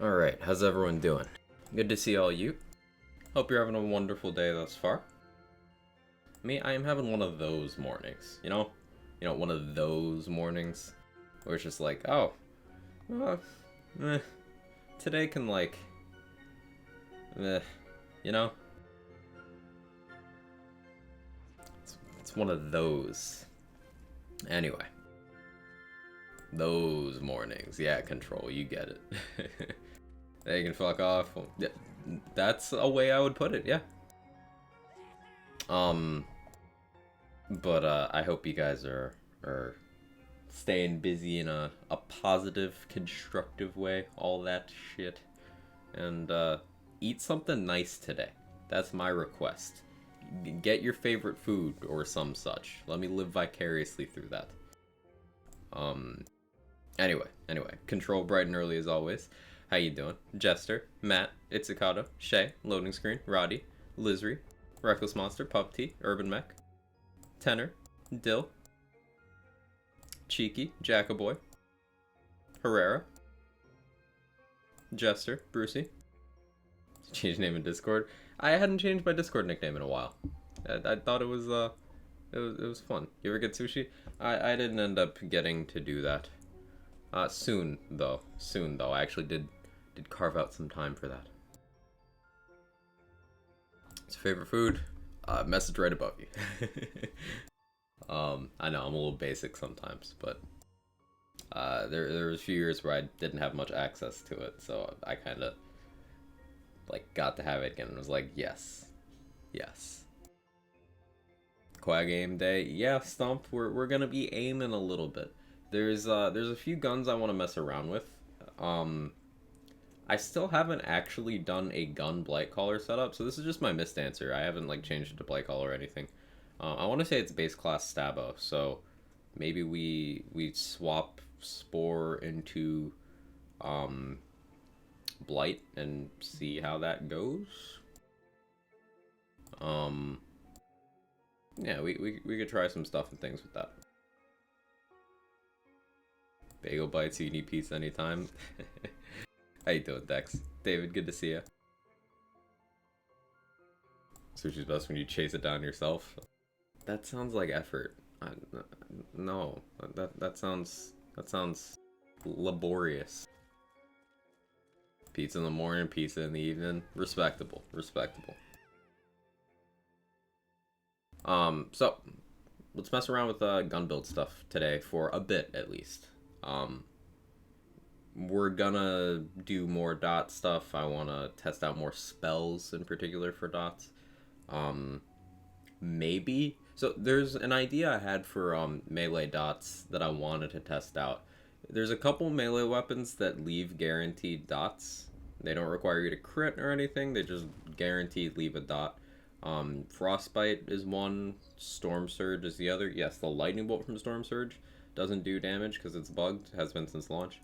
Alright, how's everyone doing? Good to see all you. Hope you're having a wonderful day thus far. Me, I am having one of those mornings, you know? One of those mornings where it's just like, oh, uh, eh, today can eh, you know? It's one of those. Anyway, those mornings. Yeah, Control, you get it. They can fuck off. Yeah, that's a way I would put it, yeah. Um, but I hope you guys are staying busy in a positive, constructive way, all that shit. And eat something nice today. That's my request. Get your favorite food or some such. Let me live vicariously through that. Um, anyway, Control bright and early as always. How you doing? Jester, Matt, Itsukato, Shay, Loading Screen, Roddy, Lizry, Reckless Monster, Pup T, Urban Mech, Tenor, Dill, Cheeky, Jackaboy, Herrera, Jester, Brucey. Change name in Discord. I hadn't changed my Discord nickname in a while. I thought it was fun. You ever get sushi? I didn't end up getting to do that. Soon though. I actually did carve out some time for that. It's your favorite food? Message right above you. I know I'm a little basic sometimes, but there was a few years where I didn't have much access to it, so I kind of got to have it again and was like, yes. Quag aim day, yeah, Stump. We're gonna be aiming a little bit. There's a few guns I want to mess around with. I still haven't actually done a gun blight collar setup, so this is just my missed answer. I haven't changed it to blight collar or anything. I want to say it's base class Stabo, so maybe we swap Spore into Blight and see how that goes. Yeah, we could try some stuff and things with that. Bagel bites, you need pizza anytime. How you doing, Dex? David, good to see you. Sushi's best when you chase it down yourself. That sounds like effort. No, that sounds laborious. Pizza in the morning, pizza in the evening. Respectable. So let's mess around with gun build stuff today for a bit at least. We're gonna do more dot stuff. I want to test out more spells in particular for dots. Maybe. So there's an idea I had for melee dots that I wanted to test out. There's a couple melee weapons that leave guaranteed dots. They don't require you to crit or anything. They just guaranteed leave a dot. Frostbite is one. Storm Surge is the other. Yes, the lightning bolt from Storm Surge doesn't do damage because it's bugged. Has been since launch,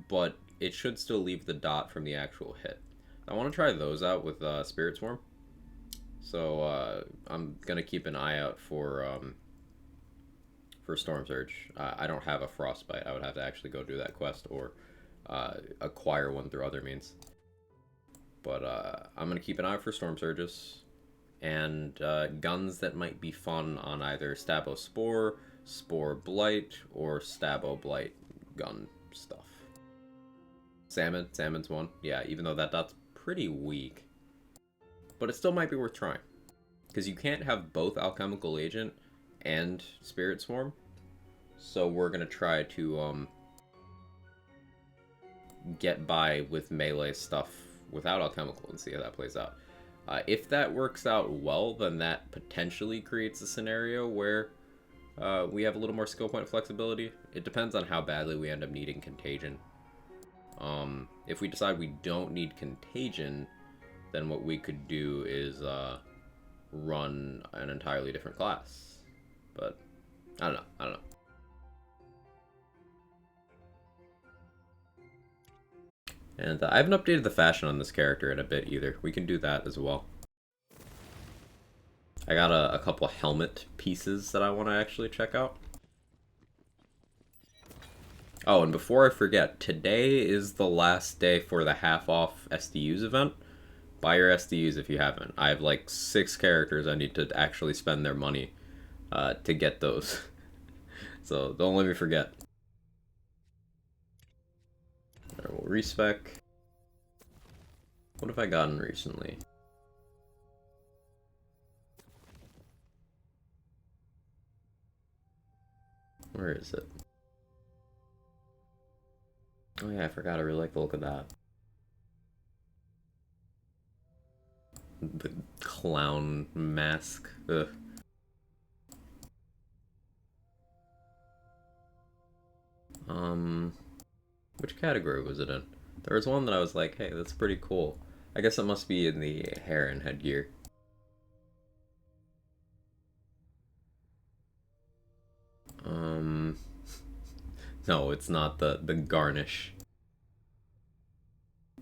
but it should still leave the dot from the actual hit. I want to try those out with Spirit Swarm. So I'm gonna keep an eye out for Storm Surge. I don't have a Frostbite. I would have to actually go do that quest or acquire one through other means. But I'm gonna keep an eye out for Storm Surges and guns that might be fun on either Stabo Spore, Spore Blight, or Stabo Blight gun stuff. Salmon's one. Yeah, even though that dot's pretty weak. But it still might be worth trying. Because you can't have both Alchemical Agent and Spirit Swarm. So we're going to try to get by with melee stuff without Alchemical and see how that plays out. If that works out well, then that potentially creates a scenario where we have a little more skill point flexibility. It depends on how badly we end up needing Contagion. If we decide we don't need Contagion, then what we could do is run an entirely different class. But I don't know. And I haven't updated the fashion on this character in a bit either. We can do that as well. I got a couple helmet pieces that I want to actually check out. Oh, and before I forget, today is the last day for the half off SDUs event. Buy your SDUs if you haven't. I have like 6 characters I need to actually spend their money to get those. So don't let me forget. Alright, we'll respec. What have I gotten recently? Where is it? Oh yeah, I forgot. I really like the look of that. The clown mask. Ugh. Um, which category was it in? There was one that I was like, hey, that's pretty cool. I guess it must be in the hair and headgear. Um, no, it's not the garnish.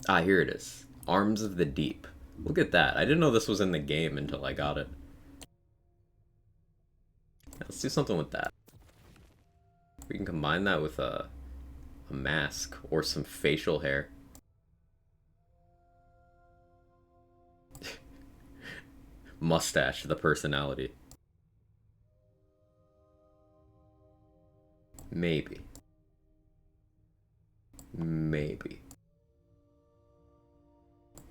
Ah, here it is. Arms of the Deep. Look at that. I didn't know this was in the game until I got it. Let's do something with that. We can combine that with a mask or some facial hair. Mustache, the personality. Maybe. Maybe.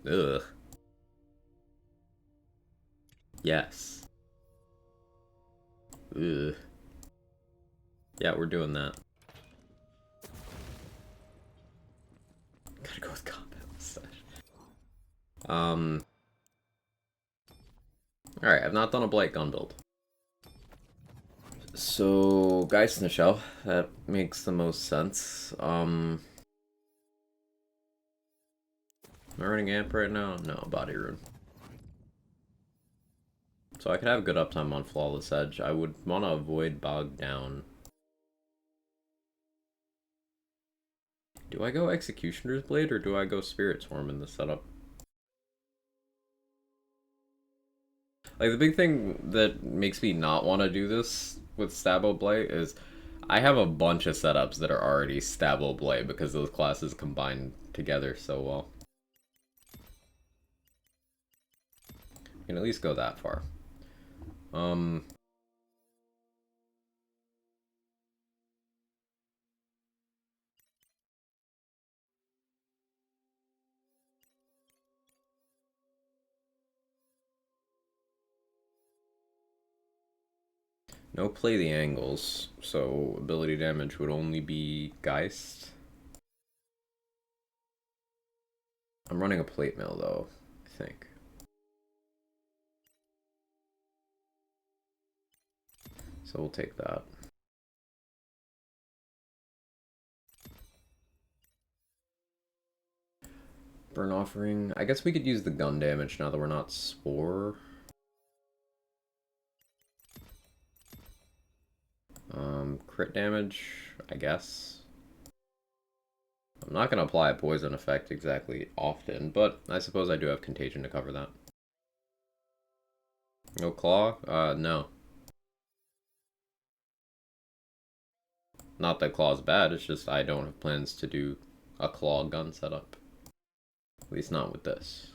Ugh. Yes. Ugh. Yeah, we're doing that. Gotta go with combat mustache. Um. Alright, I've not done a blight gun build. So, Geist in the Shell, that makes the most sense. Am I running amp right now? No, body rune. So I could have good uptime on Flawless Edge. I would want to avoid Bog Down. Do I go Executioner's Blade or do I go Spirit Swarm in the setup? Like, the big thing that makes me not want to do this with Stabo Blight is I have a bunch of setups that are already Stabo Blight because those classes combine together so well. You can at least go that far. Um, no play the angles, so ability damage would only be Geist. I'm running a plate mail though, I think. So we'll take that. Burn Offering. I guess we could use the gun damage now that we're not Spore. Crit damage, I guess. I'm not going to apply a poison effect exactly often, but I suppose I do have Contagion to cover that. No Claw? No. Not that Claw's bad, it's just I don't have plans to do a Claw gun setup. At least not with this.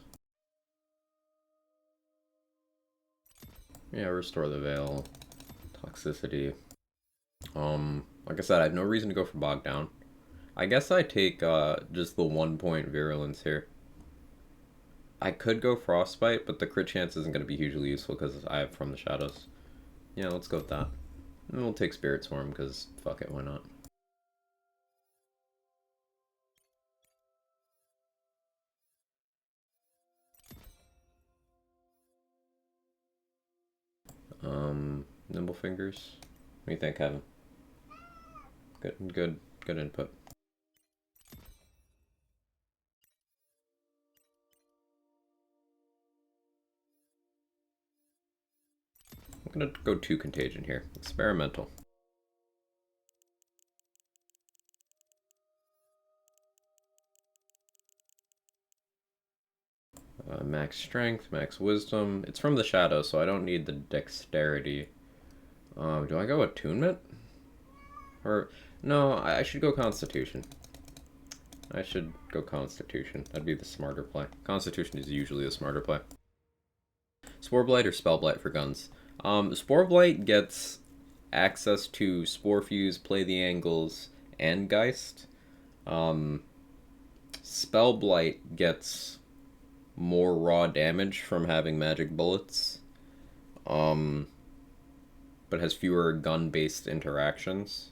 Yeah, Restore the Veil. Toxicity. Like I said, I have no reason to go for Bog Down. I guess I take just the 1 point virulence here. I could go Frostbite, but the crit chance isn't going to be hugely useful because I have From the Shadows. Yeah, let's go with that. And we'll take Spirit Swarm because fuck it, why not? Nimble Fingers. What do you think, Kevin? Good input. I'm gonna go 2 Contagion here. Experimental. Max Strength, Max Wisdom. It's from the Shadow, so I don't need the Dexterity. Do I go Attunement? Or No, I should go Constitution. I should go Constitution. That'd be the smarter play. Constitution is usually the smarter play. Spore Blight or Spell Blight for guns? Spore Blight gets access to Spore Fuse, Play the Angles, and Geist. Spell Blight gets more raw damage from having magic bullets, but has fewer gun-based interactions.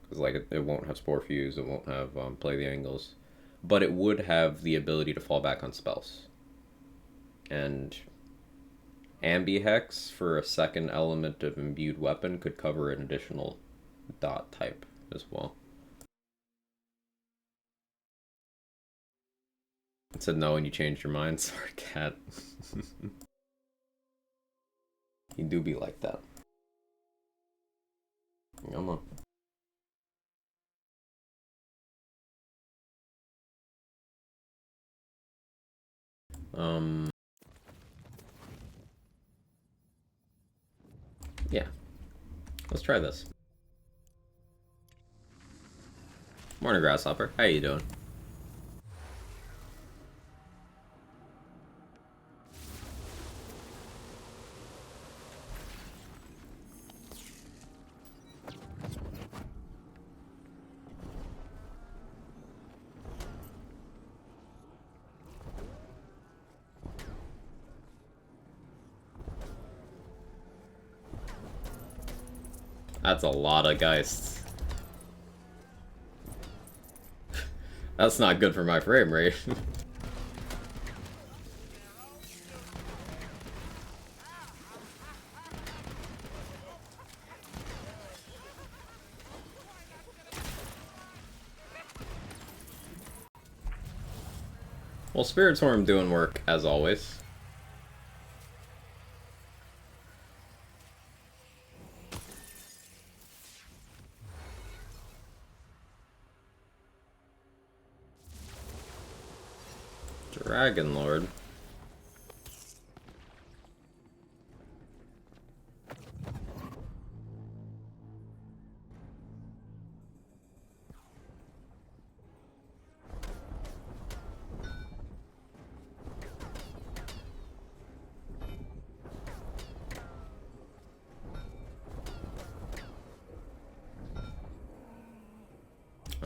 Because like it won't have Spore Fuse, it won't have Play the Angles, but it would have the ability to fall back on spells. And Ambi-Hex for a second element of imbued weapon could cover an additional dot type as well. It said no and you changed your mind. Sorry, cat. You do be like that. Come on. Yeah. Let's try this. Morning, Grasshopper. How you doing? That's a lot of Geists. That's not good for my frame rate. Well, Spirit Swarm doing work, as always. Dragon Lord.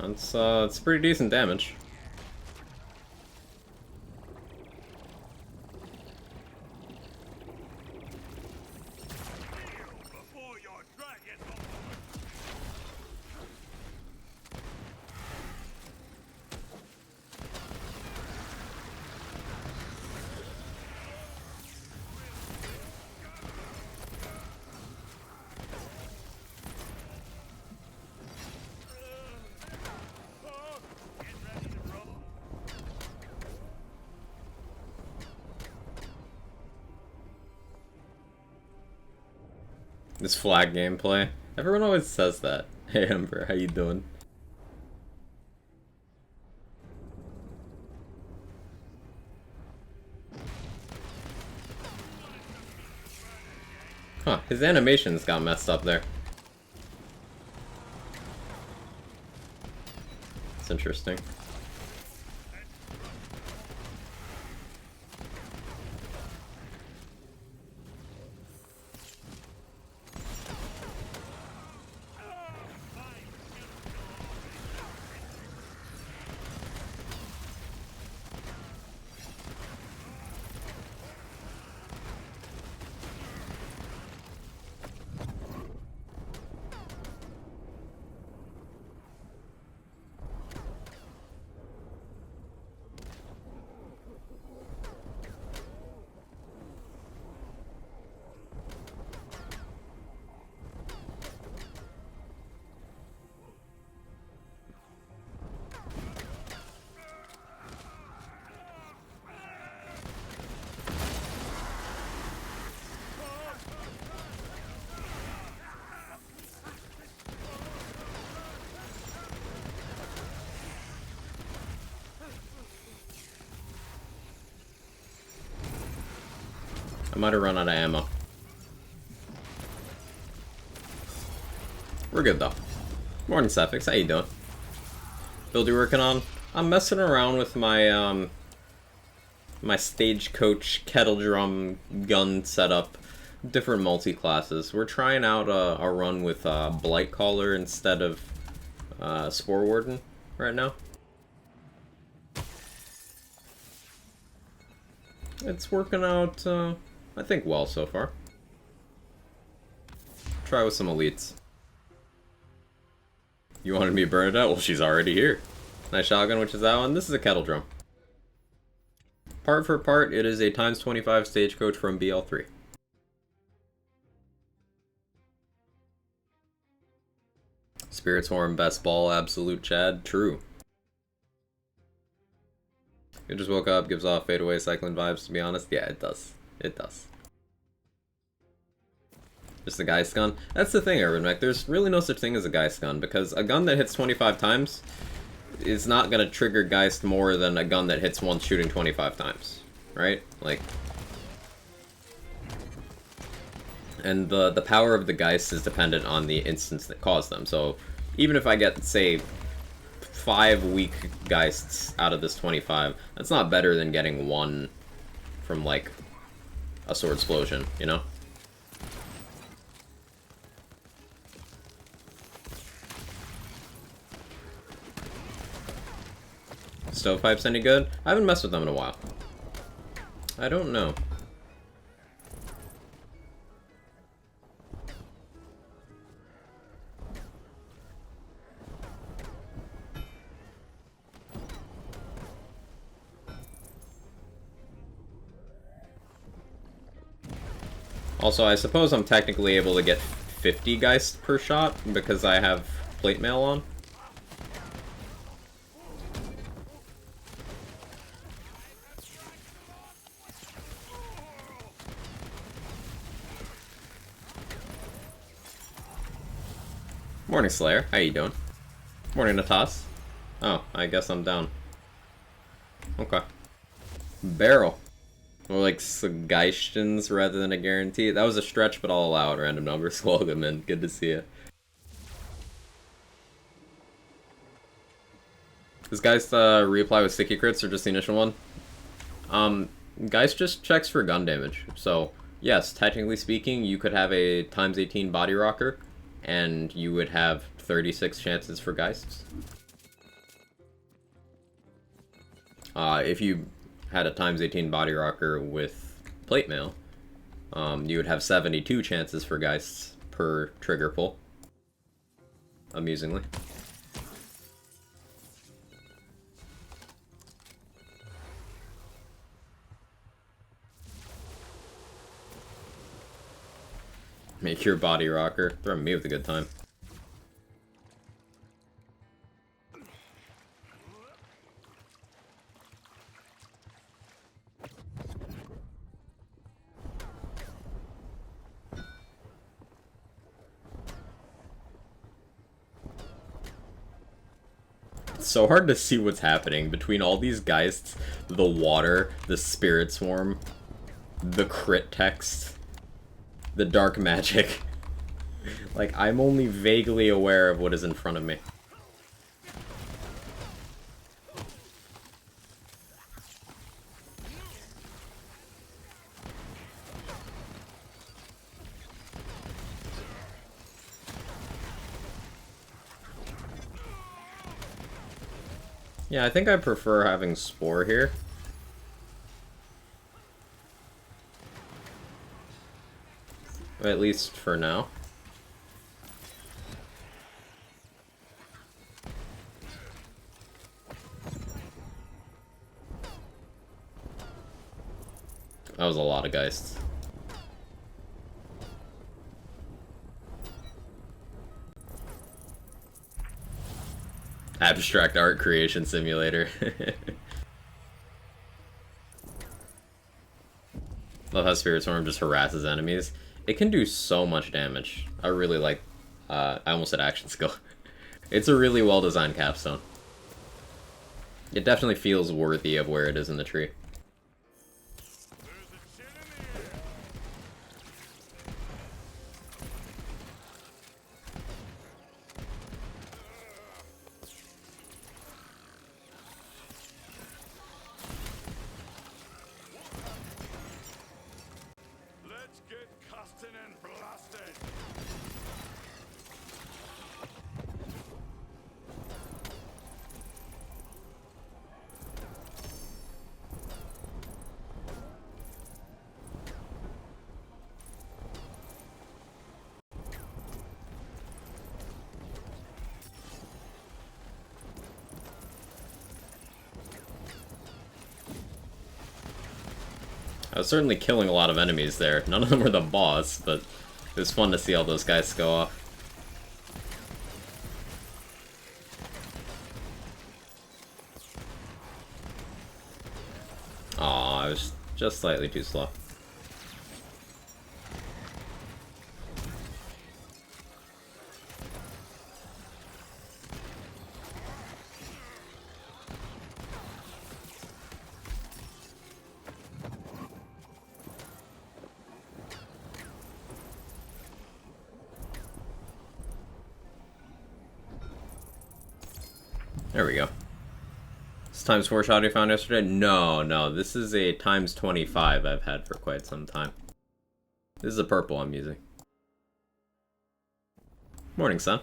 It's pretty decent damage. This flag gameplay. Everyone always says that. Hey Ember, how you doing? Huh, his animations got messed up there. It's interesting. I might have run out of ammo. We're good though. Morning, Suffix. How you doing? Build you working on? I'm messing around with my my stagecoach kettle drum gun setup. Different multi-classes. We're trying out a run with Blight Caller instead of Spore Warden right now. It's working out, I think, well so far. Try with some elites. You wanted me to burn it out? Well, she's already here. Nice shotgun, which is that one. This is a kettle drum. Part for part, it is a ×25 stagecoach from BL3. Spirit Swarm, best ball, absolute Chad. True. It just woke up, gives off fadeaway cycling vibes, to be honest. Yeah, it does. It does. Just a Geist gun? That's the thing, Urban Mech. There's really no such thing as a Geist gun, because a gun that hits 25 times is not going to trigger Geist more than a gun that hits once shooting 25 times. Right? Like... And the power of the Geist is dependent on the instance that caused them. So, even if I get, say, 5 weak Geists out of this 25, that's not better than getting 1 from, like, a Sword Explosion, you know? Stovepipes any good? I haven't messed with them in a while. I don't know. Also, I suppose I'm technically able to get 50 Geist per shot because I have plate mail on. Morning, Slayer. How you doing? Morning, Natas. Oh, I guess I'm down. Okay. Barrel. More like suggestions rather than a guarantee. That was a stretch, but I'll allow it. Random numbers. Welcome, man. Good to see you. Does Geist reapply with sticky crits or just the initial one? Geist just checks for gun damage. So, yes, technically speaking, you could have a ×18 body rocker, and you would have 36 chances for Geists. If you had a ×18 body rocker with plate mail, you would have 72 chances for Geists per trigger pull. Amusingly. Make your body rocker. Throw me with a good time. It's so hard to see what's happening between all these Geists, the water, the Spirit Swarm, the crit text, the dark magic. Like, I'm only vaguely aware of what is in front of me. Yeah, I think I prefer having Spore here. At least for now. That was a lot of Geists. Abstract art creation simulator. Love how Spirit Swarm just harasses enemies. It can do so much damage. I really like... I almost said action skill. It's a really well-designed capstone. It definitely feels worthy of where it is in the tree. I was certainly killing a lot of enemies there. None of them were the boss, but it was fun to see all those guys go off. Aw, I was just slightly too slow. There we go. This times 4 shot I found yesterday? No, this is a times 25 I've had for quite some time. This is a purple I'm using. Morning, son.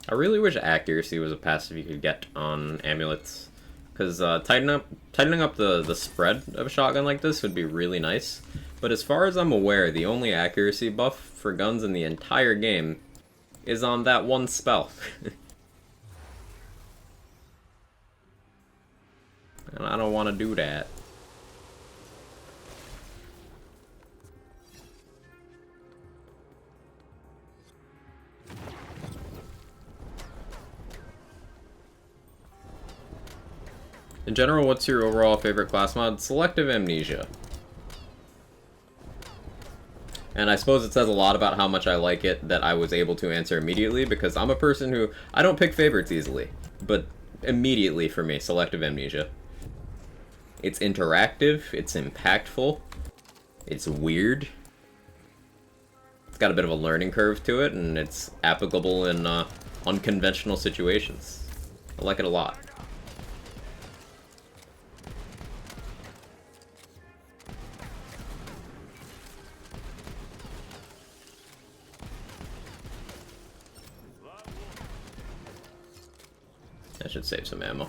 I really wish accuracy was a passive you could get on amulets. Because tightening up the spread of a shotgun like this would be really nice. But as far as I'm aware, the only accuracy buff for guns in the entire game is on that one spell. And I don't want to do that. In general, what's your overall favorite class mod? Selective Amnesia. And I suppose it says a lot about how much I like it that I was able to answer immediately, because I'm a person who, I don't pick favorites easily, but immediately for me, Selective Amnesia. It's interactive, it's impactful, it's weird, it's got a bit of a learning curve to it, and it's applicable in unconventional situations. I like it a lot. I should save some ammo.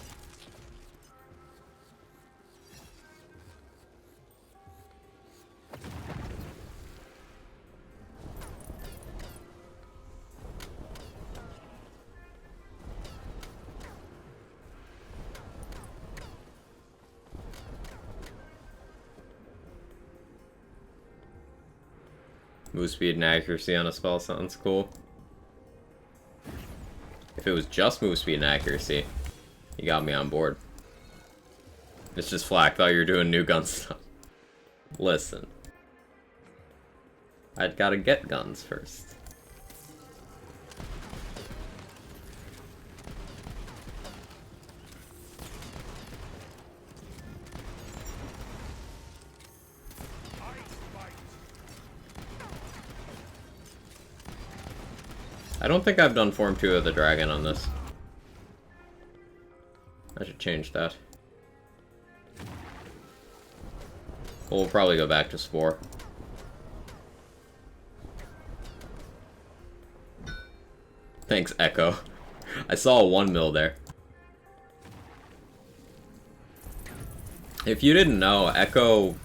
Move speed and accuracy on a spell sounds cool. If it was just move speed and accuracy, you got me on board. It's just Flack, thought you were doing new gun stuff. Listen. I'd gotta get guns first. I don't think I've done Form 2 of the Dragon on this. I should change that. We'll probably go back to Spore. Thanks, Echo. I saw a 1 mil there. If you didn't know, Echo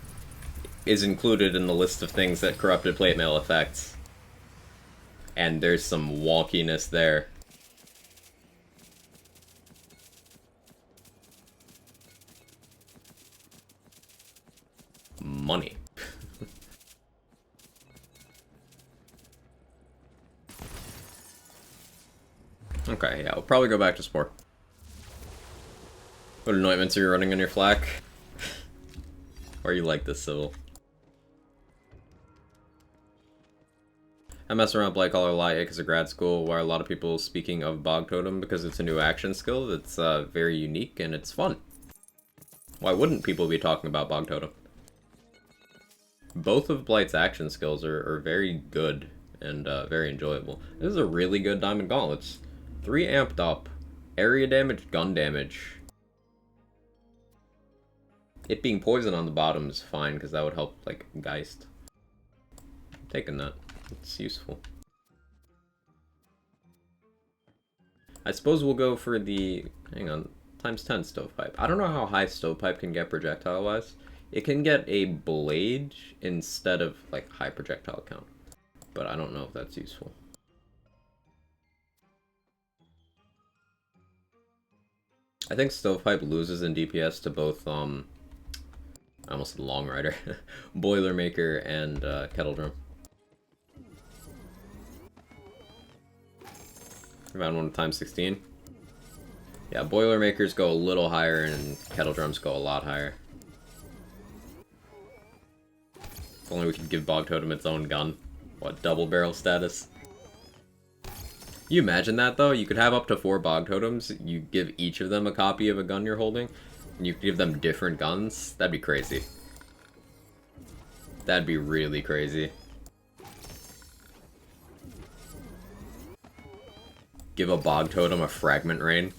is included in the list of things that corrupted plate mail affects. And there's some wonkiness there. Money. Okay, yeah, we'll probably go back to Spore. What anointments are you running on your Flak? Or you like this civil? I mess around with Blight Caller a lot because of grad school, where a lot of people speaking of Bog Totem because it's a new action skill that's very unique and it's fun. Why wouldn't people be talking about Bog Totem? Both of Blight's action skills are very good and very enjoyable. This is a really good Diamond Gauntlets. 3 amped up, area damage, gun damage. It being poison on the bottom is fine because that would help like Geist. I'm taking that. It's useful. I suppose we'll go for the, hang on, times 10 stovepipe. I don't know how high stovepipe can get projectile-wise. It can get a blade instead of, like, high projectile count. but I don't know if that's useful. I think Stovepipe loses in DPS to both, I almost said Long Rider, Boilermaker, and Kettle Drum. Round 1 times 16. Yeah, Boilermakers go a little higher and Kettle Drums go a lot higher. If only we could give Bog Totem its own gun. What, double barrel status? You imagine that, though? You could have up to 4 Bog Totems, you give each of them a copy of a gun you're holding, and you give them different guns? That'd be crazy. That'd be really crazy. Give a Bog Totem a Fragment Rain.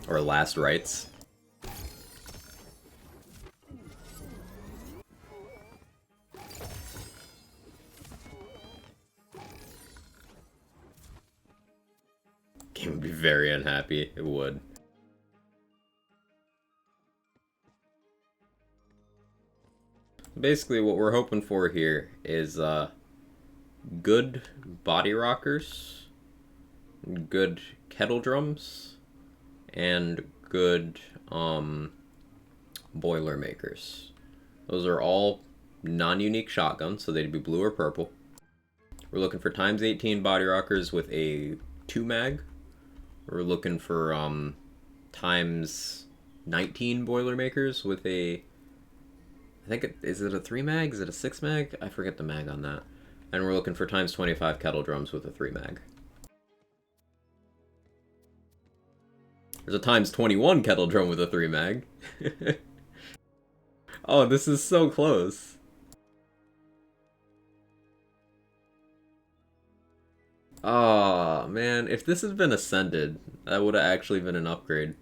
Or Last Rites. Game would be very unhappy. It would. Basically, what we're hoping for here is good body rockers, good kettle drums, and good Boilermakers. Those are all non-unique shotguns, so they'd be blue or purple. We're looking for times 18 body rockers with a 2 mag. We're looking for times 19 Boilermakers with a, I think is it a 3 mag? Is it a 6 mag? I forget the mag on that. And we're looking for times 25 kettle drums with a 3 mag. There's a times 21 kettle drum with a 3 mag. Oh, this is so close. Oh, man, if this had been Ascended, that would have actually been an upgrade.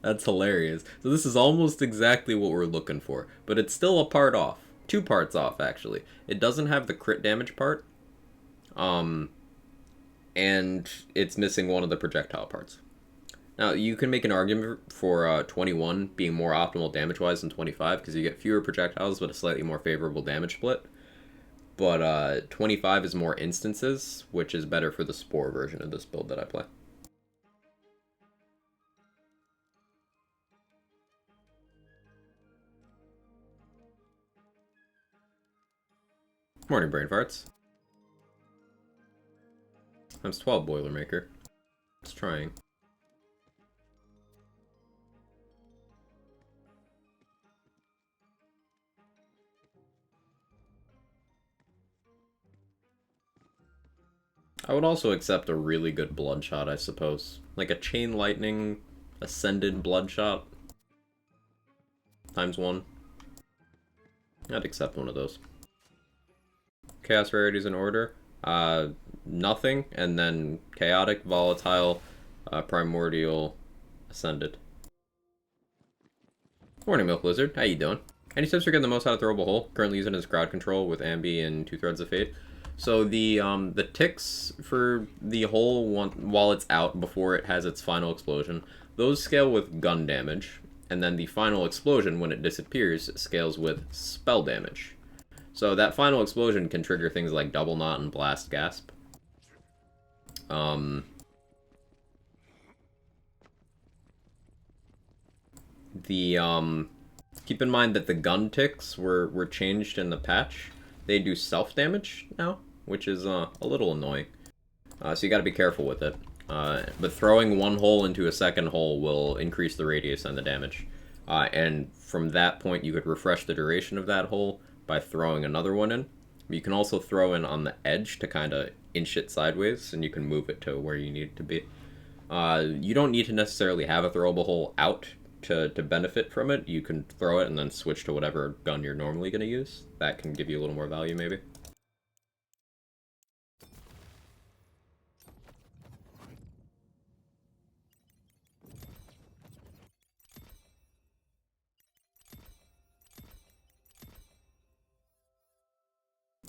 That's hilarious. So this is almost exactly what we're looking for, but it's still a part off. 2 parts off, actually. It doesn't have the crit damage part, and it's missing one of the projectile parts. Now, you can make an argument for 21 being more optimal damage-wise than 25, because you get fewer projectiles, but a slightly more favorable damage split. But 25 is more instances, which is better for the Spore version of this build that I play. Morning, brain farts. Times 12 Boilermaker. It's trying. I would also accept a really good Bloodshot, I suppose. Like a Chain Lightning Ascended Bloodshot. Times 1. I'd accept one of those. Chaos rarities in order. Nothing, and then Chaotic, Volatile, Primordial, Ascended. Morning, Milk Lizard. How you doing? Any tips for getting the most out of Throwable Hole? Currently using it as crowd control with Ambi and 2 Threads of Fate. So the ticks for the hole while it's out before it has its final explosion, those scale with gun damage, and then the final explosion, when it disappears, scales with spell damage. So that final explosion can trigger things like Double Knot and Blast Gasp. Keep in mind that the gun ticks were changed in the patch. They do self-damage now, which is a little annoying. So you gotta be careful with it. But throwing one hole into a second hole will increase the radius and the damage. And from that point, you could refresh the duration of that hole by throwing another one in. You can also throw in on the edge to kind of inch it sideways, and you can move it to where you need it to be. You don't need to necessarily have a throwable hole out to benefit from it. You can throw it and then switch to whatever gun you're normally going to use. That can give you a little more value, maybe.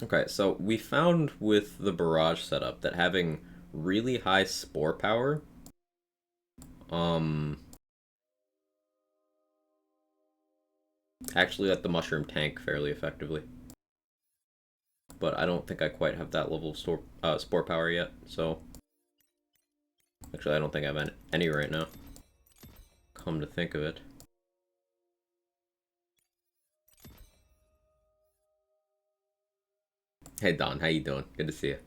Okay, so we found with the barrage setup that having really high spore power. Actually let the mushroom tank fairly effectively. But I don't think I quite have that level of spore power yet, so... Actually, I don't think I have any right now. Come to think of it. Hey Don, how you doing? Good to see you.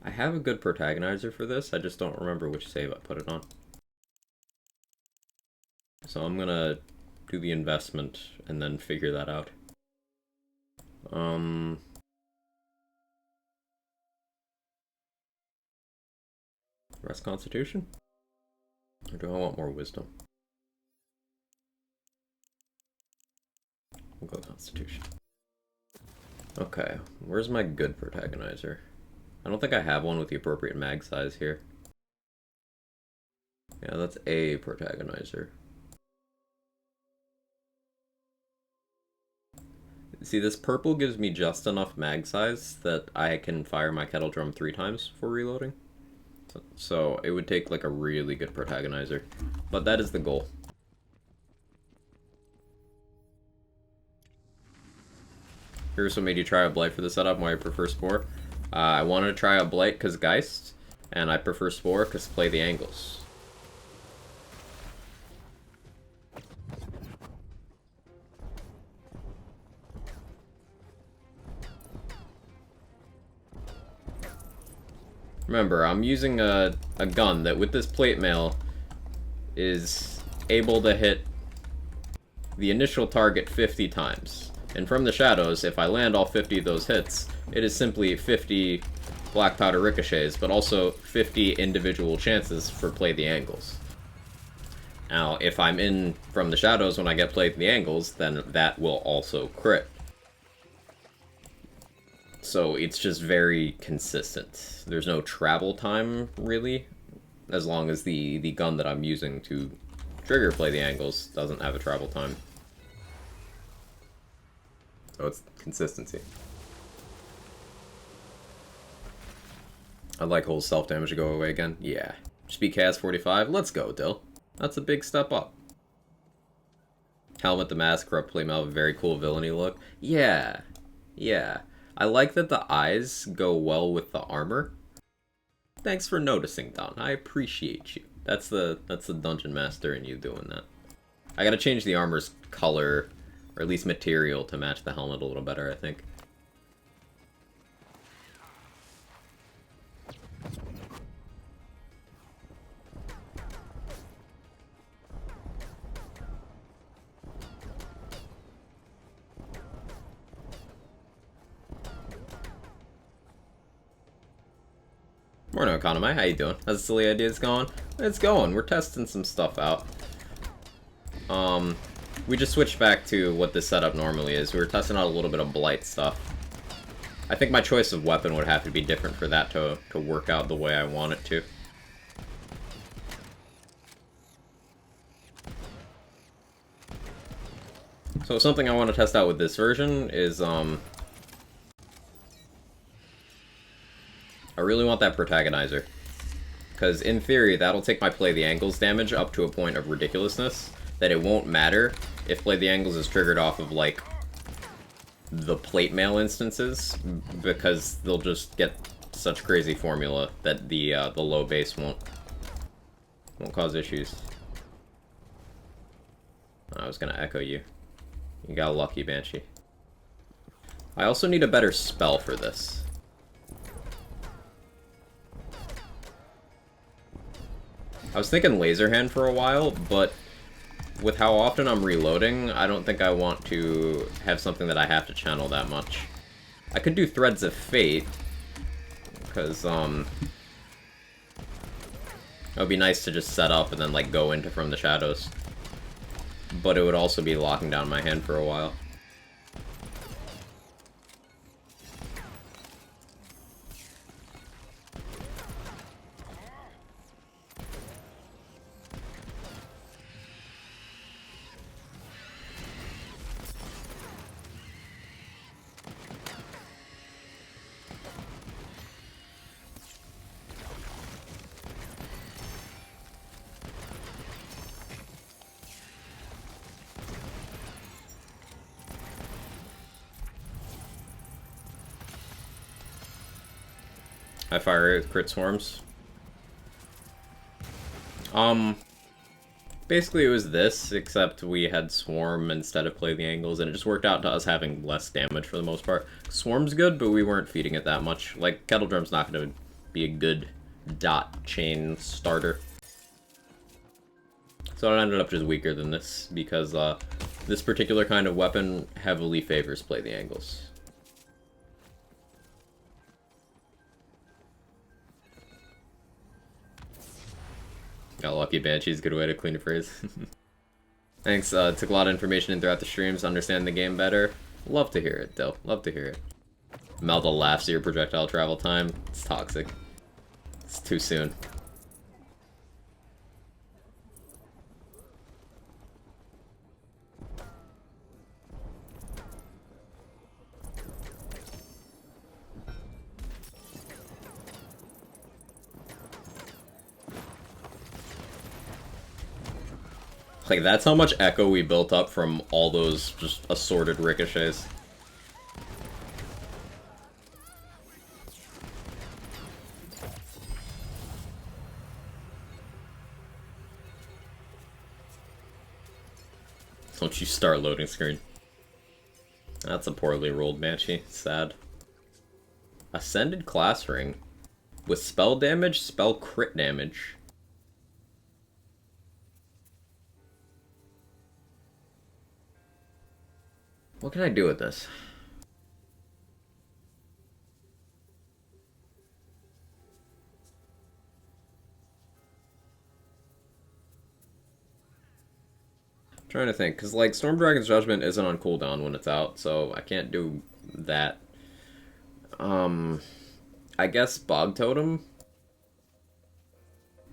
I have a good protagonizer for this, I just don't remember which save I put it on. So I'm gonna do the investment and then figure that out. Rest Constitution? Or do I want more wisdom? We'll go Constitution. Okay, where's my good protagonizer? I don't think I have one with the appropriate mag size here. Yeah, that's a protagonizer. See, this purple gives me just enough mag size that I can fire my kettle drum 3 times for reloading. So it would take like a really good protagonizer. But that is the goal. Here's what made you try a blight for the setup, why I prefer spore. I wanted to try a blight because Geist, and I prefer spore because play the angles. Remember, I'm using a gun that with this plate mail is able to hit the initial target 50 times. And from the shadows, if I land all 50 of those hits, it is simply 50 black powder ricochets, but also 50 individual chances for play the angles. Now, if I'm in from the shadows when I get play the angles, then that will also crit. So it's just very consistent. There's no travel time, really, as long as the gun that I'm using to trigger play the angles doesn't have a travel time. So it's consistency. I'd like whole self-damage to go away again. Yeah. Speed Chaos 45. Let's go, Dill. That's a big step up. Helmet the Mask, corrupt playmail, very cool villainy look. Yeah. Yeah. I like that the eyes go well with the armor. Thanks for noticing, Don. I appreciate you. That's the dungeon master in you doing that. I gotta change the armor's color, or at least material, to match the helmet a little better, I think. Morning, Economy. How you doing? How's the silly ideas going? It's going. We're testing some stuff out. We just switched back to what this setup normally is. We were testing out a little bit of blight stuff. I think my choice of weapon would have to be different for that to work out the way I want it to. So something I want to test out with this version is, I really want that protagonizer. Because in theory, that'll take my play the angles damage up to a point of ridiculousness that it won't matter if play the angles is triggered off of, like, the plate mail instances, because they'll just get such crazy formula that the low base won't cause issues. I was gonna echo you. You got a lucky, Banshee. I also need a better spell for this. I was thinking Laser Hand for a while, but with how often I'm reloading, I don't think I want to have something that I have to channel that much. I could do Threads of Fate, because, it would be nice to just set up and then, like, go into From the Shadows. but it would also be locking down my hand for a while. I fire it with crit swarms. Basically it was this, except we had Swarm instead of Play the Angles, and it just worked out to us having less damage for the most part. Swarm's good, but we weren't feeding it that much. Like, Kettle Drum's not going to be a good dot chain starter. So it ended up just weaker than this, because this particular kind of weapon heavily favors Play the Angles. Got lucky. Banshee's a good way to clean a phrase. Thanks, took a lot of information in throughout the streams to understand the game better. Love to hear it, though. Love to hear it. Melda laughs at your projectile travel time. It's toxic. It's too soon. Like, that's how much echo we built up from all those just assorted ricochets. Don't you start loading screen. That's a poorly rolled Banshee. Sad. Ascended class ring. With spell damage, spell crit damage. What can I do with this? I'm trying to think, because like Storm Dragon's Judgment isn't on cooldown when it's out, so I can't do that. I guess Bog Totem?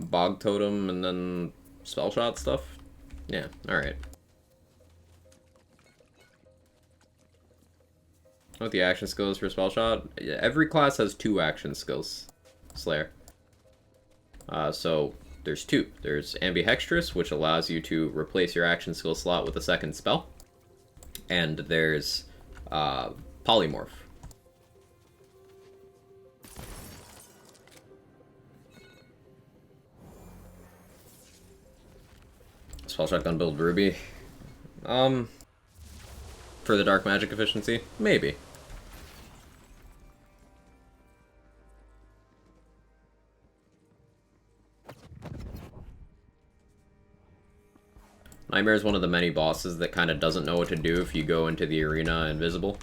Bog Totem and then Spell Shot stuff? Yeah, alright. What the action skills for Spell Shot? Yeah, every class has 2 action skills. Slayer. So there's 2. There's Ambihextrous, which allows you to replace your action skill slot with a second spell. And there's Polymorph. Spell Shotgun build Ruby. For the dark magic efficiency? Maybe. Nightmare is one of the many bosses that kind of doesn't know what to do if you go into the arena invisible.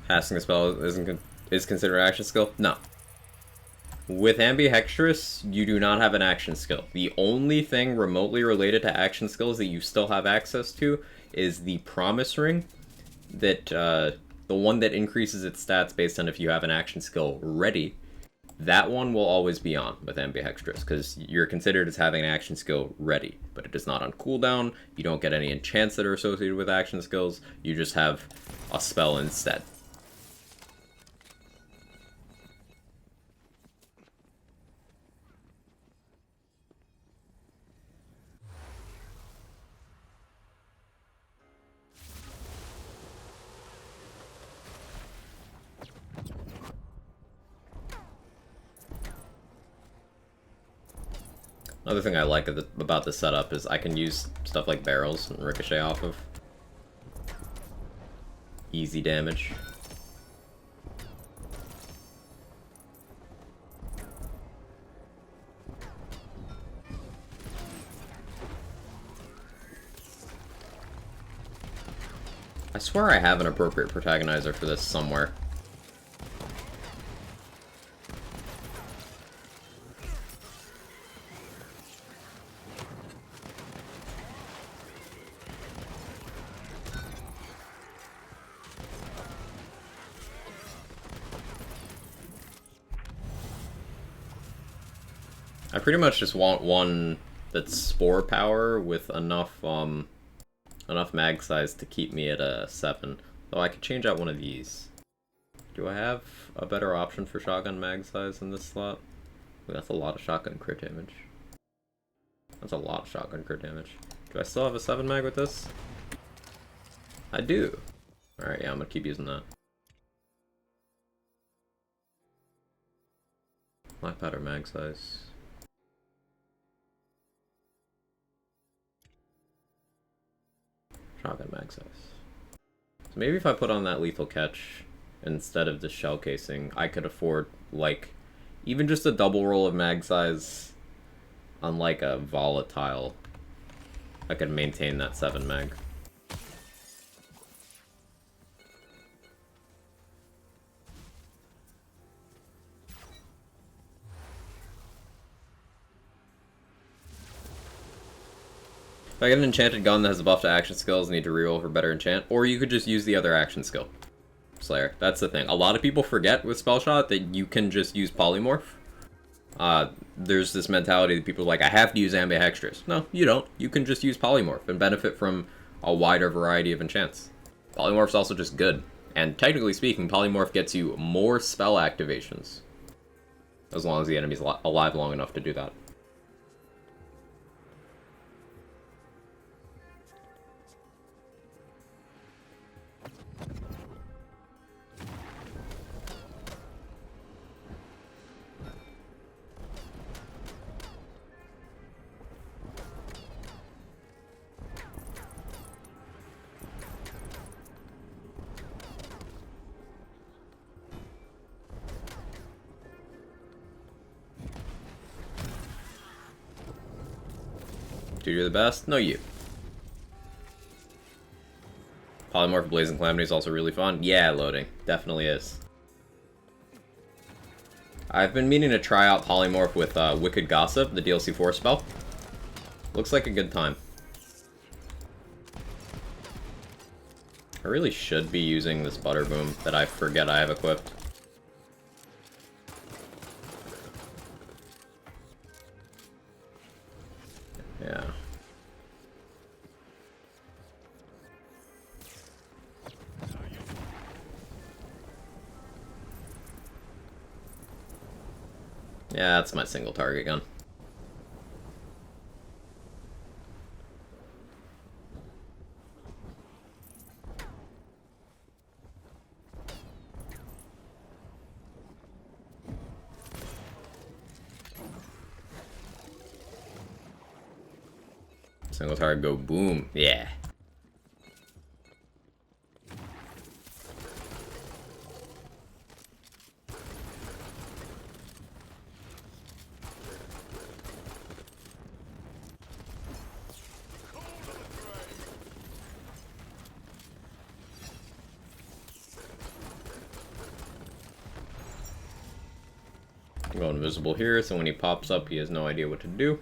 Casting a spell is considered an action skill? No. With Ambihextrous, you do not have an action skill. The only thing remotely related to action skills that you still have access to is the Promise Ring, that the one that increases its stats based on if you have an action skill ready. That one will always be on with Ambihextrous, because you're considered as having an action skill ready, but it is not on cooldown. You don't get any enchants that are associated with action skills. You just have a spell instead. Other thing I like about this setup is I can use stuff like barrels and ricochet off of. Easy damage. I swear I have an appropriate protagonizer for this somewhere. I pretty much just want one that's spore power with enough mag size to keep me at a 7. Though I could change out one of these. Do I have a better option for shotgun mag size in this slot? Ooh, that's a lot of shotgun crit damage. That's a lot of shotgun crit damage. Do I still have a 7 mag with this? I do. Alright, yeah, I'm gonna keep using that. Black powder mag size. Shotgun mag size. So maybe if I put on that lethal catch instead of the shell casing, I could afford, like, even just a double roll of mag size on, like, a volatile. I could maintain that 7 mag. If I get an enchanted gun that has a buff to action skills, I need to reroll for better enchant, or you could just use the other action skill. Slayer. That's the thing. A lot of people forget with Spell Shot that you can just use Polymorph. There's this mentality that people are like, I have to use Ambihextrous. No, you don't. You can just use Polymorph and benefit from a wider variety of enchants. Polymorph's also just good. And technically speaking, Polymorph gets you more spell activations. As long as the enemy's alive long enough to do that. Dude, you're the best? No, you. Polymorph Blazing Calamity is also really fun. Yeah, loading. Definitely is. I've been meaning to try out Polymorph with Wicked Gossip, the DLC 4 spell. Looks like a good time. I really should be using this Butter Boom that I forget I have equipped. Yeah. Yeah, that's my single target gun. Single target go boom. Yeah. Go invisible here, so when he pops up, he has no idea what to do.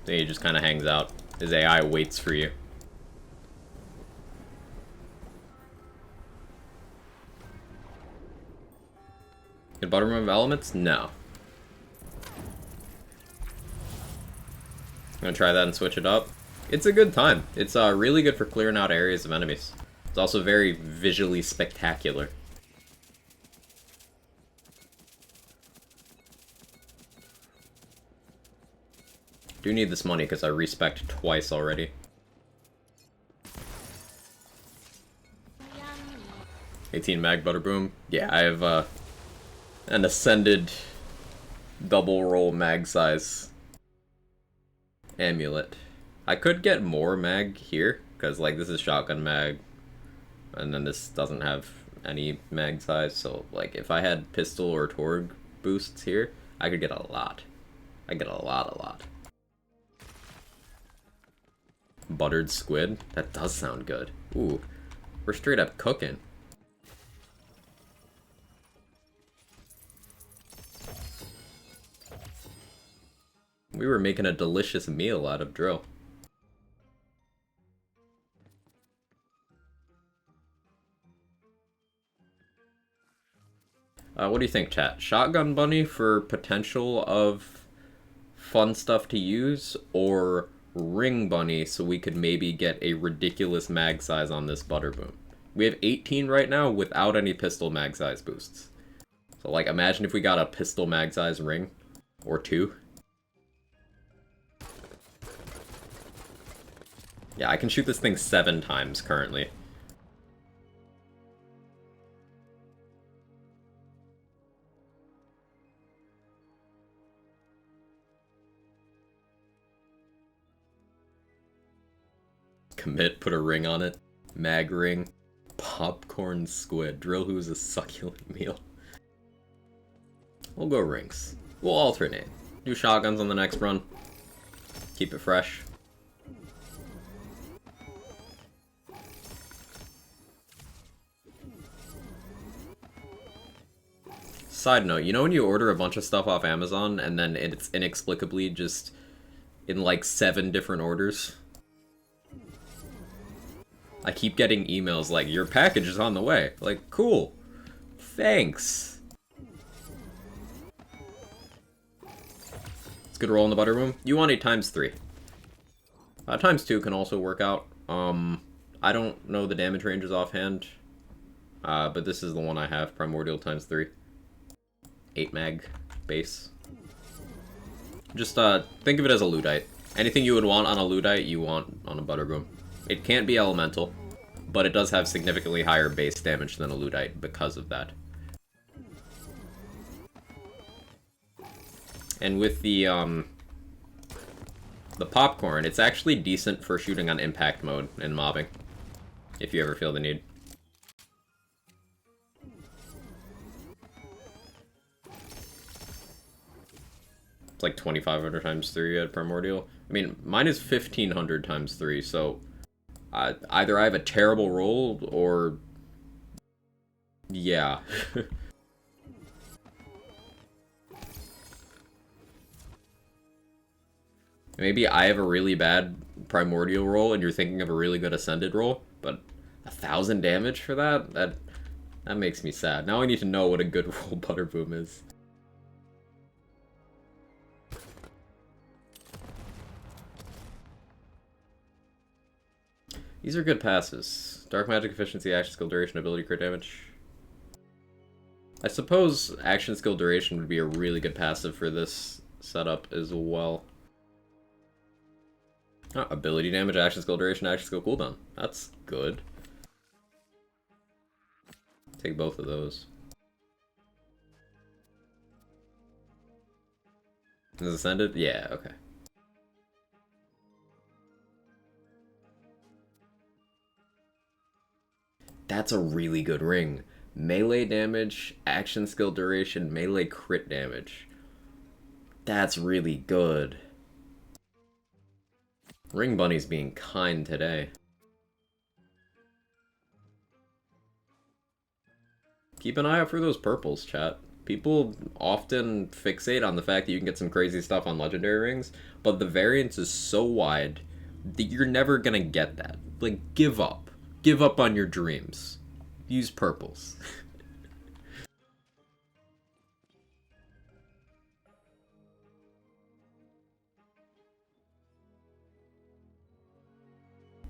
Then he just kind of hangs out. His AI waits for you. Did Butter remove elements? No. I'm gonna try that and switch it up. It's a good time. It's really good for clearing out areas of enemies. It's also very visually spectacular. Do need this money because I respect twice already. 18 mag Butter Boom. Yeah, I have An ascended double roll mag size amulet. I could get more mag here, because like this is shotgun mag, and then this doesn't have any mag size, so like if I had pistol or Torg boosts here, I could get a lot. I get a lot. Buttered squid? That does sound good. Ooh, we're straight up cooking. We were making a delicious meal out of drill. What do you think, chat? Shotgun bunny for potential of fun stuff to use, or ring bunny so we could maybe get a ridiculous mag size on this butterboom? We have 18 right now without any pistol mag size boosts. So like imagine if we got a pistol mag size ring or two. Yeah, I can shoot this thing 7 times currently. Commit, put a ring on it. Mag ring. Popcorn squid. Drill who's a succulent meal. We'll go rings. We'll alternate. Do shotguns on the next run. Keep it fresh. Side note, you know when you order a bunch of stuff off Amazon and then it's inexplicably just in like 7 different orders? I keep getting emails like, your package is on the way. Like, cool. Thanks. It's good roll in the butter room. You want a ×3. ×2 can also work out. I don't know the damage ranges offhand. But this is the one I have. Primordial ×3. 8 mag base. Just think of it as a Ludite. Anything you would want on a Ludite, you want on a Butterboom. It can't be elemental, but it does have significantly higher base damage than a Ludite because of that. And with the popcorn, it's actually decent for shooting on impact mode and mobbing, if you ever feel the need. It's like 2500 ×3 at Primordial. I mean, mine is 1500 ×3, so either I have a terrible roll or yeah. Maybe I have a really bad Primordial roll and you're thinking of a really good Ascended roll, but 1000 damage for that? That makes me sad. Now I need to know what a good roll Butterboom is. These are good passes. Dark magic efficiency, action skill duration, ability crit damage. I suppose action skill duration would be a really good passive for this setup as well. Oh, ability damage, action skill duration, action skill cooldown. That's good. Take both of those. Is it ascended? Yeah, okay. That's a really good ring. Melee damage, action skill duration, melee crit damage. That's really good. Ring Bunny's being kind today. Keep an eye out for those purples, chat. People often fixate on the fact that you can get some crazy stuff on legendary rings, but the variance is so wide that you're never gonna get that. Like, give up. Give up on your dreams. Use purples.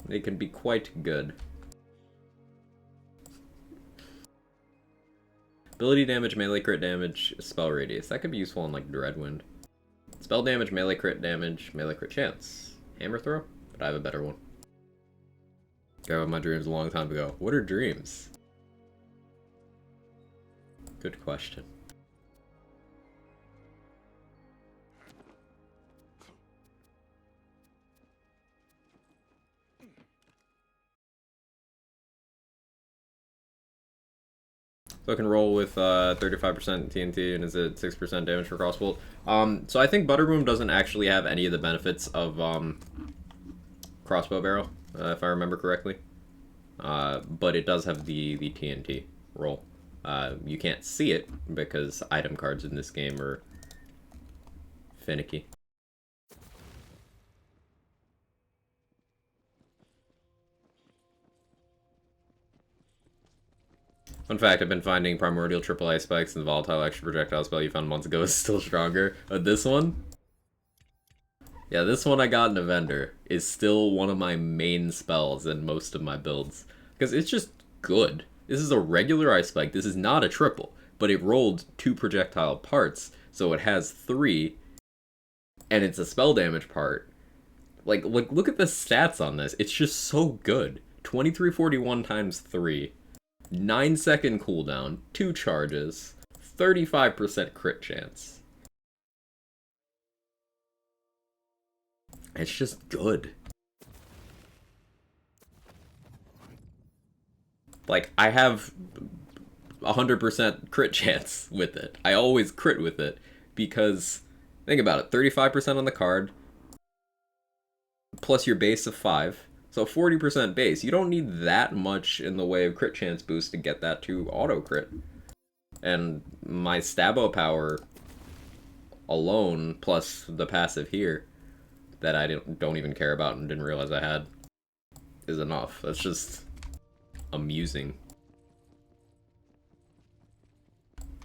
They can be quite good. Ability damage, melee crit damage, spell radius. That could be useful on like Dreadwind. Spell damage, melee crit damage, melee crit chance. Hammer throw? But I have a better one. Gave up my dreams a long time ago. What are dreams? Good question. So it can roll with 35% TNT and is it 6% damage for crossbolt. So I think Butterboom doesn't actually have any of the benefits of crossbow barrel, if I remember correctly. But it does have the TNT roll. You can't see it because item cards in this game are finicky. Fun fact, I've been finding Primordial Triple Ice Spikes and the Volatile Extra Projectile spell you found months ago is still stronger. But this one? Yeah, this one I got in a vendor is still one of my main spells in most of my builds. Because it's just good. This is a regular Ice Spike. This is not a triple. But it rolled 2 projectile parts, so it has 3. And it's a spell damage part. Like, look at the stats on this. It's just so good. 2341 times 3. 9-second cooldown, 2 charges, 35% crit chance. It's just good. Like, I have 100% crit chance with it. I always crit with it because, think about it, 35% on the card, plus your base of 5. So 40% base. You don't need that much in the way of crit chance boost to get that to auto crit. And my Stabo power alone, plus the passive here, that I don't even care about and didn't realize I had, is enough. That's just amusing.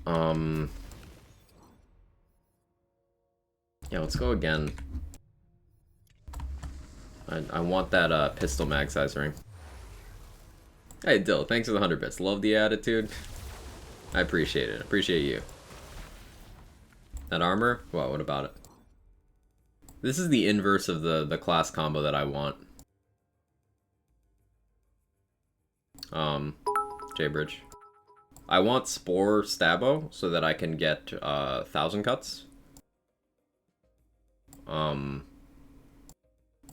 Yeah, let's go again. I want that pistol mag size ring. Hey Dill, thanks for the 100 bits. Love the attitude. I appreciate it. Appreciate you. That armor? Well, what about it? This is the inverse of the class combo that I want. J-Bridge. I want Spore Stabo so that I can get 1,000 cuts.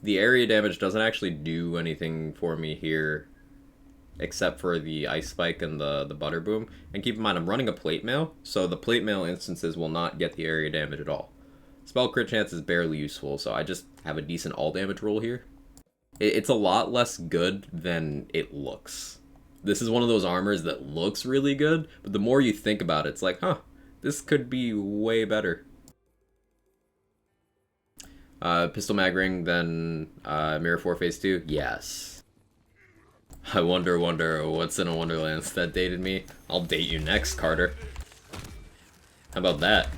The area damage doesn't actually do anything for me here, except for the Ice Spike and the Butter Boom. And keep in mind, I'm running a Plate Mail, so the Plate Mail instances will not get the area damage at all. Spell crit chance is barely useful, so I just have a decent all damage roll here. It's a lot less good than it looks. This is one of those armors that looks really good, but the more you think about it, it's like, huh, this could be way better. Pistol mag ring, then Mirror 4 phase 2? Yes. I wonder what's in a Wonderlands that dated me? I'll date you next, Carter. How about that?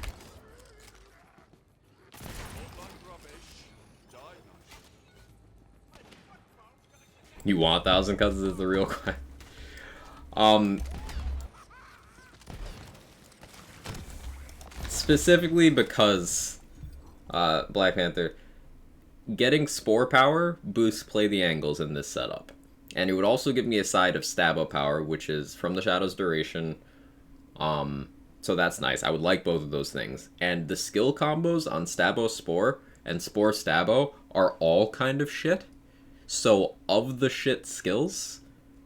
You want 1,000 cuts is the real question. Specifically because Black Panther, getting Spore power boosts Play the Angles in this setup. And it would also give me a side of Stabo power, which is from the Shadow's duration. So that's nice. I would like both of those things. And the skill combos on Stabo Spore and Spore Stabo are all kind of shit. So of the shit skills,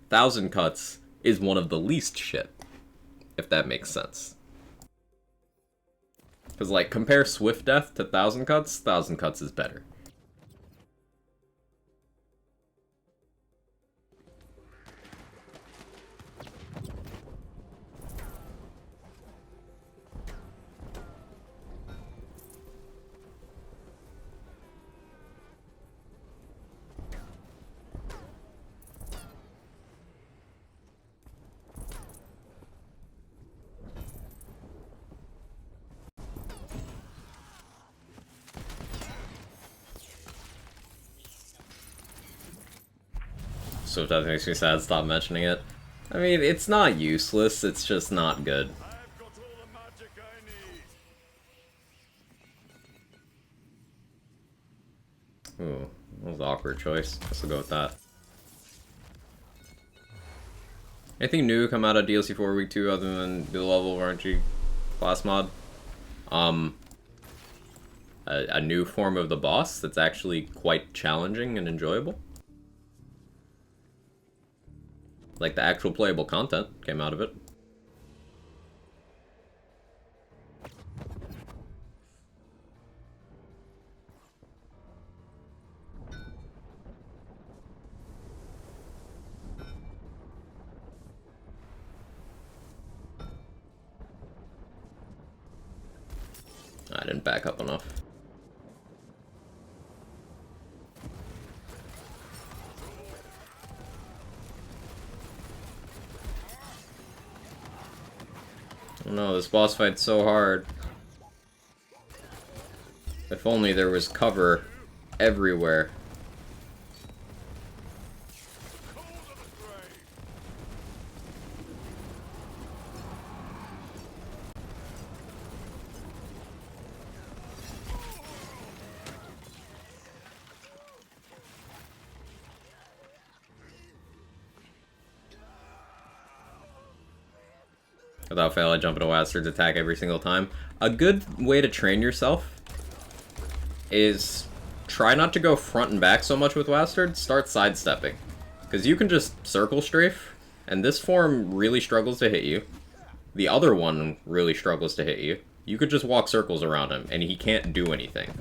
1,000 cuts is one of the least shit, if that makes sense. Because, like, compare Swift Death to 1,000 cuts, 1,000 cuts is better. So if that makes me sad, stop mentioning it. I mean, it's not useless, it's just not good. Ooh, that was an awkward choice. Guess I'll go with that. Anything new come out of DLC 4 Week 2 other than the level of RNG class mod? A new form of the boss that's actually quite challenging and enjoyable. Like, the actual playable content came out of it. I didn't back up enough. Oh no, this boss fight's so hard. If only there was cover everywhere. Without fail, I jump into Wastard's attack every single time. A good way to train yourself is try not to go front and back so much with Wastard, start sidestepping. Because you can just circle strafe, and this form really struggles to hit you. The other one really struggles to hit you. You could just walk circles around him, and he can't do anything.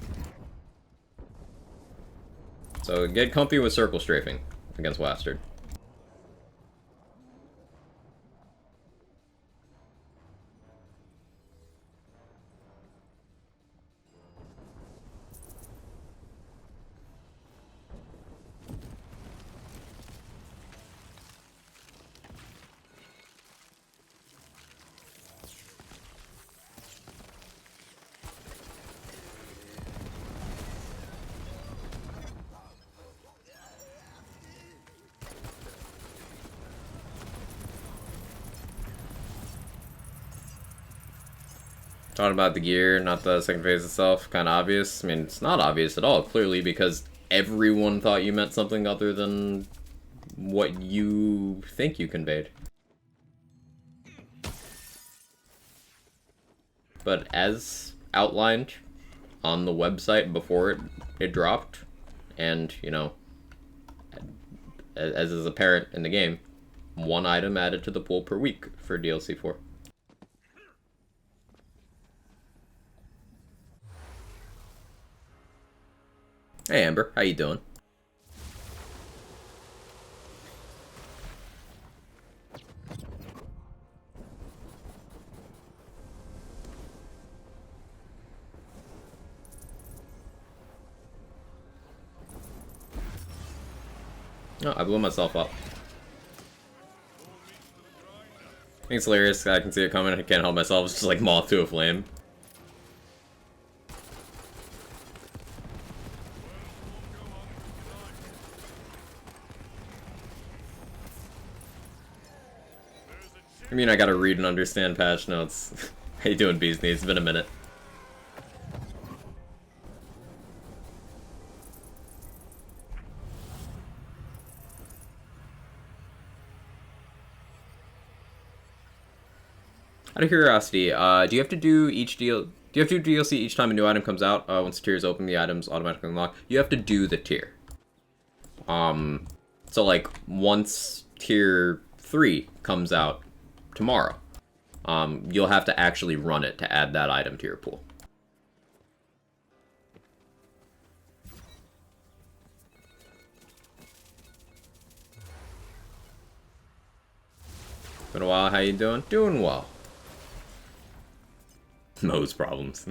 So get comfy with circle strafing against Wastard. Talking about the gear, not the second phase itself, kind of obvious. I mean, it's not obvious at all, clearly, because everyone thought you meant something other than what you think you conveyed. But as outlined on the website before it dropped, and, you know, as is apparent in the game, one item added to the pool per week for DLC 4. Hey Amber, how you doing? Oh, I blew myself up. I think it's hilarious. I can see it coming. I can't help myself. It's just like moth to a flame. I mean, I gotta read and understand patch notes. How you doing, Bees Knees? It's been a minute. Out of curiosity, do you have to do DLC each time a new item comes out? Once the tier is open, the items automatically unlock. You have to do the tier. So like once tier 3 comes out tomorrow, you'll have to actually run it to add that item to your pool. Been a while. How you doing? Doing well. Mo's problems.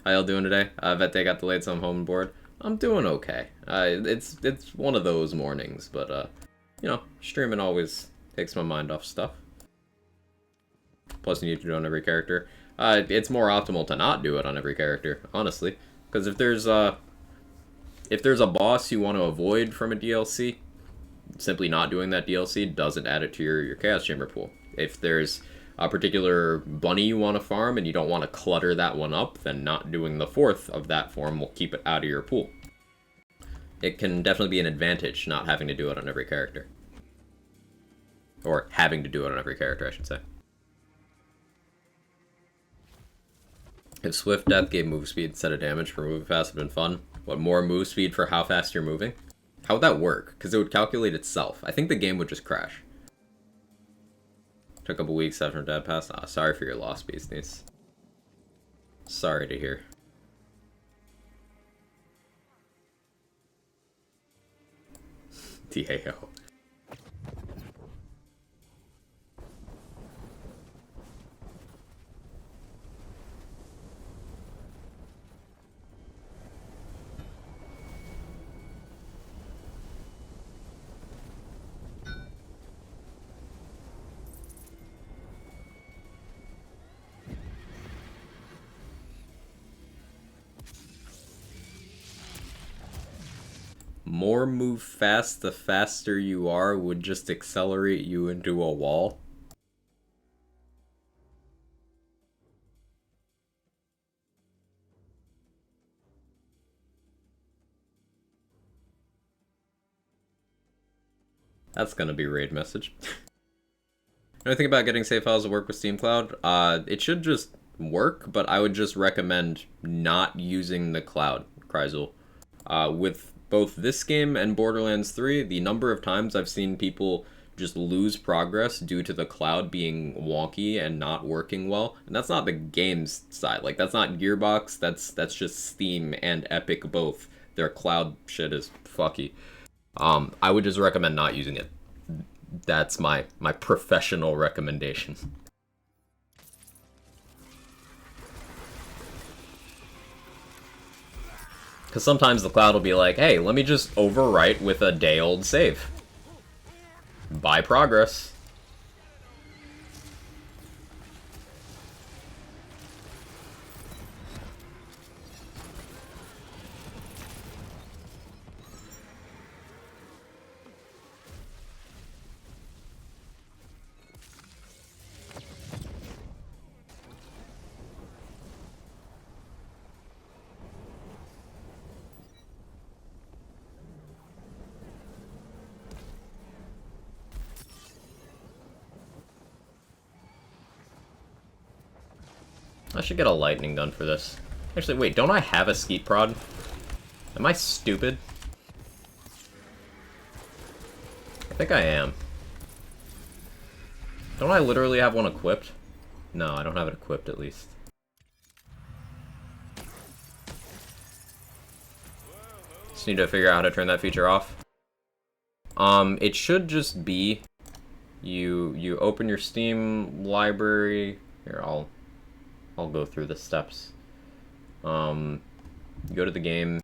How y'all doing today? I bet they got delayed, so I'm home and bored. I'm doing okay. It's one of those mornings, but you know, streaming always takes my mind off stuff. Plus, you need to do it on every character. It's more optimal to not do it on every character, honestly, because if there's a boss you want to avoid from a DLC, simply not doing that DLC doesn't add it to your Chaos Chamber pool. If there's a particular bunny you want to farm and you don't want to clutter that one up, then not doing the 4th of that form will keep it out of your pool. It can definitely be an advantage not having to do it on every character. Or having to do it on every character, I should say. If Swift Death gave move speed instead of damage for moving fast, would have been fun. What, more move speed for how fast you're moving? How would that work? Because it would calculate itself. I think the game would just crash. Took a couple weeks after Dad passed. Ah, sorry for your loss, Beasties. Sorry to hear. DAO. More move fast the faster you are would just accelerate you into a wall. That's gonna be raid message. Another thing about getting save files to work with Steam Cloud, it should just work, but I would just recommend not using the cloud, Kryzul. With both this game and Borderlands 3, the number of times I've seen people just lose progress due to the cloud being wonky and not working well, and that's not the game's side. Like, that's not Gearbox, that's just Steam and Epic both. Their cloud shit is fucky. I would just recommend not using it. That's my professional recommendation. Because sometimes the cloud will be like, hey, let me just overwrite with a day-old save. Buy progress. I should get a lightning gun for this. Actually, wait, don't I have a skeet prod? Am I stupid? I think I am. Don't I literally have one equipped? No, I don't have it equipped at least. Just need to figure out how to turn that feature off. It should just be you open your Steam library. Here, I'll go through the steps. You go to the game.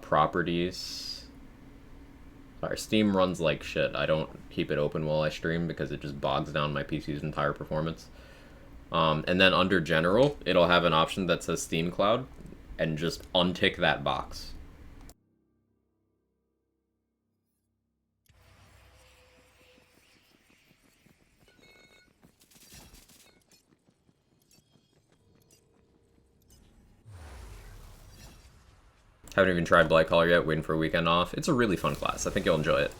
Properties. Sorry, Steam runs like shit. I don't keep it open while I stream because it just bogs down my PC's entire performance. And then under General, it'll have an option that says Steam Cloud, and just untick that box. Haven't even tried Black Collar yet, waiting for a weekend off. It's a really fun class. I think you'll enjoy it.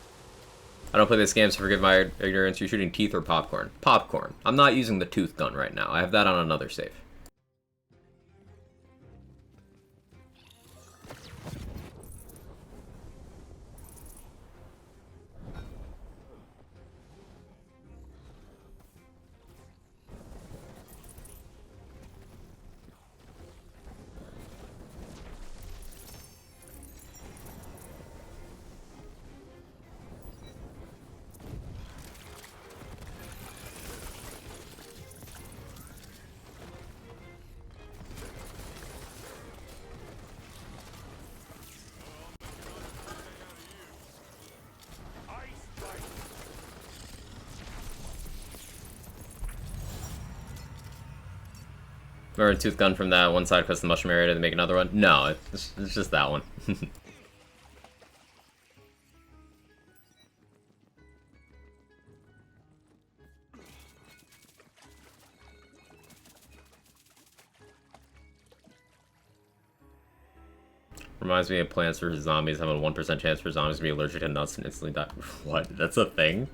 I don't play this game, so forgive my ignorance. You're shooting teeth or popcorn? Popcorn. I'm not using the tooth gun right now. I have that on another save. Or a tooth gun from that one side because the mushroom area to make another one? No, it's just that one. Reminds me of Plants vs. Zombies having a 1% chance for zombies to be allergic to nuts and instantly die. What? That's a thing?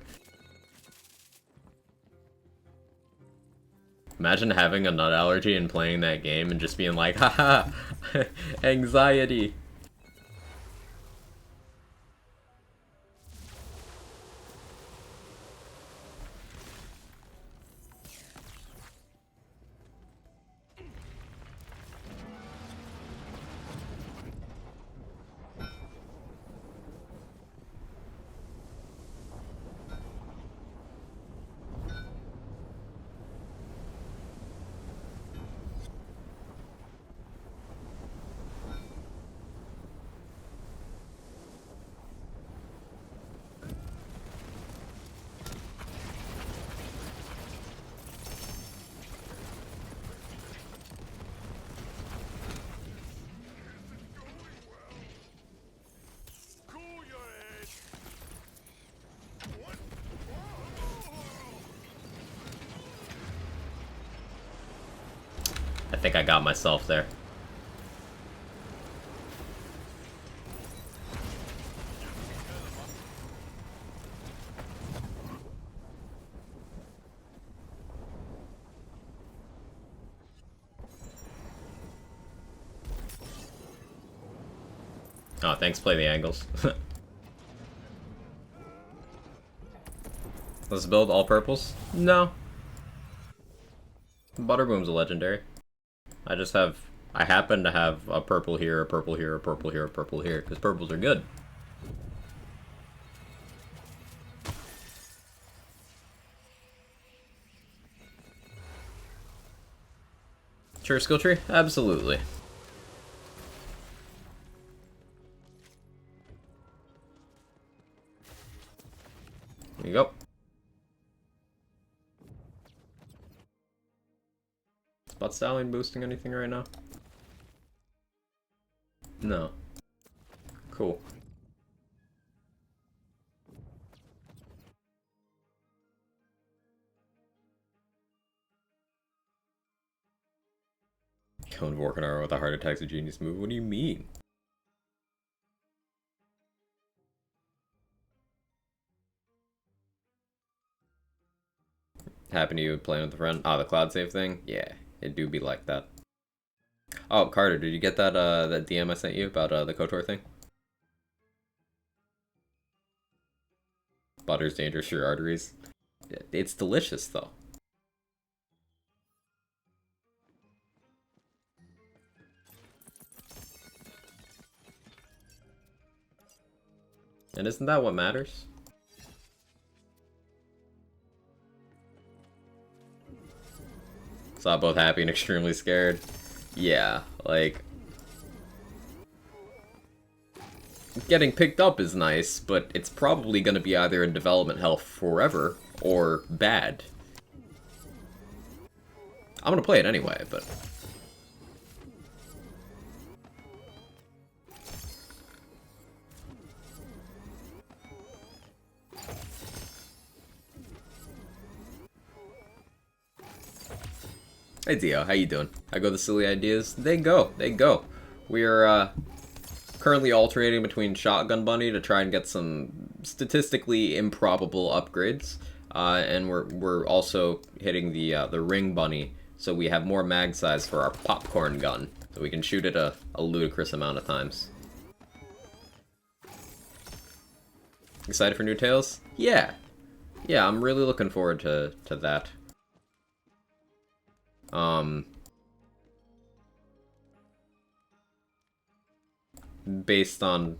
Imagine having a nut allergy and playing that game and just being like, haha, anxiety. think I got myself there. Oh, thanks, play the angles. Let's build all purples? No. Butterboom's a legendary. I happen to have a purple here, a purple here, a purple here, a purple here, because purples are good. Sure, skill tree? Absolutely. There you go. Is Butt Stallion boosting anything right now? No. Cool. Killing Vorkanar with a heart attack's a genius move. What do you mean? Happen to you playing with a friend? Ah, the cloud save thing? Yeah, it do be like that. Oh, Carter, did you get that that DM I sent you about the KOTOR thing? Butter's dangerous for your arteries. It's delicious though. And isn't that what matters? Saw both happy and extremely scared. Yeah, like... getting picked up is nice, but it's probably going to be either in development hell forever, or bad. I'm going to play it anyway, but... Hey Dio, how you doing? How go the silly ideas? They go, they go. We are currently alternating between Shotgun Bunny to try and get some statistically improbable upgrades, and we're also hitting the Ring Bunny, so we have more mag size for our popcorn gun, so we can shoot it a ludicrous amount of times. Excited for new Tales? Yeah, yeah, I'm really looking forward to that. Based on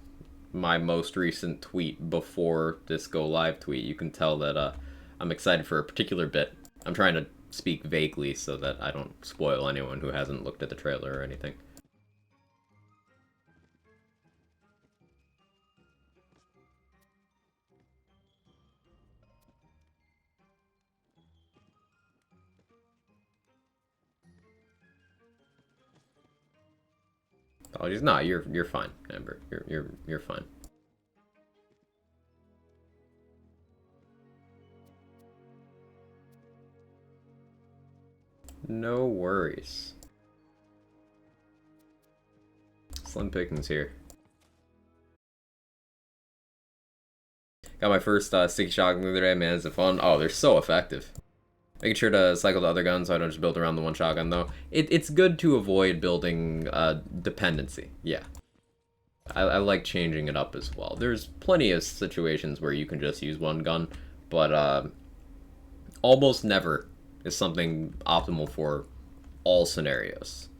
my most recent tweet before this go live tweet, you can tell that I'm excited for a particular bit. I'm trying to speak vaguely so that I don't spoil anyone who hasn't looked at the trailer or anything. Apologies. No, you're fine, Amber. You're fine. No worries. Slim pickings here. Got my first sticky shotgun the other day, man. Is it fun? Oh, they're so effective. Making sure to cycle the other guns so I don't just build around the one shotgun, though. It's good to avoid building dependency. Yeah. I like changing it up as well. There's plenty of situations where you can just use one gun, but almost never is something optimal for all scenarios.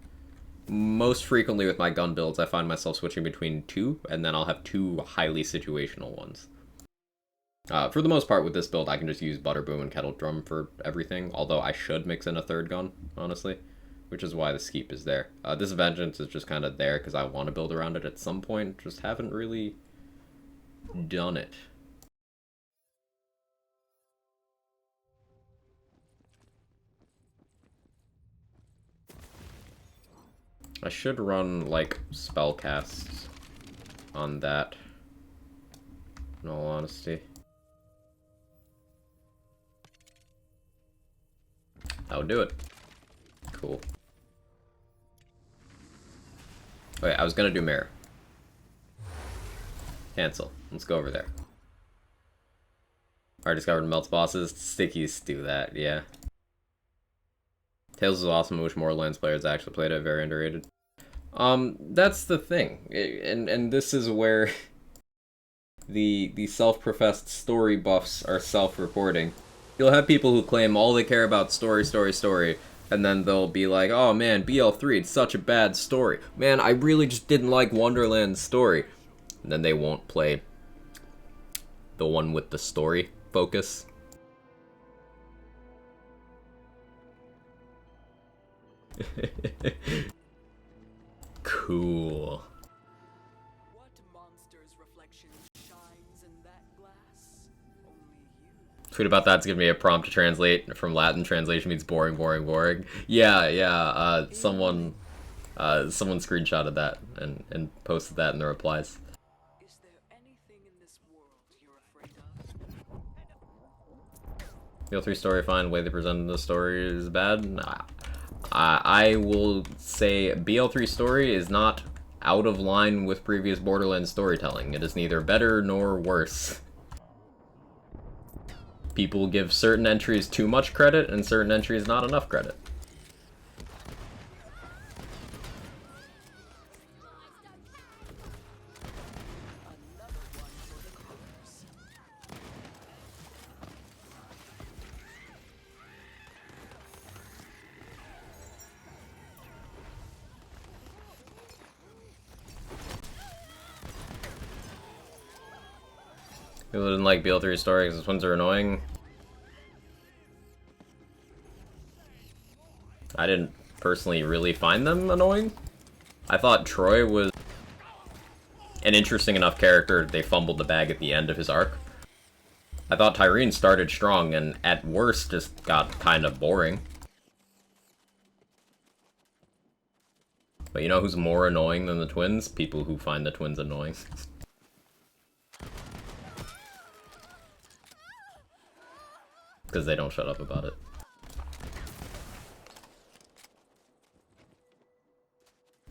Most frequently with my gun builds, I find myself switching between two, and then I'll have two highly situational ones. For the most part, with this build, I can just use Butterboom and Kettle Drum for everything, although I should mix in a third gun, honestly, which is why the Skeep is there. This Vengeance is just kind of there because I want to build around it at some point, just haven't really done it. I should run, like, spell casts on that, in all honesty. That would do it. Cool. Wait, I was gonna do Mirror. Cancel. Let's go over there. I discovered melts bosses. Stickies do that, yeah. Tales is awesome. I wish more Lands players actually played it. Very underrated. That's the thing, and this is where the self-professed story buffs are self-reporting. You'll have people who claim all they care about story, story, story, and then they'll be like, oh man, BL3, it's such a bad story. Man, I really just didn't like Wonderland's story. And then they won't play the one with the story focus. Cool. What monster's reflection shines in that glass? Only you. Tweet about that's gonna be a prompt to translate from Latin. Translation means boring, boring, boring. Yeah. Someone screenshotted that and posted that in the replies. Is there anything in this world you're afraid of? BL3 story fine. The way they presented the story is bad. Nah. I will say BL3 story is not out of line with previous Borderlands storytelling. It is neither better nor worse. People give certain entries too much credit and certain entries not enough credit. People didn't like BL3 story because those ones are annoying. I didn't personally really find them annoying. I thought Troy was an interesting enough character. They fumbled the bag at the end of his arc. I thought Tyrene started strong and at worst just got kind of boring. But you know who's more annoying than the twins? People who find the twins annoying. Because they don't shut up about it.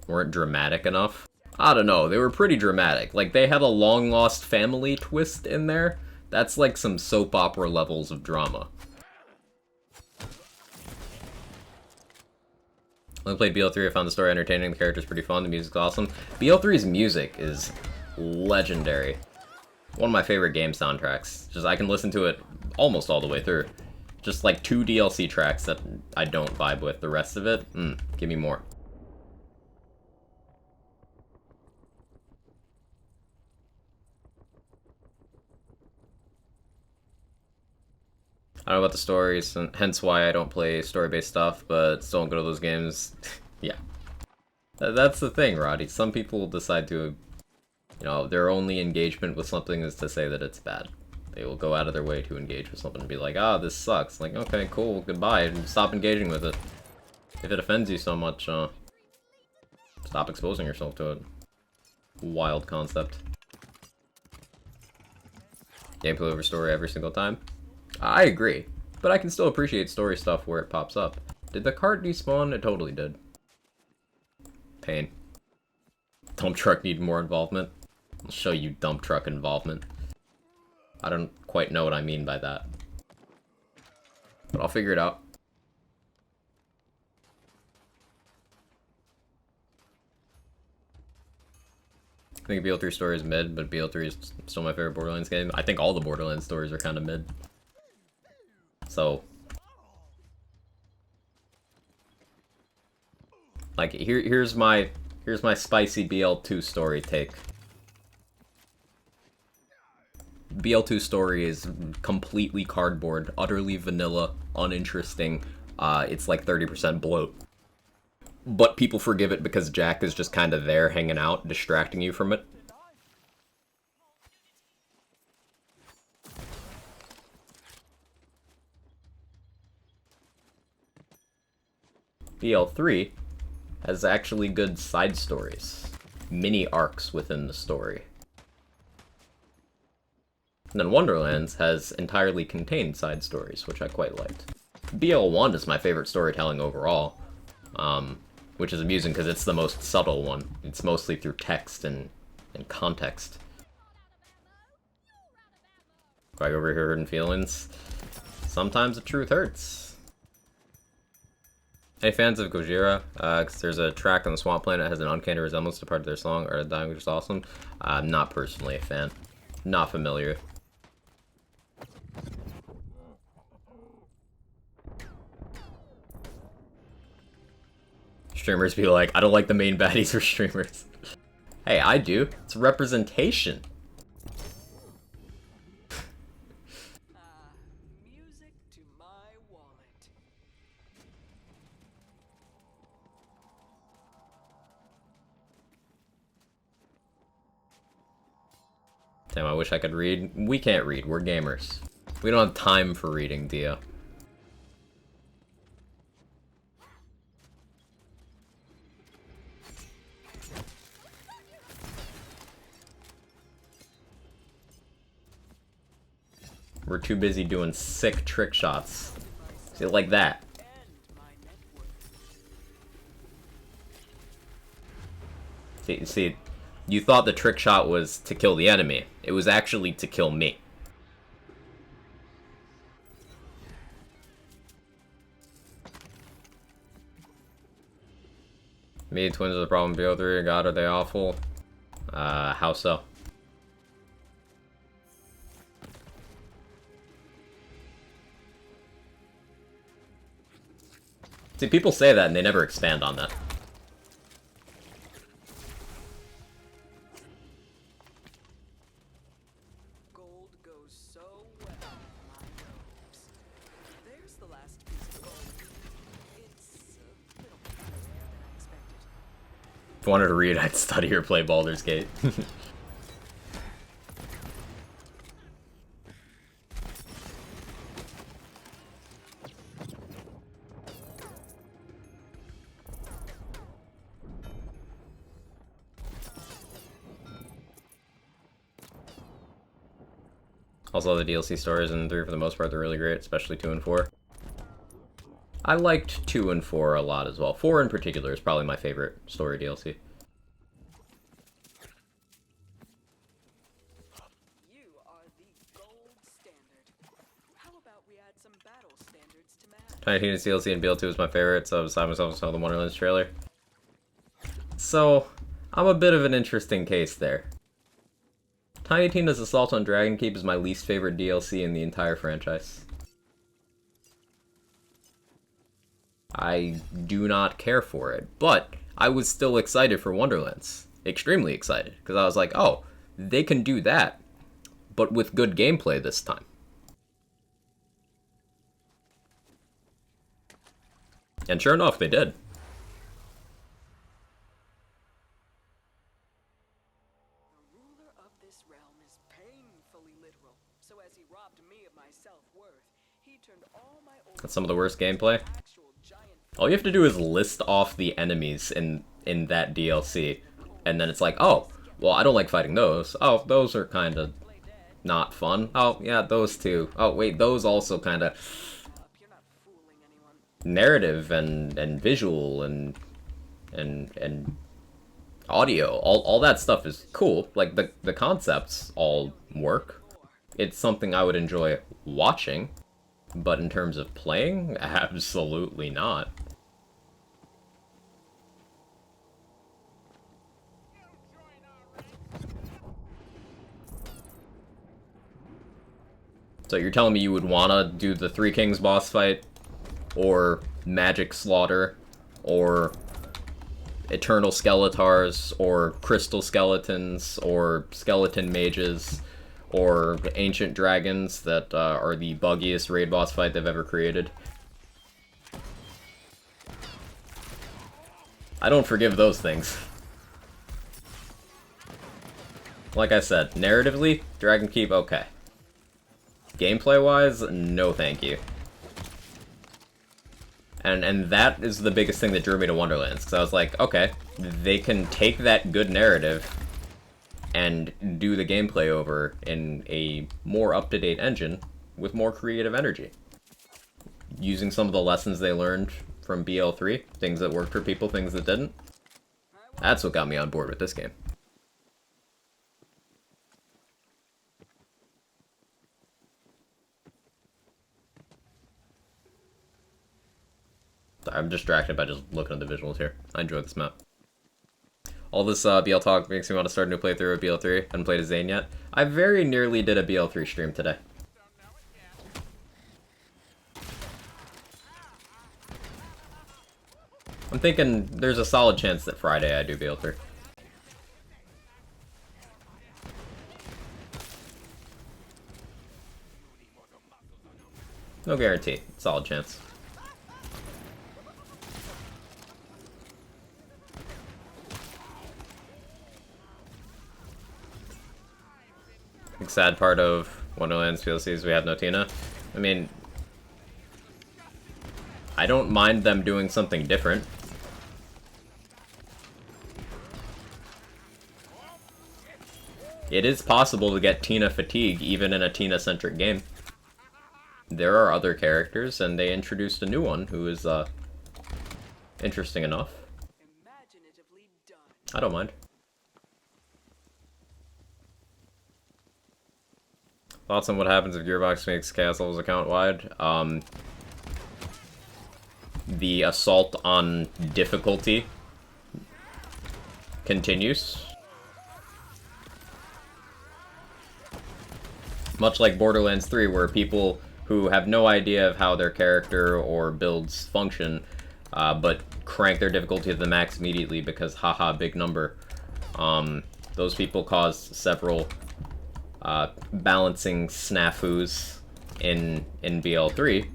Weren't dramatic enough? I don't know, they were pretty dramatic. Like, they had a long-lost family twist in there. That's like some soap opera levels of drama. When I played BL3, I found the story entertaining, the character's pretty fun, the music's awesome. BL3's music is legendary. One of my favorite game soundtracks. Just, I can listen to it almost all the way through. Just like 2 DLC tracks that I don't vibe with. The rest of it, give me more. I don't know about the stories, and hence why I don't play story-based stuff, but still don't go to those games. Yeah. That's the thing, Roddy. Some people decide to, you know, their only engagement with something is to say that it's bad. They will go out of their way to engage with something and be like, ah, this sucks. Like, okay, cool, goodbye, and stop engaging with it. If it offends you so much, stop exposing yourself to it. Wild concept. Gameplay over story every single time? I agree, but I can still appreciate story stuff where it pops up. Did the cart despawn? It totally did. Pain. Dump truck need more involvement? I'll show you dump truck involvement. I don't quite know what I mean by that. But I'll figure it out. I think BL3 story is mid, but BL3 is still my favorite Borderlands game. I think all the Borderlands stories are kind of mid. So, like, here's my spicy BL2 story take. BL2 story is completely cardboard, utterly vanilla, uninteresting. It's like 30% bloat. But people forgive it because Jack is just kind of there hanging out, distracting you from it. BL3 has actually good side stories. Mini arcs within the story. And then Wonderlands has entirely contained side stories, which I quite liked. BL1 is my favorite storytelling overall. which is amusing because it's the most subtle one. It's mostly through text and context. Right over here hurting feelings. Sometimes the truth hurts. Any fans of Gojira? Because there's a track on the Swamp Planet that has an uncanny resemblance to part of their song, or the dialogue, which is awesome. I'm not personally a fan. Not familiar. Streamers be like, I don't like the main baddies for streamers. Hey, I do. It's representation. Music to my wallet. Damn, I wish I could read. We can't read. We're gamers. We don't have time for reading, Dio. We're too busy doing sick trick shots. See, like that. See, you thought the trick shot was to kill the enemy. It was actually to kill me. Me, twins are the problem. BO3, God, are they awful? How so? See, people say that and they never expand on that. Gold goes so well in my nose. There's the last piece of gold. It's a little bit heavier than I expected. If I wanted to read, I'd study or play Baldur's Gate. Also, the DLC stories in 3 for the most part, they're really great, especially 2 and 4. I liked 2 and 4 a lot as well. 4 in particular is probably my favorite story DLC. You are the gold standard. How about we add some battle standards to match? Tiny Tina's DLC and BL2 is my favorite, so beside myself, I saw the Wonderlands trailer. So, I'm a bit of an interesting case there. Tiny Tina's Assault on Dragon Keep is my least favorite DLC in the entire franchise. I do not care for it, but I was still excited for Wonderlands. Extremely excited, because I was like, oh, they can do that, but with good gameplay this time. And sure enough, they did. The ruler of this realm is painfully literal. So as he robbed me of my self-worth, he turned all my old That's some of the worst gameplay. actual giant All you have to do is list off the enemies in that DLC, and then it's like, oh, well, I don't like fighting those. Oh, those are kind of not fun. Oh, yeah, those too. Oh, wait, those also kind of up. You're not fooling anyone. narrative and visual and audio. All that stuff is cool. Like, the concepts all work. It's something I would enjoy watching, but in terms of playing, absolutely not. So you're telling me you would want to do the Three Kings boss fight, or Magic Slaughter, or Eternal Skeletars, or Crystal Skeletons, or Skeleton Mages, or Ancient Dragons that are the buggiest raid boss fight they've ever created? I don't forgive those things. Like I said, narratively, Dragon Keep, okay. Gameplay-wise, no thank you. And that is the biggest thing that drew me to Wonderlands, because I was like, okay, they can take that good narrative and do the gameplay over in a more up-to-date engine with more creative energy. Using some of the lessons they learned from BL3. Things that worked for people, things that didn't. That's what got me on board with this game. I'm distracted by just looking at the visuals here. I enjoy this map. All this BL talk makes me want to start a new playthrough of BL3. I haven't played a Zane yet. I very nearly did a BL3 stream today. I'm thinking there's a solid chance that Friday I do BL3. No guarantee. Solid chance. The sad part of Wonderland's PLC is we have no Tina. I mean, I don't mind them doing something different. It is possible to get Tina fatigue even in a Tina-centric game. There are other characters, and they introduced a new one who is interesting enough. I don't mind. Thoughts on what happens if Gearbox makes Chaos levels account-wide? The assault on difficulty continues. Much like Borderlands 3, where people who have no idea of how their character or builds function, but crank their difficulty to the max immediately because haha, big number. Those people caused several balancing snafus in BL3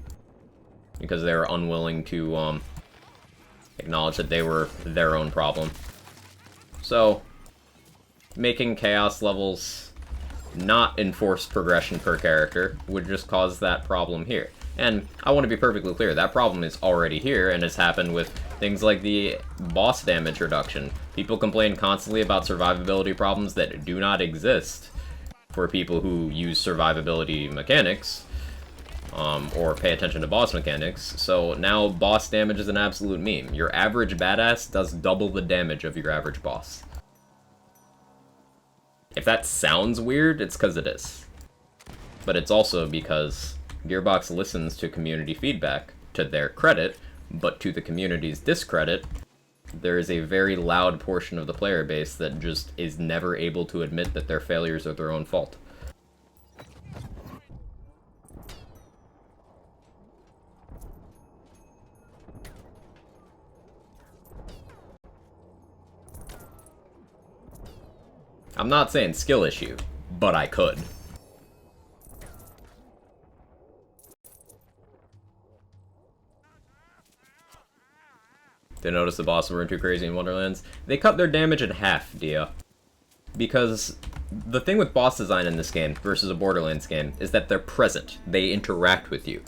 because they were unwilling to acknowledge that they were their own problem. So, making Chaos levels not enforce progression per character would just cause that problem here. And I want to be perfectly clear, that problem is already here and has happened with things like the boss damage reduction. People complain constantly about survivability problems that do not exist for people who use survivability mechanics, or pay attention to boss mechanics. So now boss damage is an absolute meme. Your average badass does double the damage of your average boss. If that sounds weird, it's because it is. But it's also because Gearbox listens to community feedback, to their credit, but to the community's discredit, there is a very loud portion of the player base that just is never able to admit that their failures are their own fault. I'm not saying skill issue, but I could. Did notice the bosses weren't too crazy in Wonderlands? They cut their damage in half, Dia. Because the thing with boss design in this game versus a Borderlands game is that they're present. They interact with you.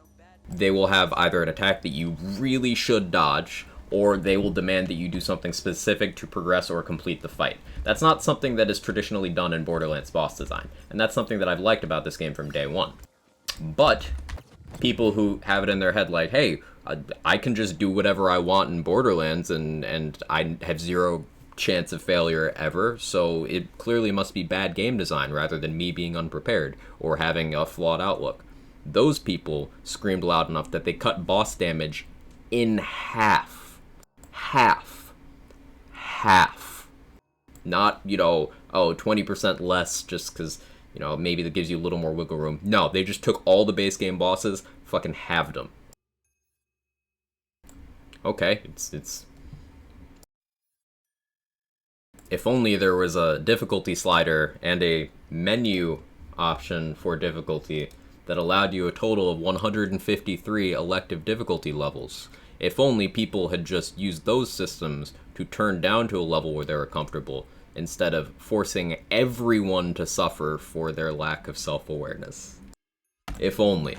They will have either an attack that you really should dodge, or they will demand that you do something specific to progress or complete the fight. That's not something that is traditionally done in Borderlands boss design, and that's something that I've liked about this game from day one. But people who have it in their head like, hey, I can just do whatever I want in Borderlands and I have zero chance of failure ever, so it clearly must be bad game design rather than me being unprepared or having a flawed outlook. Those people screamed loud enough that they cut boss damage in half. Half. Not, you know, 20% less just because, you know, maybe that gives you a little more wiggle room. No, they just took all the base game bosses, fucking halved them. Okay, it's... If only there was a difficulty slider and a menu option for difficulty that allowed you a total of 153 elective difficulty levels. If only people had just used those systems to turn down to a level where they were comfortable, instead of forcing everyone to suffer for their lack of self-awareness. If only.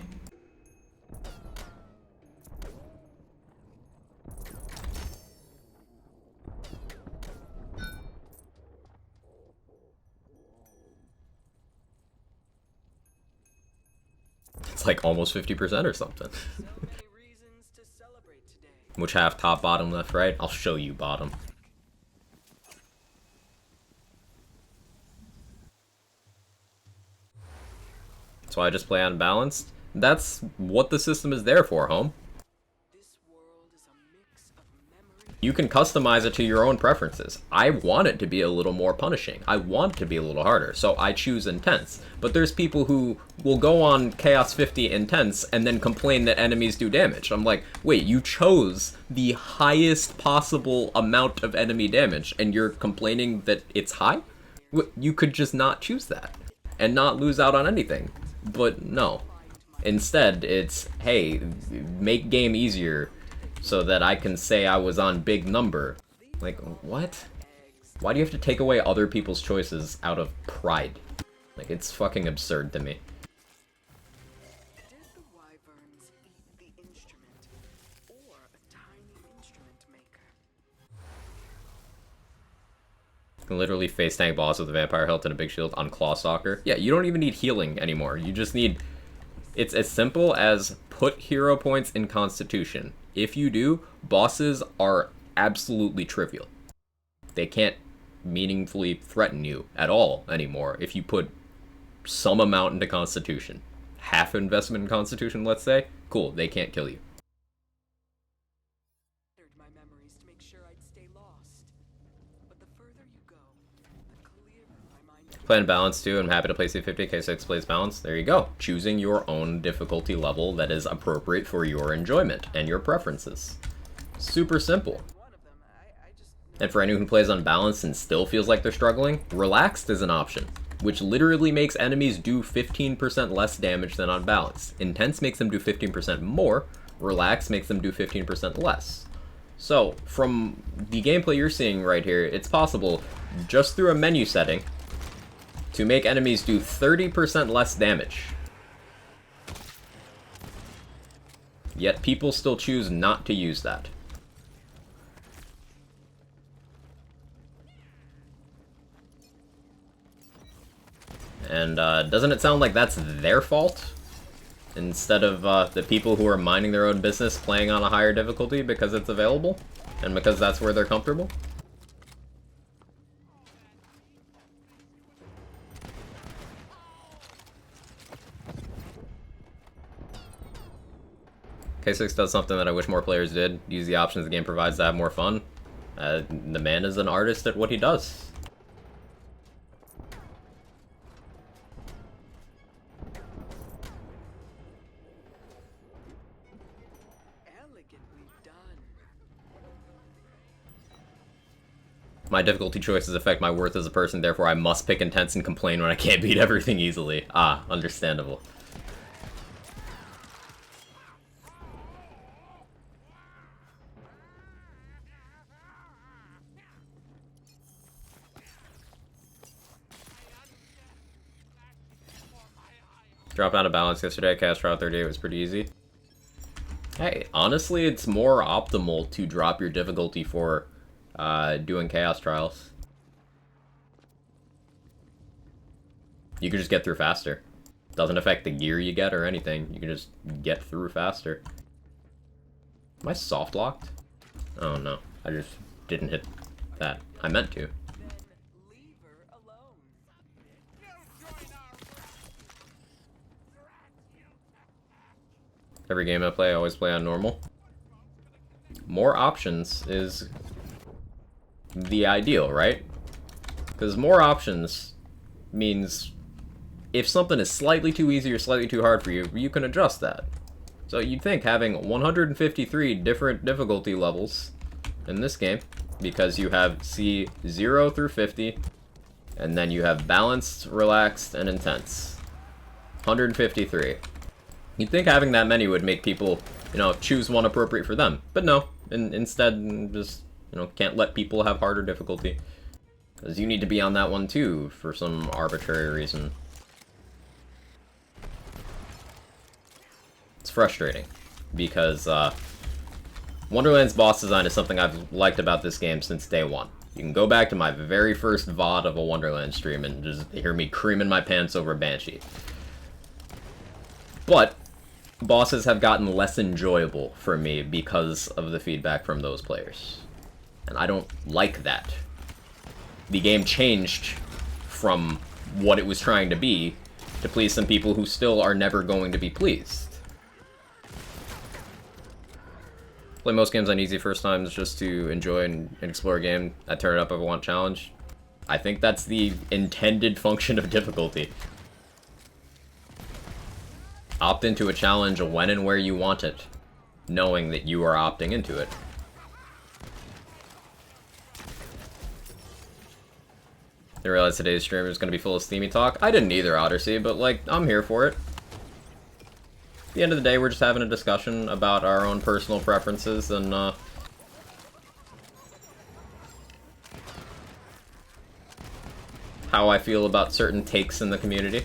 It's like almost 50% or something. So many reasons to celebrate today. Which half? Top, bottom, left, right? I'll show you bottom. That's why I just play unbalanced. That's what the system is there for, home. This world is a mix of memory. You can customize it to your own preferences. I want it to be a little more punishing. I want it to be a little harder, so I choose intense. But there's people who will go on Chaos 50 intense and then complain that enemies do damage. I'm like, wait, you chose the highest possible amount of enemy damage and you're complaining that it's high? You could just not choose that and not lose out on anything. But no. Instead, it's, hey, make game easier so that I can say I was on big number. Like, what? Why do you have to take away other people's choices out of pride? Like, it's fucking absurd to me. Did the wyverns eat the instrument, or a tiny instrument maker? You can literally face tank boss with a vampire hilt and a big shield on Clawstalker. Yeah, you don't even need healing anymore. You just need... It's as simple as put hero points in Constitution. If you do, bosses are absolutely trivial. They can't meaningfully threaten you at all anymore if you put some amount into Constitution. Half investment in Constitution, let's say. Cool, they can't kill you. My memories to make sure I'd stay lost. But the further you go, the clearer my mind gets. Playing balance too, I'm happy to play C50, K6 plays balance. There you go. Choosing your own difficulty level that is appropriate for your enjoyment and your preferences. Super simple. One of them, I just And for anyone who plays unbalanced and still feels like they're struggling, relaxed is an option, which literally makes enemies do 15% less damage than unbalanced. Intense makes them do 15% more, relaxed makes them do 15% less. So, from the gameplay you're seeing right here, it's possible, just through a menu setting, to make enemies do 30% less damage. Yet people still choose not to use that. And doesn't it sound like that's their fault? Instead of the people who are minding their own business playing on a higher difficulty because it's available? And because that's where they're comfortable? K6 does something that I wish more players did. Use the options the game provides to have more fun. The man is an artist at what he does. elegantly done. My difficulty choices affect my worth as a person, therefore I must pick intense and complain when I can't beat everything easily. Ah, understandable. Dropped out of balance yesterday, Cast Trial 38 was pretty easy. Hey, honestly, it's more optimal to drop your difficulty for doing Chaos Trials. You can just get through faster. Doesn't affect the gear you get or anything. You can just get through faster. Am I soft locked? Oh no, I just didn't hit that. I meant to. Then leave her alone. Every game I play, I always play on normal. More options is the ideal, right? Because more options means if something is slightly too easy or slightly too hard for you, you can adjust that. So you'd think having 153 different difficulty levels in this game, because you have C0 through 50, and then you have balanced, relaxed, and intense. 153. You'd think having that many would make people, you know, choose one appropriate for them. But no, instead, just, you know, can't let people have harder difficulty. Because you need to be on that one too, for some arbitrary reason. It's frustrating, because Wonderland's boss design is something I've liked about this game since day one. You can go back to my very first VOD of a Wonderland stream and just hear me creaming my pants over Banshee. But bosses have gotten less enjoyable for me because of the feedback from those players. And I don't like that. The game changed from what it was trying to be to please some people who still are never going to be pleased. Play most games on easy first times just to enjoy and explore a game. I turn it up if I want challenge. I think that's the intended function of difficulty. Opt into a challenge when and where you want it, knowing that you are opting into it. I realized today's stream is going to be full of steamy talk. I didn't either, Odyssey, but, like, I'm here for it. At the end of the day, we're just having a discussion about our own personal preferences and, how I feel about certain takes in the community.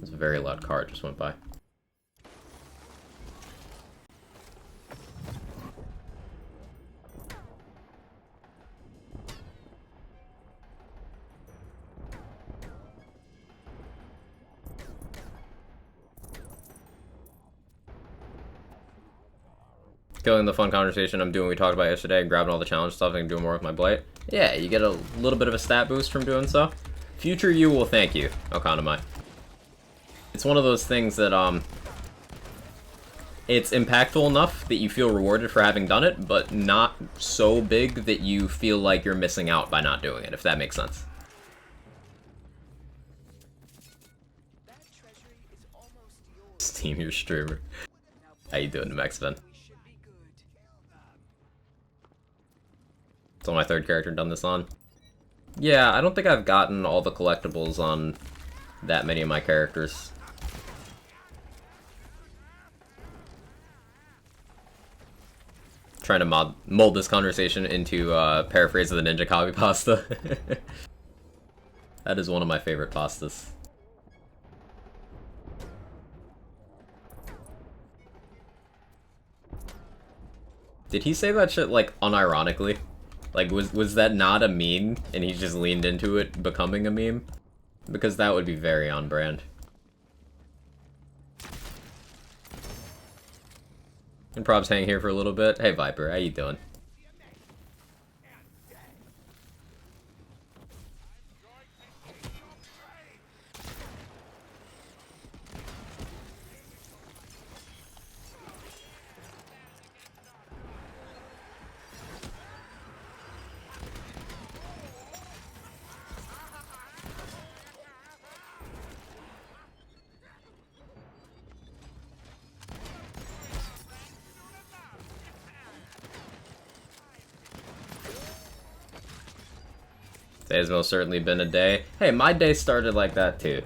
It's a very loud car just went by. Killing the fun conversation I'm doing we talked about yesterday, grabbing all the challenge stuff and doing more with my blight. Yeah, you get a little bit of a stat boost from doing so. Future you will thank you, Okanamai. It's one of those things that, it's impactful enough that you feel rewarded for having done it, but not so big that you feel like you're missing out by not doing it, if that makes sense. Steam your streamer. How you doing, Maxven? It's on my third character done this on. Yeah, I don't think I've gotten all the collectibles on that many of my characters. Trying to mold this conversation into a paraphrase of the Ninja Copy Pasta. That is one of my favorite pastas. Did he say that shit, like, unironically? Like, was that not a meme, and he just leaned into it becoming a meme? Because that would be very on brand. And Prob's hanging here for a little bit. Hey Viper, how you doing? Today's most certainly been a day. Hey, my day started like that too.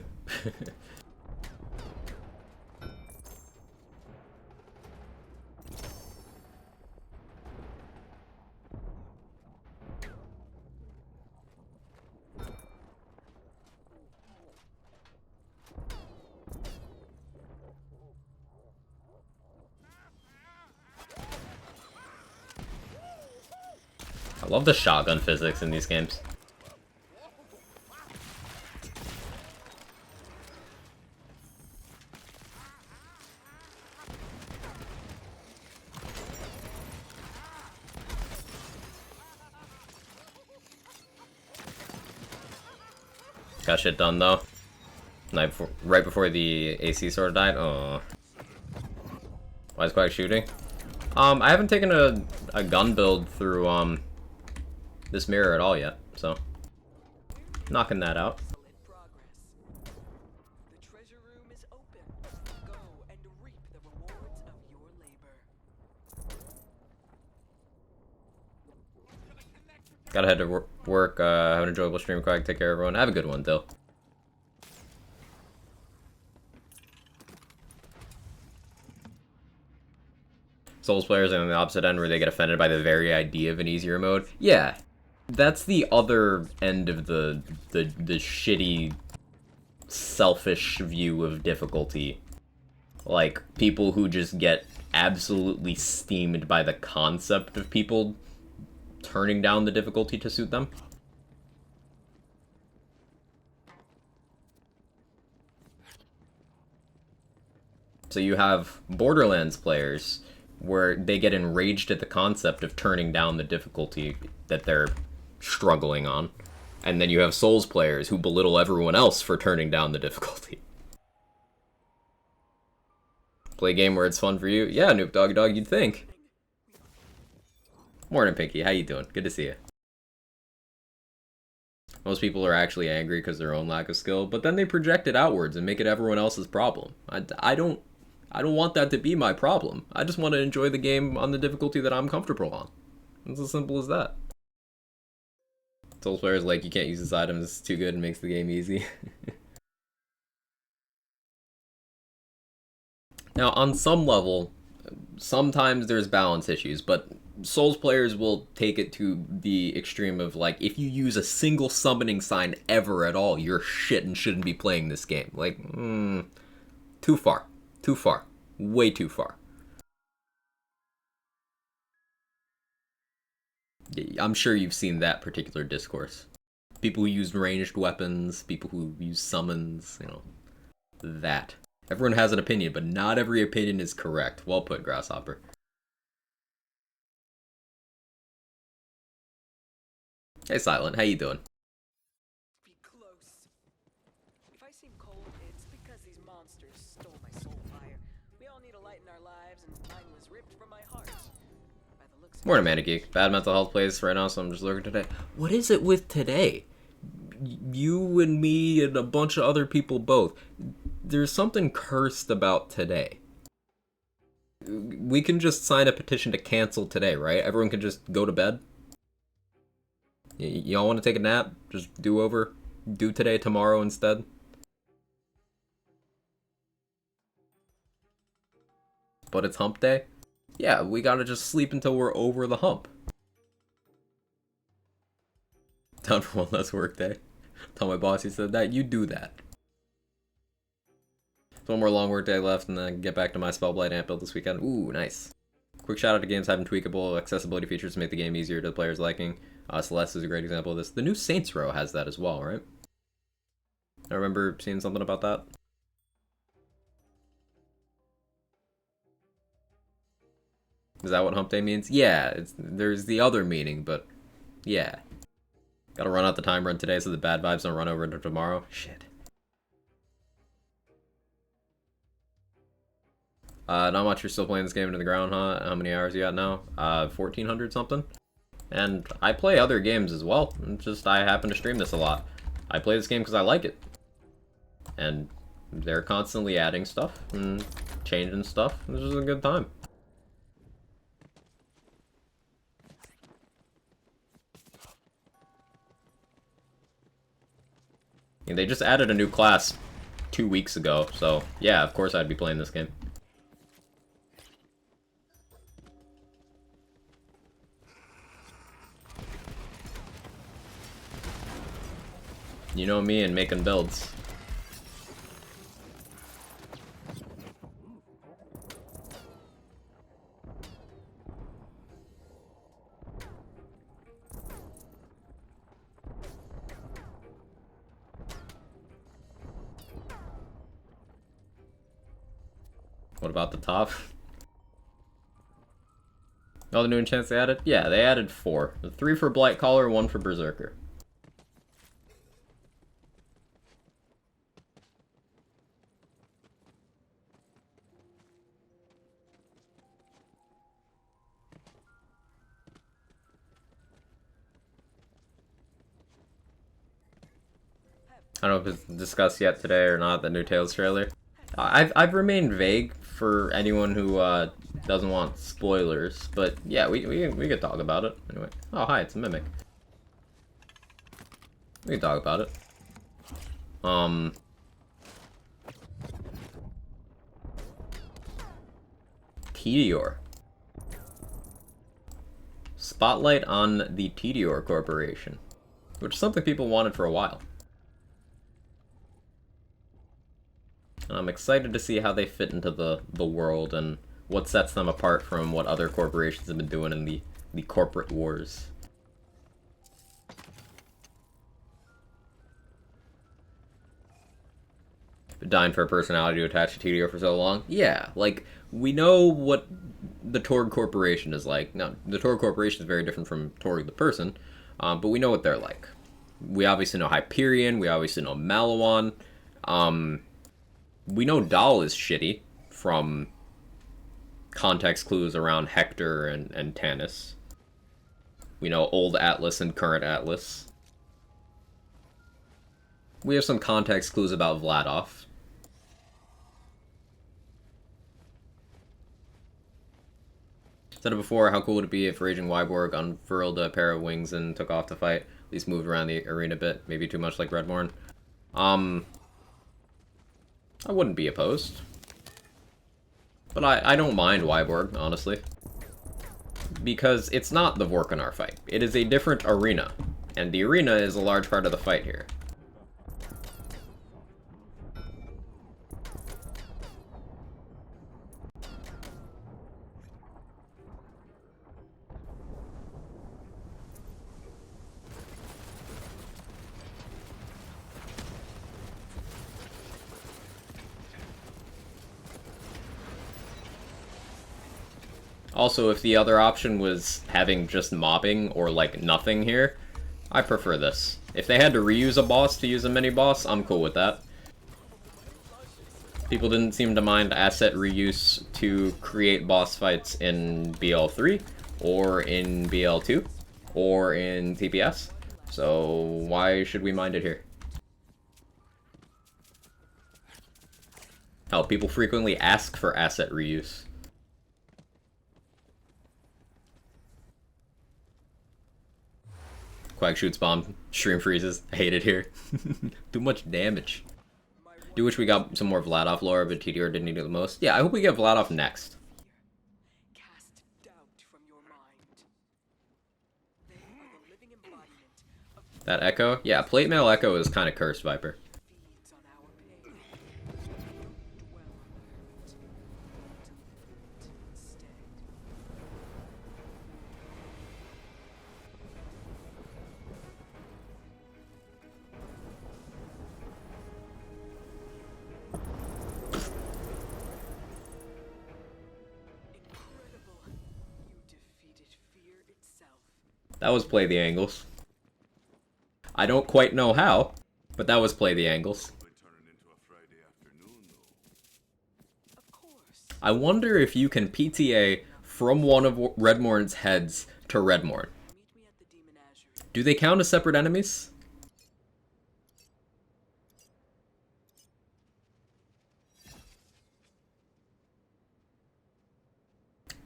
I love the shotgun physics in these games. Got shit done though. Right before the AC sort of died. Oh, why is Quack shooting? I haven't taken a gun build through this mirror at all yet, so knocking that out. The treasure room is open. Go and reap the rewards of your labor. Gotta head to work. Have an enjoyable stream, Quack. Take care, everyone. Have a good one, Dill. Souls players are on the opposite end where they get offended by the very idea of an easier mode. Yeah, that's the other end of the shitty, selfish view of difficulty. Like, people who just get absolutely steamed by the concept of people turning down the difficulty to suit them. So you have Borderlands players where they get enraged at the concept of turning down the difficulty that they're struggling on. And then you have Souls players who belittle everyone else for turning down the difficulty. Play a game where it's fun for you? Yeah, Noob Doggy Dog, you'd think. Morning, Pinky. How you doing? Good to see you. Most people are actually angry because of their own lack of skill, but then they project it outwards and make it everyone else's problem. I don't want that to be my problem. I just want to enjoy the game on the difficulty that I'm comfortable on. It's as simple as that. Souls players like, you can't use this item, this is too good and makes the game easy. Now, on some level, sometimes there's balance issues, but Souls players will take it to the extreme of, like, if you use a single summoning sign ever at all, you're shit and shouldn't be playing this game. Like, too far. Too far. Way too far. I'm sure you've seen that particular discourse. People who use ranged weapons, people who use summons, you know, that. Everyone has an opinion, but not every opinion is correct. Well put, Grasshopper. Hey, Silent, how you doing? Be close. If I seem cold, it's because these monsters stole my soul fire. We all need a light in our lives, and mine was ripped from my heart. By the looks of Morning, Mana Geek. Bad mental health plays right now, so I'm just lurking today. What is it with today? You and me and a bunch of other people both. There's something cursed about today. We can just sign a petition to cancel today, right? Everyone can just go to bed. Y'all want to take a nap? Just do over? Do today tomorrow instead? But it's hump day? Yeah, we gotta just sleep until we're over the hump. Time for one less work day. Tell my boss he said that. You do that. So one more long work day left and then get back to my Spellblight amp build this weekend. Ooh, nice. Quick shout out to games having tweakable accessibility features to make the game easier to the player's liking. Celeste is a great example of this. The new Saints Row has that as well, right? I remember seeing something about that. Is that what hump day means? Yeah, there's the other meaning, but yeah. Gotta run out the time run today so the bad vibes don't run over into tomorrow. Shit. Not much, you're still playing this game into the ground, huh? How many hours you got now? 1,400 something? And I play other games as well. It's just I happen to stream this a lot. I play this game because I like it. And they're constantly adding stuff and changing stuff. This is a good time. And they just added a new class 2 weeks ago, so yeah, of course I'd be playing this game. You know me and making builds. What about the top? Oh, the new enchants they added? Yeah, they added 4. 3 for Blight Caller, 1 for Berserker. I don't know if it's discussed yet today or not, the new Tales trailer. I've remained vague for anyone who doesn't want spoilers, but yeah, we could talk about it anyway. Oh, hi, it's a Mimic. We can talk about it. Tedior. Spotlight on the Tedior Corporation, which is something people wanted for a while. I'm excited to see how they fit into the world and what sets them apart from what other corporations have been doing in the corporate wars. dying for a personality to attach to TDO for so long. Yeah, like, we know what the Torg Corporation is like. Now, the Torg Corporation is very different from Torg the person, but we know what they're like. We obviously know Hyperion, we obviously know Malawan. We know Dahl is shitty from context clues around Hector and Tanis. We know old Atlas and current Atlas. We have some context clues about Vladov. Said it before, how cool would it be if Raging Wyborg unfurled a pair of wings and took off to fight? At least moved around the arena a bit. Maybe too much like Redmorn. I wouldn't be opposed. But I don't mind Wyborg, honestly. Because it's not the Vorkanar fight. It is a different arena. And the arena is a large part of the fight here. Also, if the other option was having just mobbing or, like, nothing here, I prefer this. If they had to reuse a boss to use a mini-boss, I'm cool with that. People didn't seem to mind asset reuse to create boss fights in BL3, or in BL2, or in TPS, so why should we mind it here? Hell, people frequently ask for asset reuse. Quack shoots bomb, stream freezes. I hate it here. Too much damage. Do wish we got some more Vladov lore, but TDR didn't need it the most. Yeah, I hope we get Vladov next. Cast doubt from your mind. They are the living embodiment of That Echo? Yeah, Plate Mail Echo is kind of cursed, Viper. feeds on our pain. Dwell on the hurt. To live it instead. Incredible. You defeated fear itself. That was Play the Angles. I don't quite know how, but that was Play the Angles. Of course. I wonder if you can PTA from one of Redmorn's heads to Redmorn. Meet me at the Demonagerie. Do they count as separate enemies?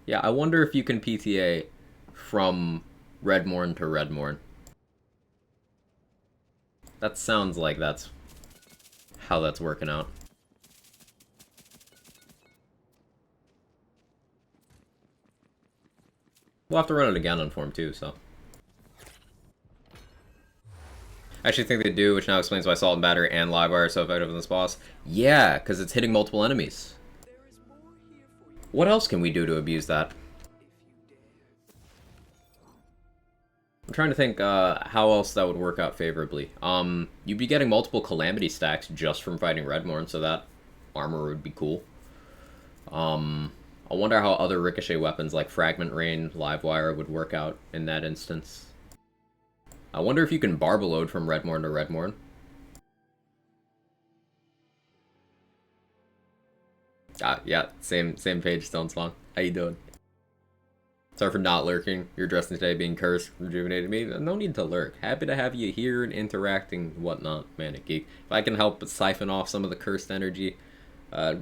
Yeah, I wonder if you can PTA from Redmorn to Redmorn. That sounds like that's how that's working out. We'll have to run it again on Form 2, so. I actually think they do, which now explains why Salt and Battery and Live Wire are so effective in this boss. Yeah, because it's hitting multiple enemies. There is more here for you What else can we do to abuse that? if you dare. I'm trying to think how else that would work out favorably. You'd be getting multiple Calamity stacks just from fighting Redmorn, so that armor would be cool. I wonder how other Ricochet weapons like Fragment Rain, Livewire would work out in that instance. I wonder if you can Barbaload from Redmorn to Redmorn. Yeah, same page, Stone Song. How you doing? Sorry for not lurking. You're dressed today being cursed, rejuvenated me. No need to lurk. Happy to have you here and interacting, whatnot, Manic Geek. If I can help siphon off some of the cursed energy,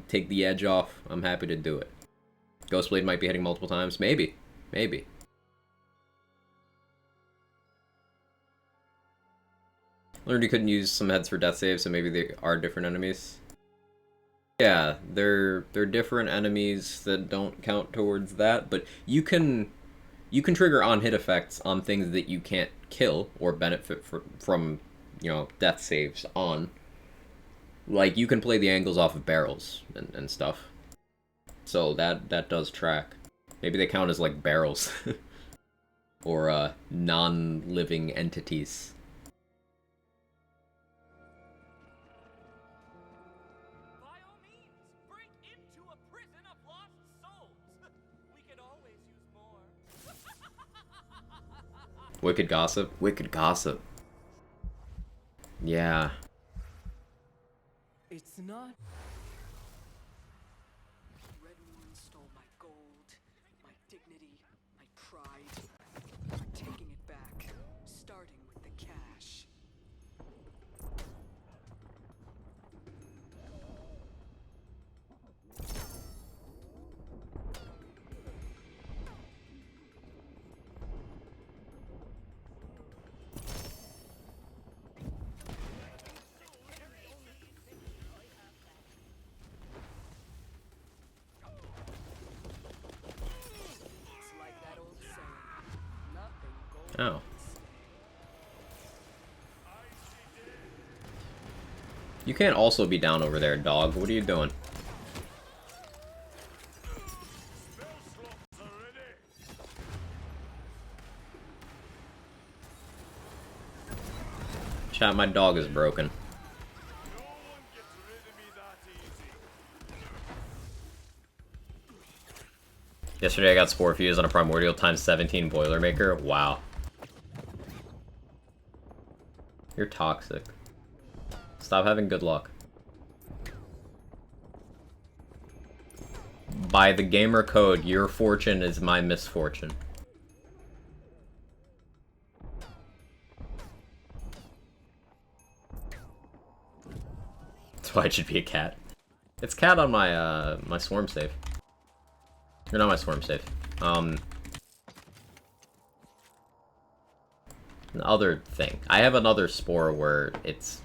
take the edge off, I'm happy to do it. Ghostblade might be hitting multiple times. Maybe. Maybe. Learned you couldn't use some heads for death saves, so maybe they are different enemies. Yeah, they're different enemies that don't count towards that, but you can trigger on-hit effects on things that you can't kill or benefit from, you know, death saves on. Like, you can play the angles off of barrels and stuff. So that does track. Maybe they count as, like, barrels. Or, non-living entities. Wicked gossip. Wicked gossip. Yeah. It's not. Red Moon stole my gold, my dignity, my pride. We're taking it back, starting with the cash. It's like that old saying, nothing gold Oh. beats. You can't also be down over there, dog. What are you doing? Chat, my dog is broken. Yesterday I got Spore Fuse on a Primordial times 17 Boilermaker. Wow. You're toxic. Stop having good luck. By the gamer code, your fortune is my misfortune. That's why it should be a cat. It's cat on my my swarm save. Or not my swarm save. The other thing. I have another spore where it's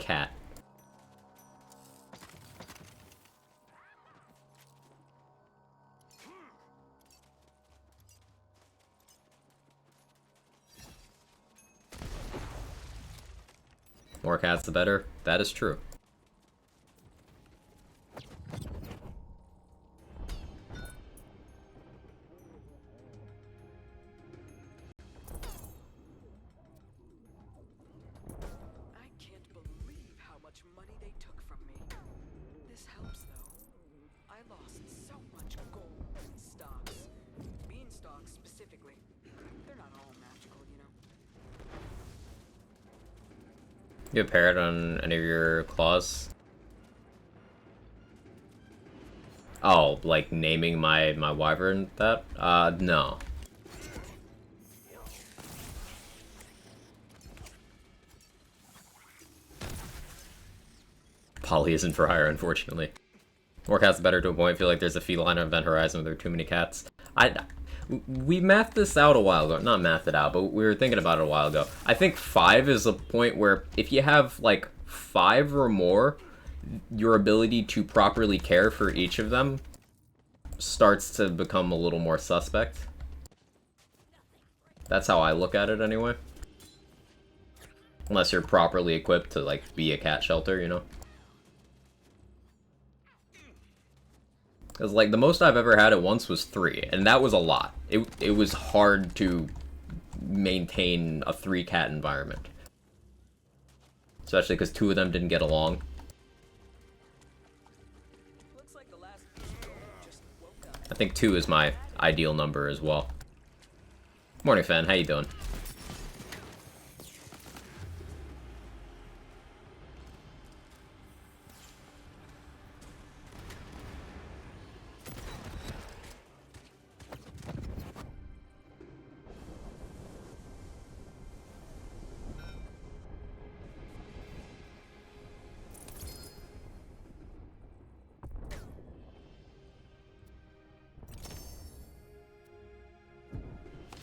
cat. More cats the better. That is true. I can't believe how much money they took from me. This helps though. I lost so much gold in stocks. Beanstalks specifically. They're not all magical, you know. You have parrot on any of your claws? Oh, like naming my wyvern that? No. Polly isn't for hire, unfortunately. More cats better to a point. I feel like there's a feline on Event Horizon where there are too many cats. We mathed this out a while ago. Not mathed it out, but we were thinking about it a while ago. I think 5 is a point where if you have, like, 5 or more, your ability to properly care for each of them starts to become a little more suspect. That's how I look at it, anyway. Unless you're properly equipped to, like, be a cat shelter, you know? Because, like, the most I've ever had at once was 3, and that was a lot. It was hard to maintain a 3-cat environment. Especially because 2 of them didn't get along. Looks like the last piece of gold just woke up. I think 2 is my ideal number as well. Morning, Fan. How you doing?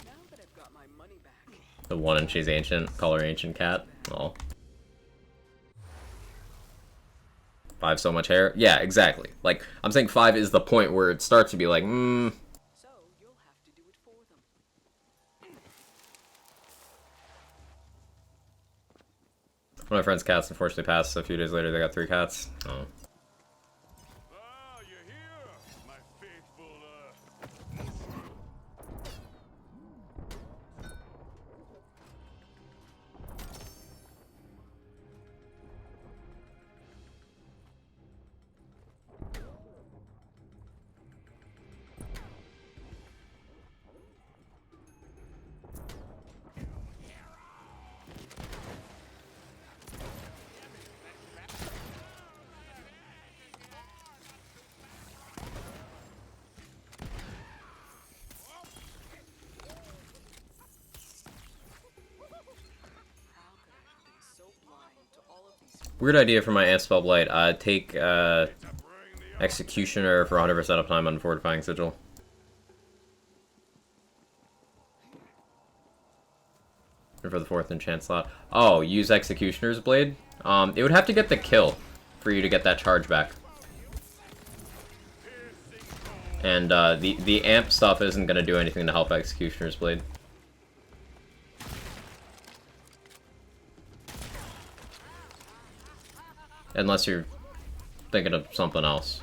Now that I've got my money back, The one and she's ancient. Call her ancient cat. Oh. 5 so much hair? Yeah, exactly. Like, I'm saying 5 is the point where it starts to be like, so you'll have to do it for them. One of my friend's cats unfortunately passed. A few days later, they got 3 cats. Oh. Ah, you're here, my faithful, Weird idea for my Aspel Blight. Take Executioner for 100% uptime on Fortifying Sigil. And for the 4th enchant slot. Oh, use Executioner's Blade? It would have to get the kill for you to get that charge back. And the amp stuff isn't going to do anything to help Executioner's Blade. Unless you're thinking of something else.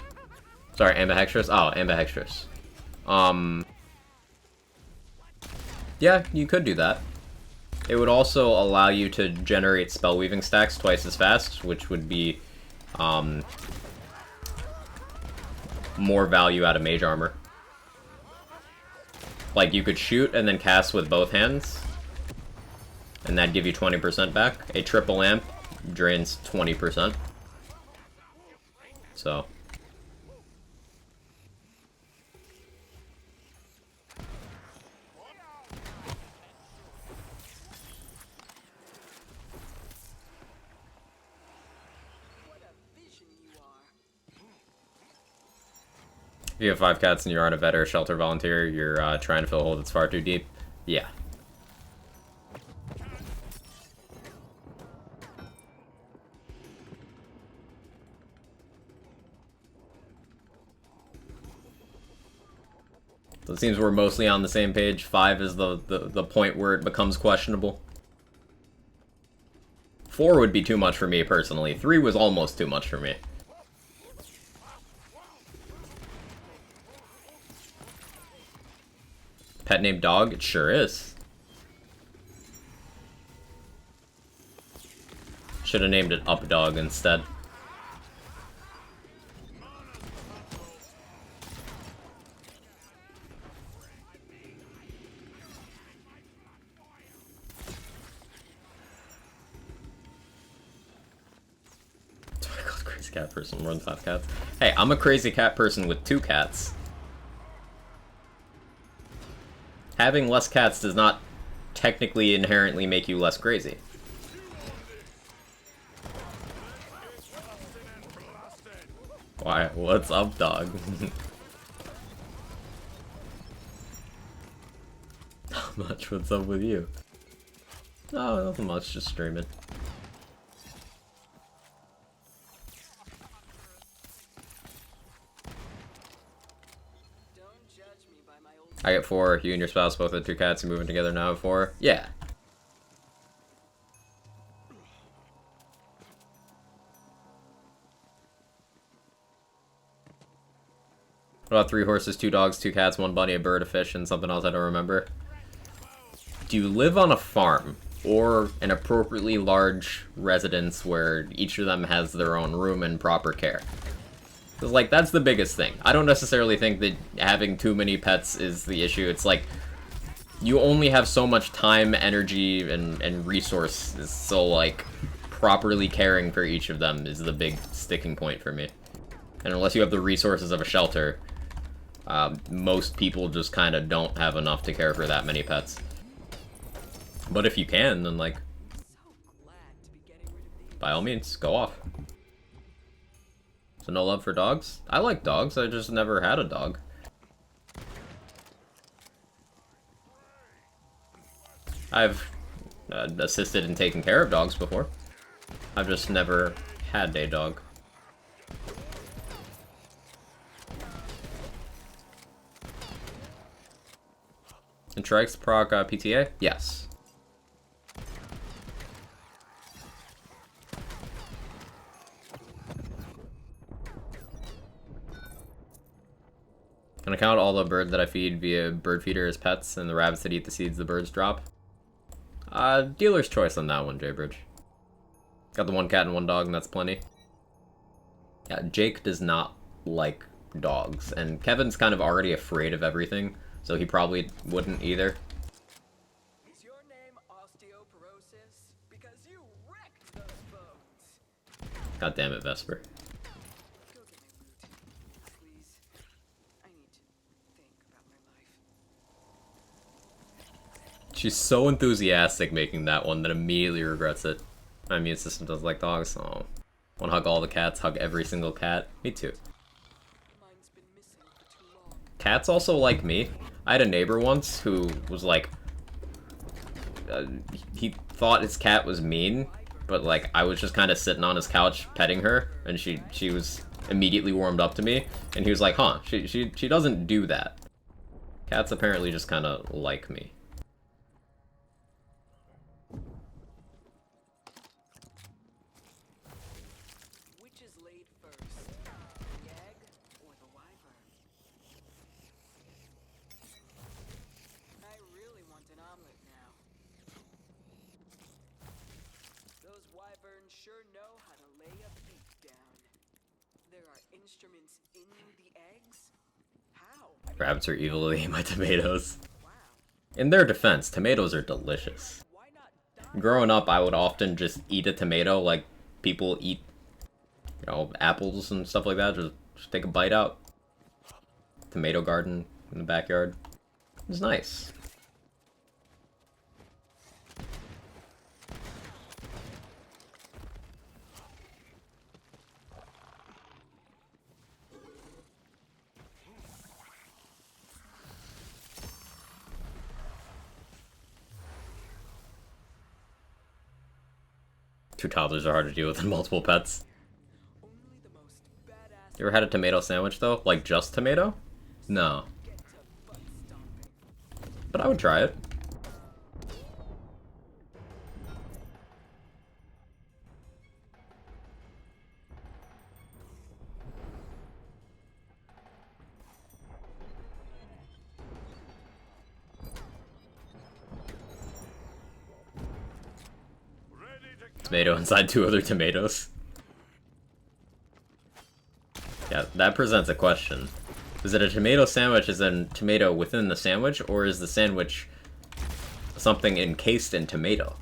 Sorry, Ambihextrous? Oh, Ambihextrous. Yeah, you could do that. It would also allow you to generate spellweaving stacks twice as fast, which would be more value out of mage armor. Like, you could shoot and then cast with both hands, and that'd give you 20% back. A triple amp drains 20%. So... if you have 5 cats and you're on a vet or a shelter volunteer, you're trying to fill a hole that's far too deep. Yeah. So it seems we're mostly on the same page. 5 is the point where it becomes questionable. 4 would be too much for me, personally. 3 was almost too much for me. Pet named Dog? It sure is. Should have named it Up Dog instead. Crazy cat person, more than 5 cats. Hey, I'm a crazy cat person with 2 cats. Having less cats does not technically inherently make you less crazy. Why? What's up, dog? Not much. What's up with you? Oh, nothing much. Just streaming. I get 4. You and your spouse both have 2 cats. You're moving together now at 4. Yeah. What about 3 horses, 2 dogs, 2 cats, 1 bunny, a bird, a fish, and something else I don't remember? Do you live on a farm or an appropriately large residence where each of them has their own room and proper care? Because, like, that's the biggest thing. I don't necessarily think that having too many pets is the issue. It's like, you only have so much time, energy, and resources, so, like, properly caring for each of them is the big sticking point for me. And unless you have the resources of a shelter, most people just kind of don't have enough to care for that many pets. But if you can, then, like, by all means, go off. So no love for dogs? I like dogs, I just never had a dog. I've assisted in taking care of dogs before. I've just never had a dog. And Trikes proc PTA? Yes. Can I count all the birds that I feed via bird feeder as pets, and the rabbits that eat the seeds the birds drop? Dealer's choice on that one, Jaybridge. Got the 1 cat and 1 dog, and that's plenty. Yeah, Jake does not like dogs, and Kevin's kind of already afraid of everything, so he probably wouldn't either. Is your name osteoporosis? Because you wrecked those bones. God damn it, Vesper. Go get me loot, please. I need to think about my life. She's so enthusiastic making that one that immediately regrets it. My immune system doesn't like dogs. Oh. Wanna hug all the cats, hug every single cat. Me too. Mine's been missing for too long. Cats also like me. I had a neighbor once who was like, he thought his cat was mean, but like I was just kind of sitting on his couch petting her, and she was immediately warmed up to me, and he was like, huh, she doesn't do that. Cats apparently just kind of like me. Which is laid first, the egg or the wyvern? I really want an omelet now. Those wyverns sure know how to lay a beak down. There are instruments in the eggs? How? Rabbits are evil, they eat my tomatoes. Wow. In their defense, tomatoes are delicious. Why not die? Growing up, I would often just eat a tomato like people eat, you know, apples and stuff like that. Just take a bite out. Tomato garden in the backyard. It's nice. Two toddlers are hard to deal with than multiple pets. Only the most badass You ever had a tomato sandwich though? Like just tomato? No. get to butt stomping. But I would try it. Ready to Tomato inside two other tomatoes. Yeah, that presents a question. Is it a tomato sandwich as in tomato within the sandwich, or is the sandwich something encased in tomato?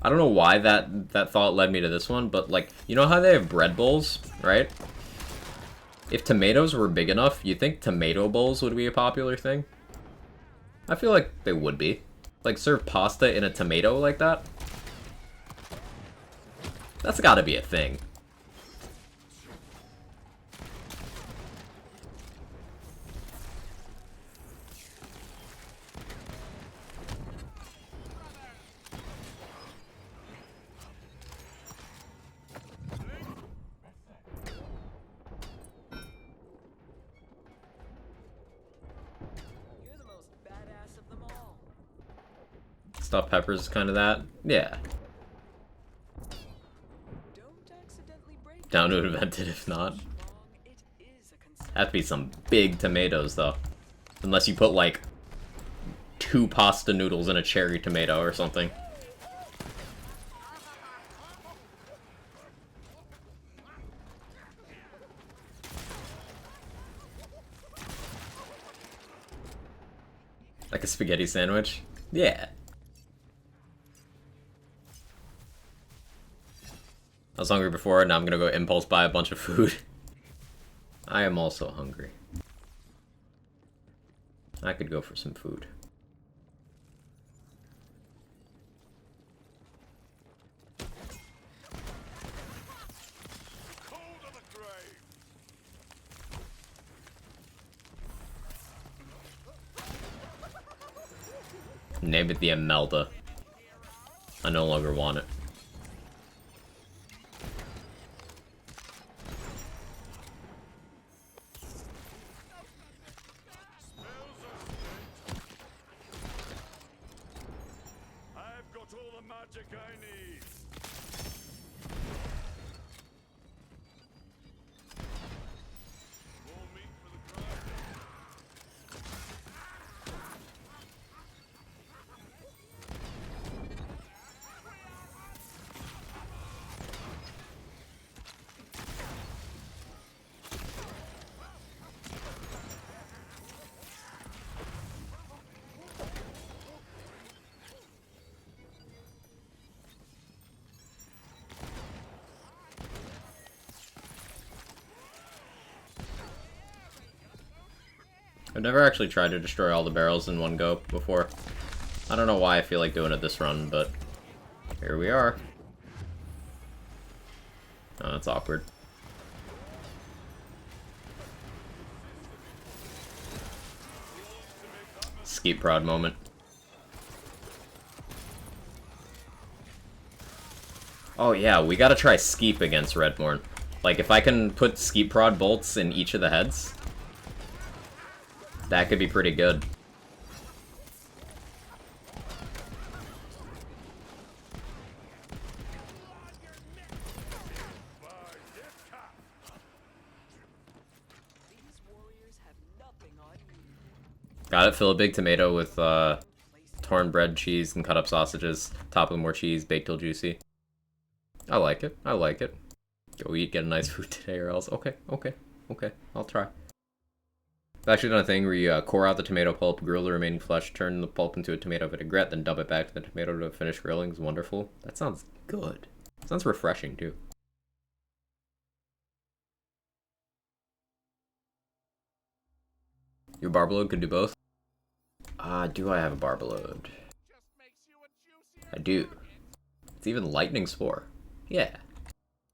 I don't know why that thought led me to this one, but like, you know how they have bread bowls, right? If tomatoes were big enough, you think tomato bowls would be a popular thing? I feel like they would be. Like, serve pasta in a tomato like that? That's gotta be a thing. You're the most badass of them all. Stuffed peppers is kind of that. Yeah. Don't accidentally break Down to invent it if not. wrong. It is a concept. Have to be some big tomatoes though. Unless you put like 2 pasta noodles in a cherry tomato or something. Like a spaghetti sandwich? Yeah. I was hungry before, now I'm gonna go impulse buy a bunch of food. I am also hungry. I could go for some food. cold of the grave. Name it the Imelda. I no longer want it. Smells are spent. I've got all the magic I need. More meat for the crowd. I've never actually tried to destroy all the barrels in one go before. I don't know why I feel like doing it this run, but here we are. Oh, that's awkward. Skeet prod moment. Oh yeah, we gotta try Skeep against Redmorn. Like, if I can put Skeep prod bolts in each of the heads, that could be pretty good. These warriors have nothing on me. Got it, fill a big tomato with torn bread, cheese, and cut up sausages. Top with more cheese, baked till juicy. I like it. I like it. Go eat, get a nice food today or else. Okay, okay, okay. I'll try. I've actually done a thing where you core out the tomato pulp, grill the remaining flesh, turn the pulp into a tomato vinaigrette, then dump it back to the tomato to finish grilling. It's wonderful. That sounds good. Sounds refreshing, too. Your barbalode could do both? Do I have a barbalode? I do. It's even lightning spore. Yeah.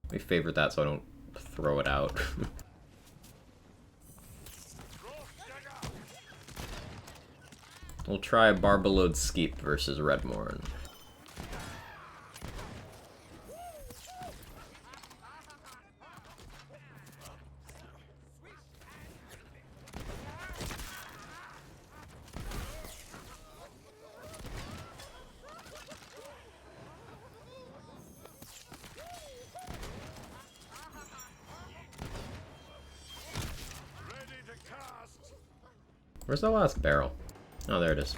Let me favorite that so I don't throw it out. We'll try barbalode Skeep versus Redmorn. Where's the last barrel? Oh, there it is.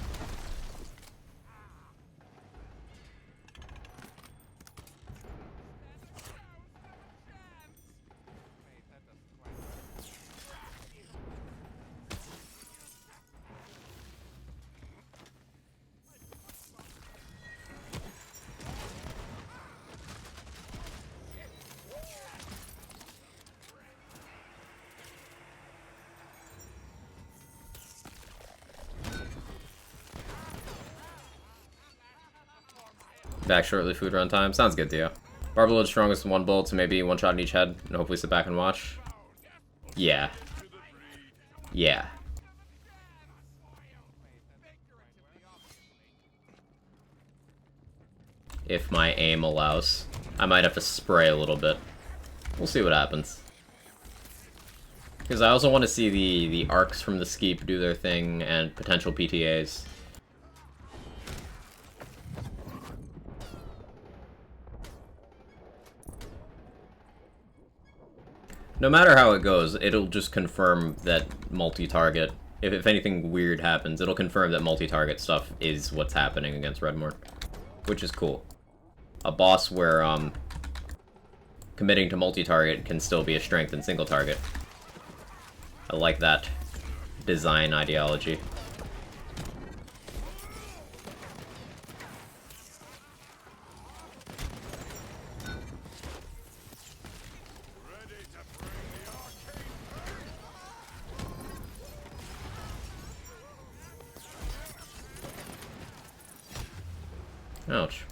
Back shortly, food run time. Sounds good, Theo. Barbalode's strongest in one bolt, so maybe one shot in each head, and hopefully sit back and watch. Yeah. Yeah. If my aim allows. I might have to spray a little bit. We'll see what happens. Because I also want to see the arcs from the Skeep do their thing, and potential PTAs. No matter how it goes, it'll just confirm that multi-target, if anything weird happens, it'll confirm that multi-target stuff is what's happening against Redmorn. Which is cool. A boss where, committing to multi-target can still be a strength in single-target. I like that design ideology. Ouch.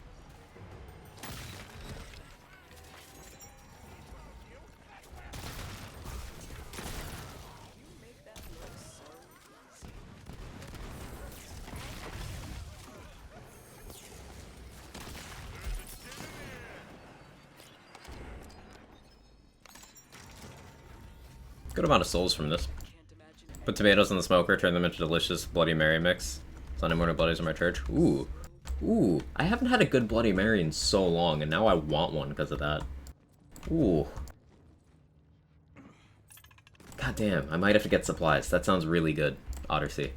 Good amount of souls from this. Put tomatoes in the smoker, turn them into delicious Bloody Mary mix. Sunday morning bloodies in my church. Ooh. Ooh. I haven't had a good Bloody Mary in so long, and now I want one because of that. Ooh. God damn, I might have to get supplies. That sounds really good, Ottersea.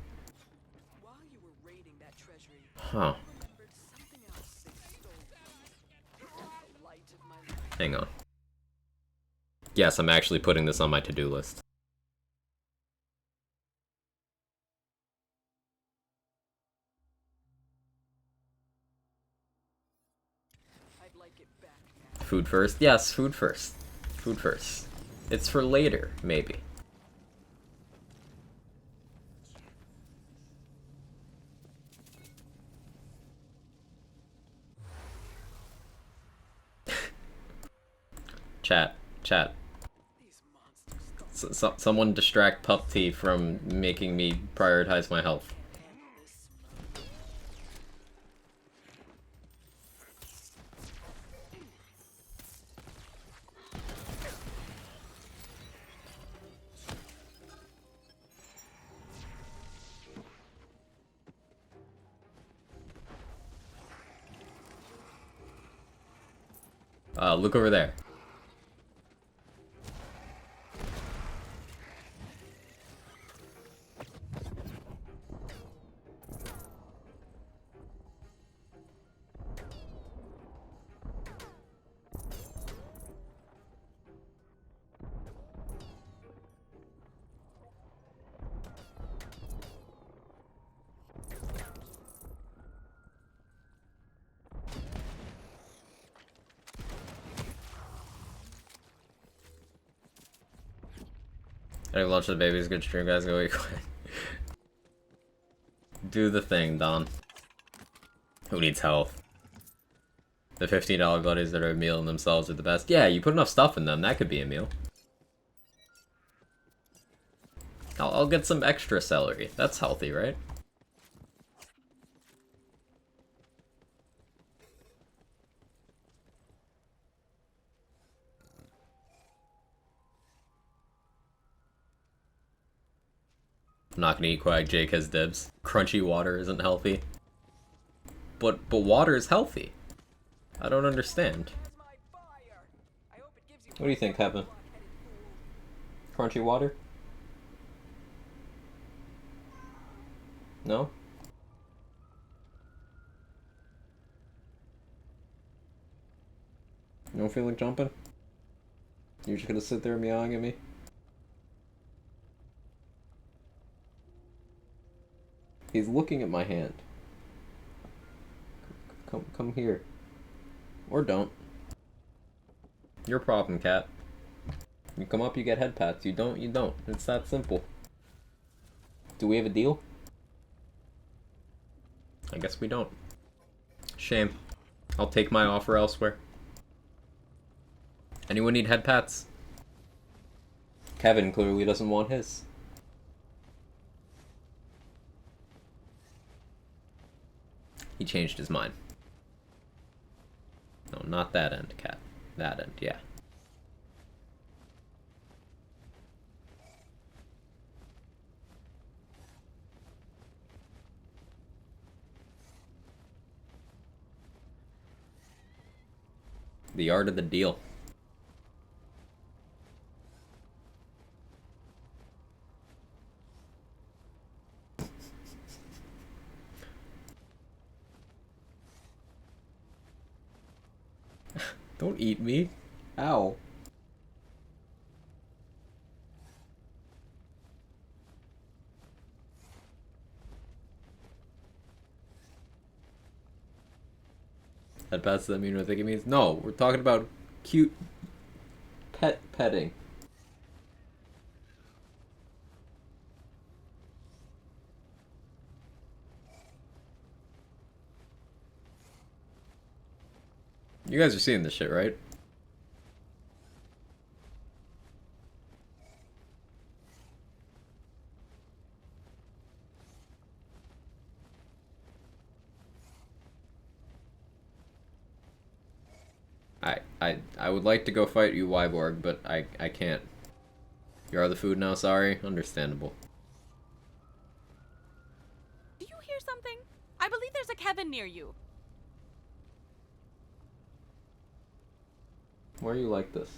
While you were raiding that treasury, Huh. I remembered something else they stole. The light of my life. Hang on. Yes, I'm actually putting this on my to-do list. I'd like it back now. Food first? Yes, food first. Food first. It's for later, maybe. Chat. These monsters don't Someone distract Pup T from making me prioritize my health. handle this smoke. Look over there. Gotta launch the babies. Good stream, guys. Go quick. Do the thing, Don. Who needs health? The $15 buddies that are a meal in themselves are the best. Yeah, you put enough stuff in them, that could be a meal. I'll get some extra celery. That's healthy, right? I'm not gonna eat quag. Jake has dibs. Crunchy water isn't healthy. But water is healthy. I don't understand. There's my fire. I hope it gives you What do you think, Kevin? blockheaded fool. Crunchy water? No? You don't feel like jumping? You're just gonna sit there meowing at me? He's looking at my hand. Come here. Or don't. Your problem, cat. You come up, you get head pats. You don't, you don't. It's that simple. Do we have a deal? I guess we don't. Shame. I'll take my offer elsewhere. Anyone need head pats? Kevin clearly doesn't want his. He changed his mind. No, not that end, cat. That end, yeah. The art of the deal. Don't eat me. Ow. That pats that mean what I think it means? No, we're talking about cute petting. You guys are seeing this shit, right? I would like to go fight you, Wyborg, but I can't. You are the food now, sorry? Understandable. Do you hear something? I believe there's a Kevin near you. Why are you like this?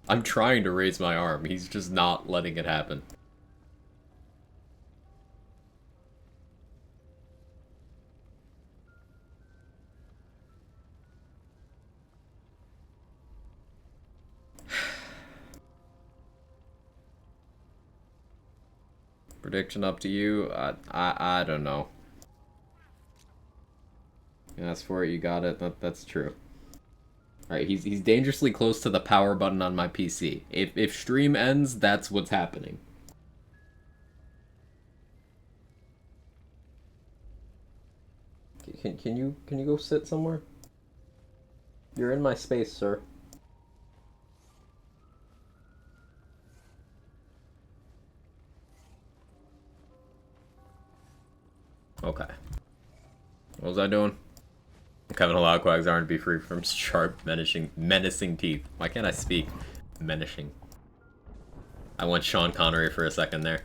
I'm trying to raise my arm. He's just not letting it happen. Prediction up to you. I don't know. You asked for it, you got it. That's true. Alright, he's dangerously close to the power button on my PC. If stream ends, that's what's happening. Can you go sit somewhere? You're in my space, sir. Okay. What was I doing? Kevin Halal aren't to be free from sharp, menacing teeth. Why can't I speak? Menacing. I went Sean Connery for a second there.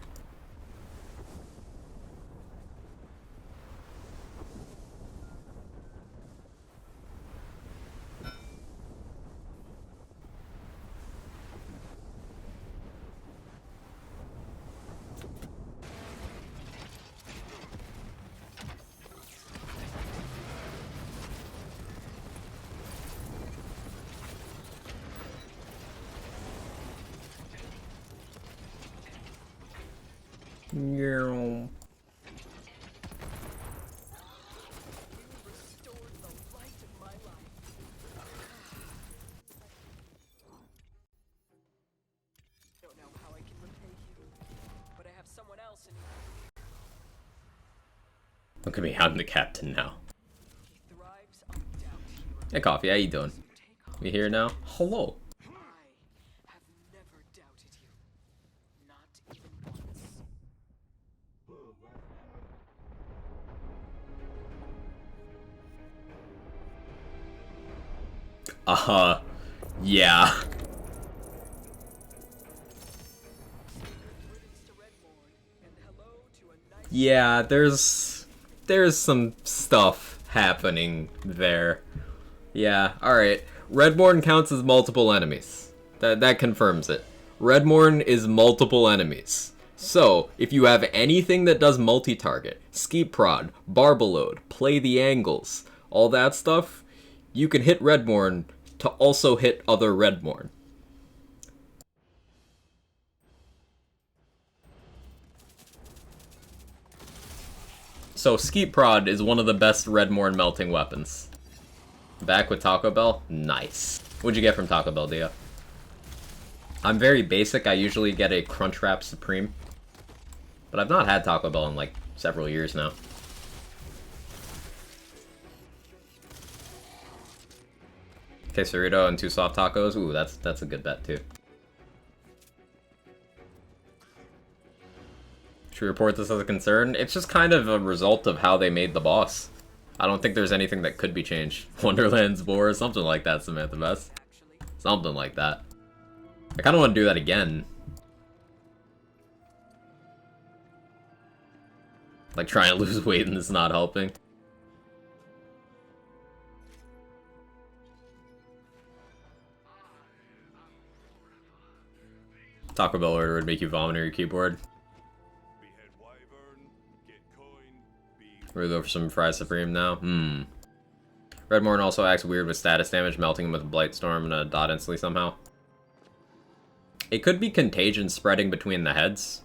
Yeah. Restored the light of my life. Don't know how I can repay you, but I have someone else in Look at me, I'm the captain now. He thrives on doubt, hero. Hey, Coffee, how you doing? Take on. You here now? Hello. I have never doubted you. Not even once. Yeah. Riddance to Redmorn, and hello to a nice Yeah, there's some stuff happening there. Yeah, alright. Redmorn counts as multiple enemies. That confirms it. Redmorn is multiple enemies. So, if you have anything that does multi-target, Skeep Prod, Barbaload, Play the Angles, all that stuff, you can hit Redmorn to also hit other Redmorn. So Skeet Prod is one of the best Redmorn melting weapons. Back with Taco Bell? Nice. What'd you get from Taco Bell, Dia? I'm very basic. I usually get a Crunchwrap Supreme. But I've not had Taco Bell in like several years now. Quesarito and 2 soft tacos? Ooh, that's a good bet too. Should we report this as a concern? It's just kind of a result of how they made the boss. I don't think there's anything that could be changed. Wonderland's Boar, something like that, Samantha Best. actually. Something like that. I kind of want to do that again. Like trying to lose weight and it's not helping. Taco Bell order would make you vomit on your keyboard. Behead wyvern, get coin, be We're go for some fries supreme now. Redmorn also acts weird with status damage, melting him with a Blight Storm and a dot instantly somehow. It could be contagion spreading between the heads.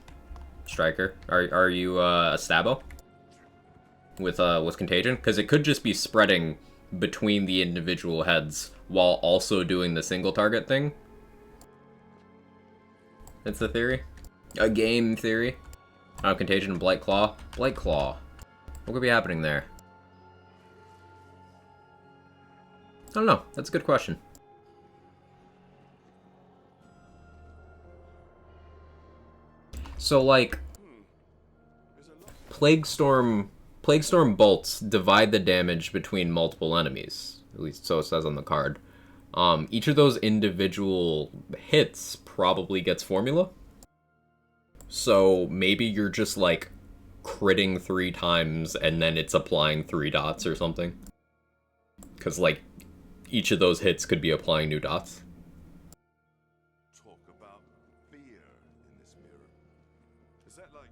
Striker, are you a Stabo? With contagion? Because it could just be spreading between the individual heads while also doing the single target thing. That's the theory. A game theory. Oh, contagion and Blight Claw. Blight Claw. What could be happening there? I don't know. That's a good question. So, like, Plague Storm bolts divide the damage between multiple enemies. At least so it says on the card. Each of those individual hits probably gets formula. So maybe you're just like critting 3 times and then it's applying 3 dots or something. Because like each of those hits could be applying new dots. talk about fear in this mirror. Is that like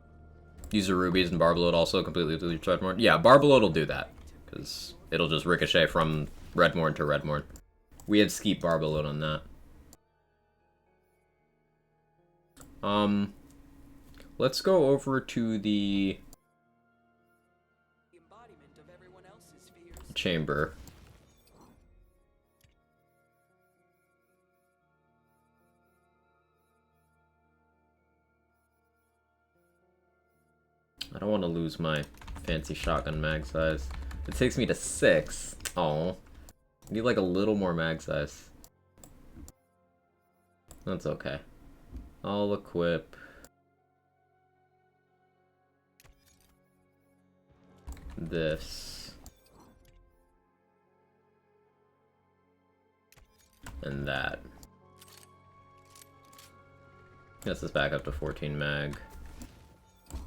User rubies and Barbaload also completely delete Redmorn. Yeah, Barbaload will do that. Because it'll just ricochet from Redmorn to Redmorn. We had Skeep Barbaload on that. Let's go over to the Embodiment of everyone else's fears. chamber. I don't want to lose my fancy shotgun mag size. It takes me to 6. Oh, I need like a little more mag size. That's okay. I'll equip this and that. Gets this back up to 14 mag.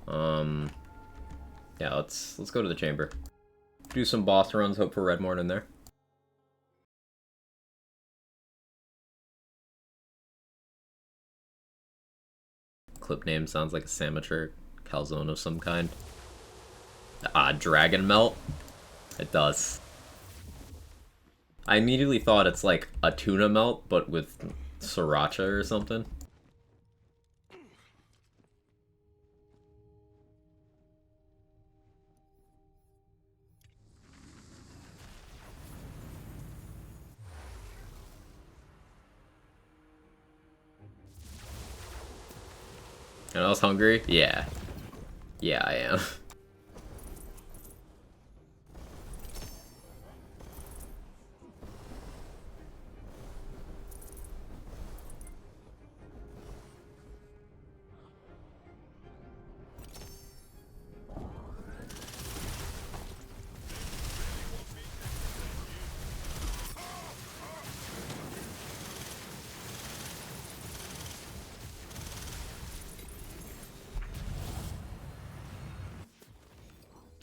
Yeah, let's go to the chamber. Do some boss runs, hope for Redmorn in there. Clip name sounds like a sandwich calzone of some kind. Dragon Melt? It does. I immediately thought it's like a tuna melt, but with sriracha or something. And I was hungry? Yeah. Yeah, I am.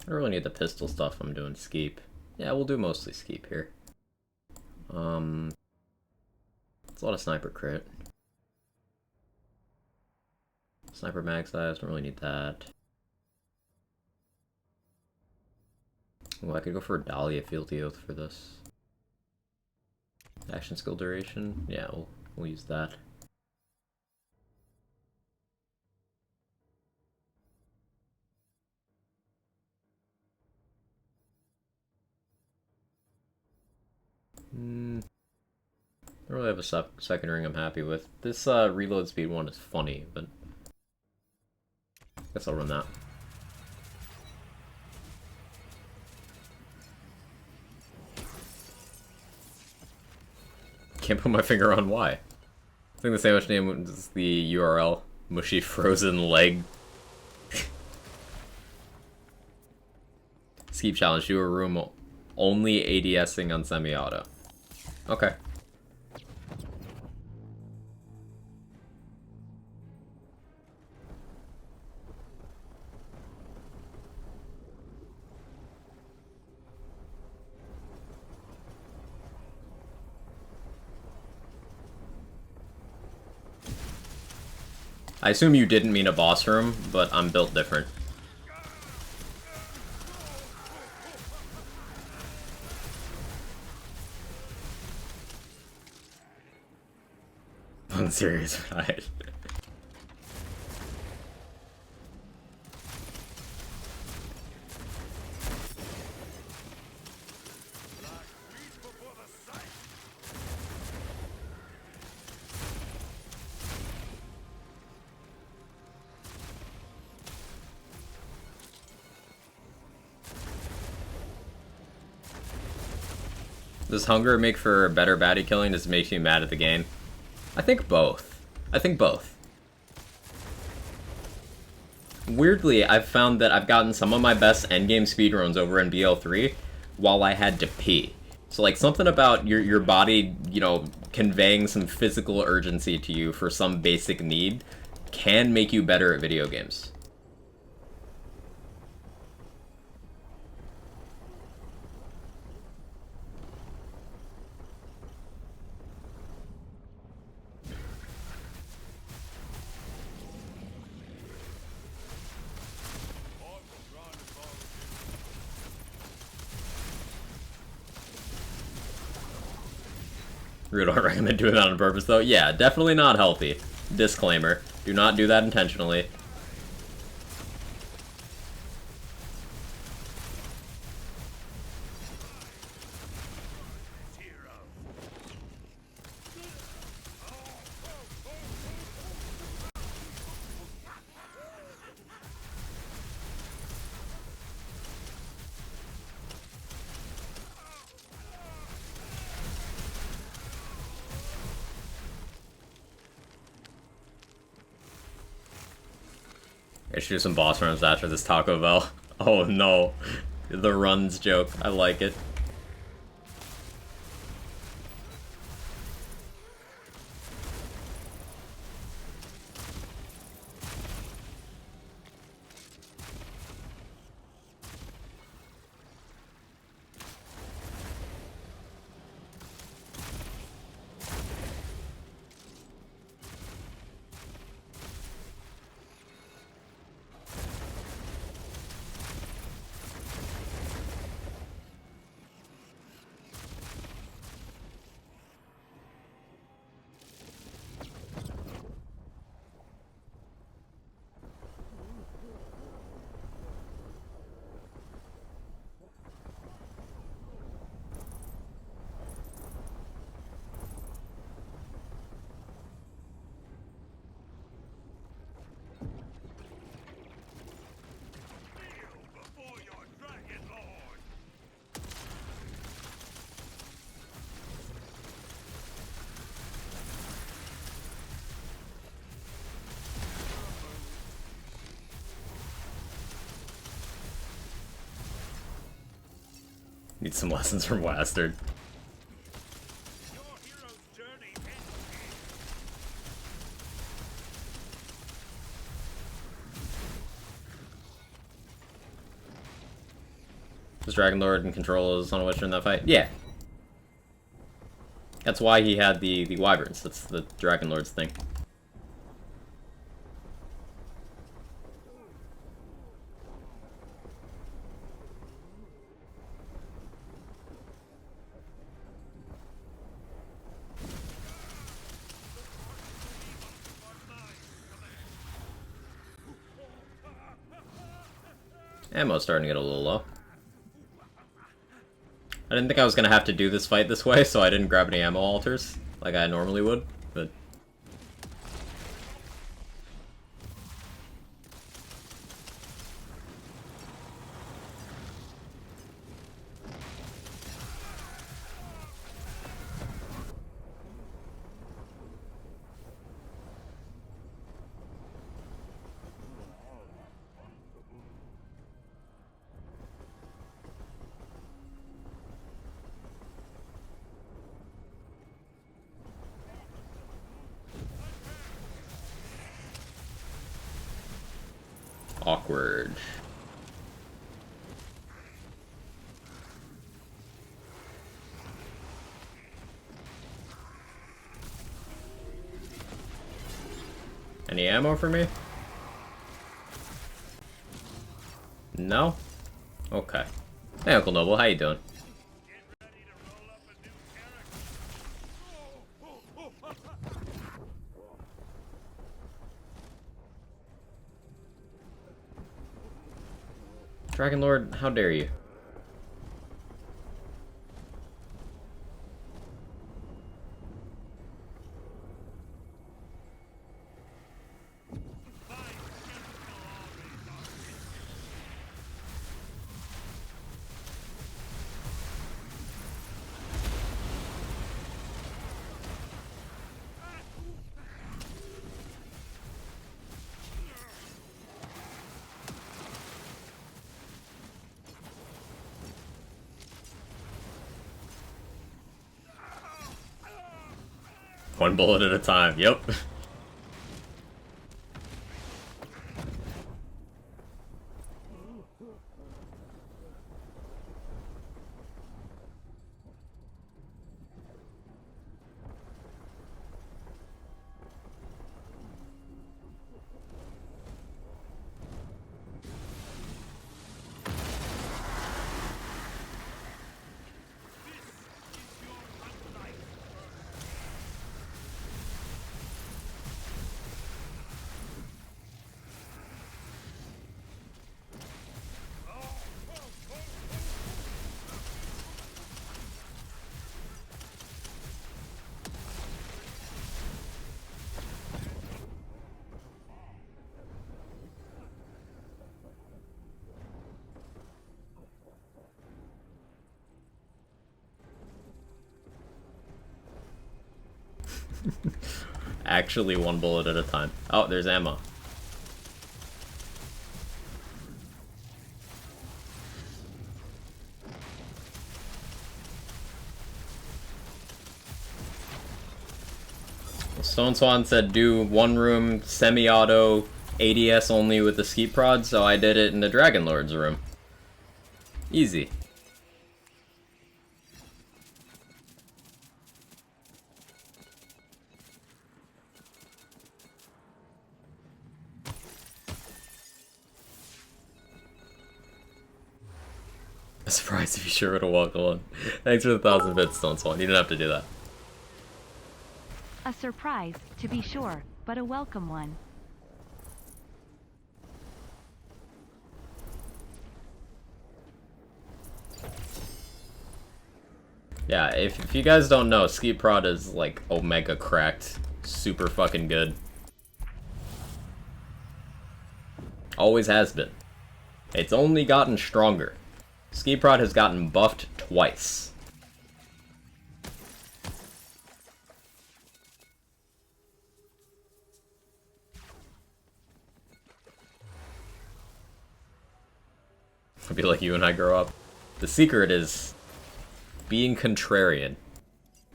I don't really need the pistol stuff. I'm doing Skeep. Yeah, we'll do mostly Skeep here. It's a lot of sniper crit. Sniper mag size, don't really need that. Well, I could go for a Dahlia Fealty Oath for this. Action skill duration? Yeah, we'll use that. I don't really have a second ring I'm happy with. This reload speed one is funny, but I guess I'll run that. Can't put my finger on why. I think the sandwich name is the URL. Mushy frozen leg. Skeep challenge. Do a room only ADSing on semi-auto. Okay. I assume you didn't mean a boss room, but I'm built different. Unserious, right? Does hunger make for better baddie killing? Does it make you mad at the game? I think both. I think both. Weirdly, I've found that I've gotten some of my best endgame speedruns over in BL3 while I had to pee. So like something about your body, you know, conveying some physical urgency to you for some basic need can make you better at video games. Really don't recommend doing that on purpose, though. Yeah, definitely not healthy. Disclaimer. Do not do that intentionally. I should do some boss runs after this Taco Bell. Oh no. The runs joke. I like it. Before your dragon lord! Need some lessons from Wastard. Your hero's journey ends. Was Dragon Lord in control of Son of Witcher in that fight? Yeah. That's why he had the wyverns. That's the Dragon Lord's thing. Ammo's starting to get a little low. I didn't think I was gonna have to do this fight this way, so I didn't grab any ammo altars like I normally would, but... Awkward. Any ammo for me? No? Okay. Hey, Uncle Noble, how you doing? Dragon Lord, how dare you? One bullet at a time, yep. Actually, one bullet at a time. Oh, there's ammo. Stone Swan said do one room semi-auto ADS only with the ski prod, so I did it in the Dragon Lord's room. Easy. I'm surprised if you sure would have walked alone. Thanks for the 1,000 bits, Stone Swan. You didn't have to do that. A surprise, to be sure, but a welcome one. Yeah, if you guys don't know, Ski Prod is like Omega cracked. Super fucking good. Always has been. It's only gotten stronger. Ski Prod has gotten buffed twice. I'll be like you when I grow up. The secret is being contrarian.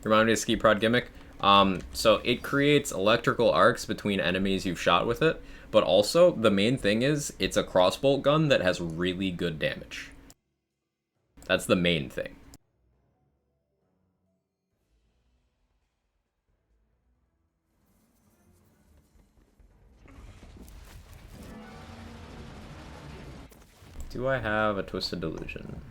Remind me of Ski Prod gimmick? So it creates electrical arcs between enemies you've shot with it, but also the main thing is it's a crossbolt gun that has really good damage. That's the main thing. Do I have a Twisted Delusion?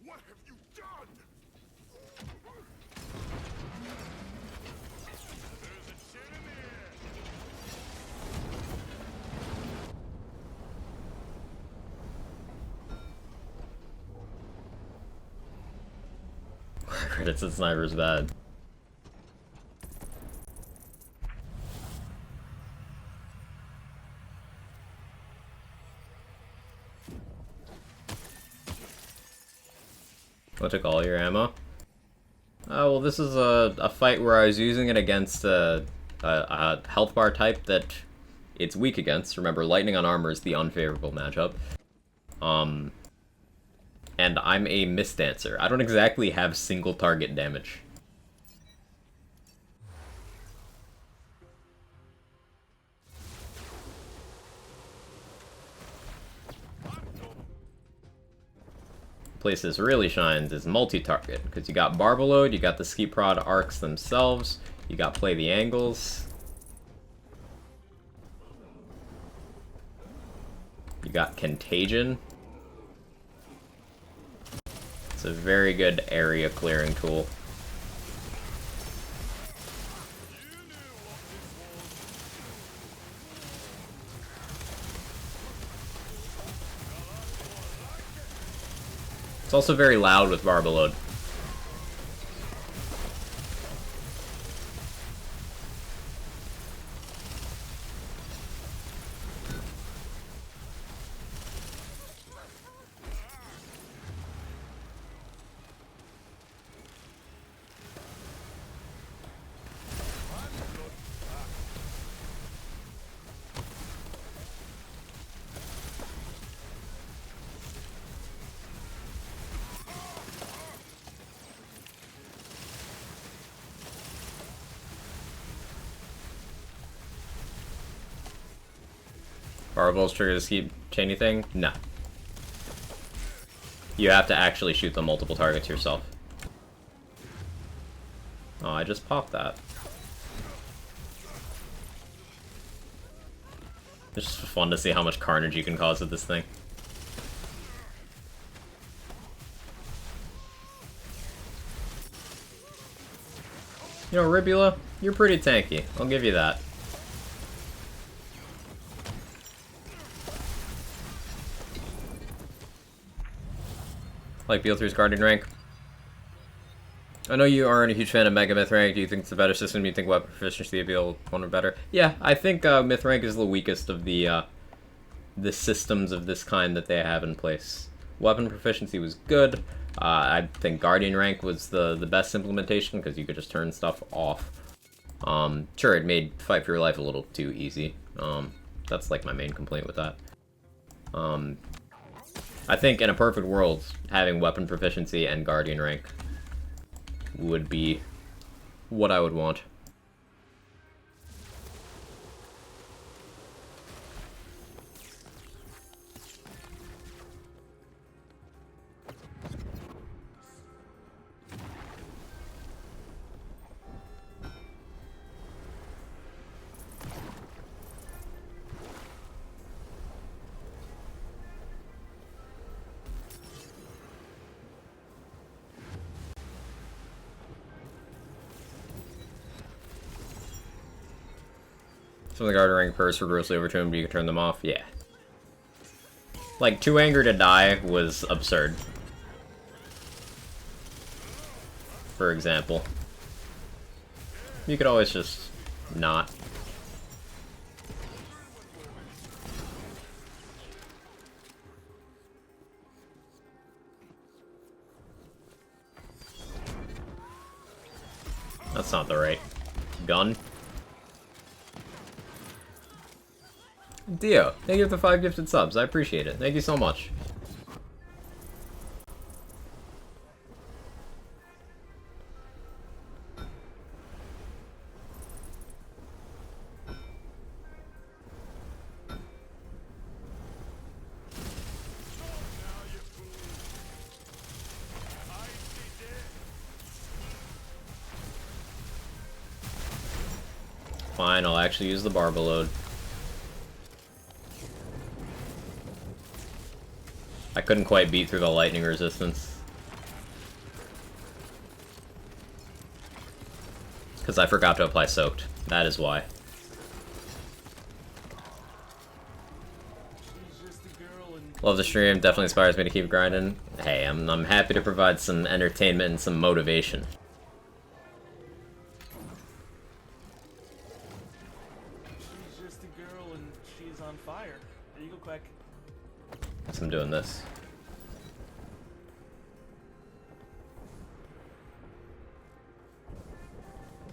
What have you done? There's a shit in the air. Credits and Sniper's bad. I took all your ammo. Oh, well, this is a fight where I was using it against a health bar type that it's weak against. Remember, lightning on armor is the unfavorable matchup. And I'm a misdancer. I don't exactly have single target damage. Place this really shines is multi-target, because you got Barbaload, you got the Ski Prod arcs themselves, you got Play the Angles, you got Contagion. It's a very good area clearing tool. It's also very loud with Barbaload. Barbel's trigger the ski chainy thing? No. You have to actually shoot the multiple targets yourself. Oh, I just popped that. It's just fun to see how much carnage you can cause with this thing. You know, Ribula, you're pretty tanky. I'll give you that. Like BL3's Guardian rank. I know you aren't a huge fan of Mega Myth rank. Do you think it's a better system? Do you think weapon proficiency would be one or better? Yeah, I think Myth rank is the weakest of the systems of this kind that they have in place. Weapon proficiency was good. I think Guardian rank was the best implementation because you could just turn stuff off. Sure, it made fight for your life a little too easy. That's like my main complaint with that. I think in a perfect world, having weapon proficiency and Guardian rank would be what I would want. Some of the Guardian rank perks were grossly overtuned, but you can turn them off. Yeah. Like, too angry to die was absurd. For example. You could always just not. That's not the right gun. Dio, thank you for the 5 gifted subs. I appreciate it. Thank you so much. Fine, I'll actually use the Barba load. I couldn't quite beat through the lightning resistance. Because I forgot to apply soaked. That is why. Love the stream, definitely inspires me to keep grinding. Hey, I'm happy to provide some entertainment and some motivation. She's just a girl and she's on fire. There you go, Quack. So I'm doing this.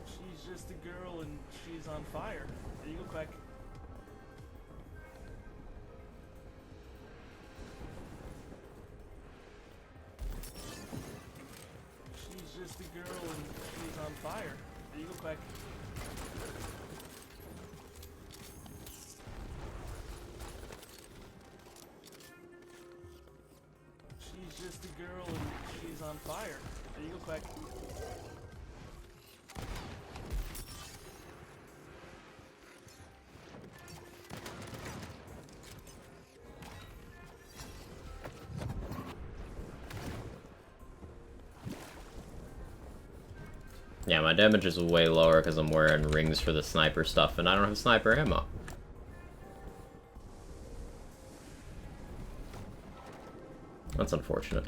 She's just a girl and she's on fire. There you go, Quack. She's just a girl and she's on fire. There you go, Quack. She's just a girl and she's on fire. There you go, Quack. Yeah, my damage is way lower because I'm wearing rings for the sniper stuff, and I don't have sniper ammo. That's unfortunate.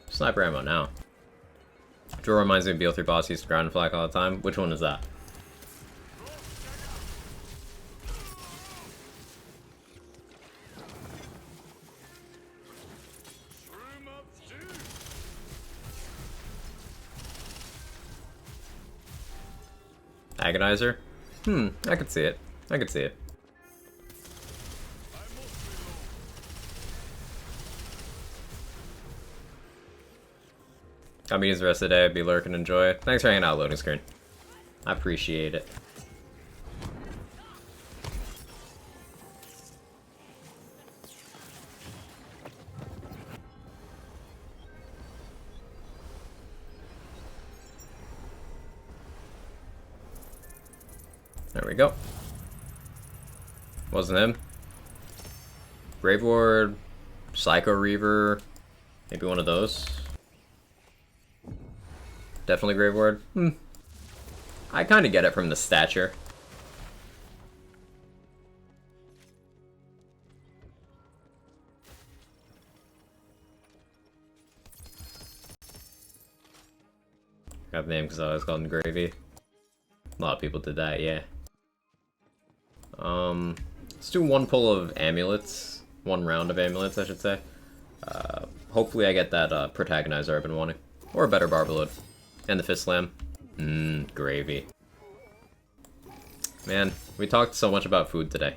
Sniper ammo now. Joe reminds me of BL3 boss used to ground and flak all the time. Which one is that? Agonizer? I could see it. I could see it. Got meetings the rest of the day. Be lurking, enjoy. Thanks for hanging out, loading screen. I appreciate it. There we go. Wasn't him. Grave Ward, Psycho Reaver, maybe one of those. Definitely Grave Ward. I kind of get it from the stature. Got the name because I was called Gravy. A lot of people did that, yeah. Let's do one pull of amulets. One round of amulets, I should say. Hopefully I get that protagonizer I've been wanting. Or a better Barbalode. And the Fist Slam. Gravy. Man, we talked so much about food today.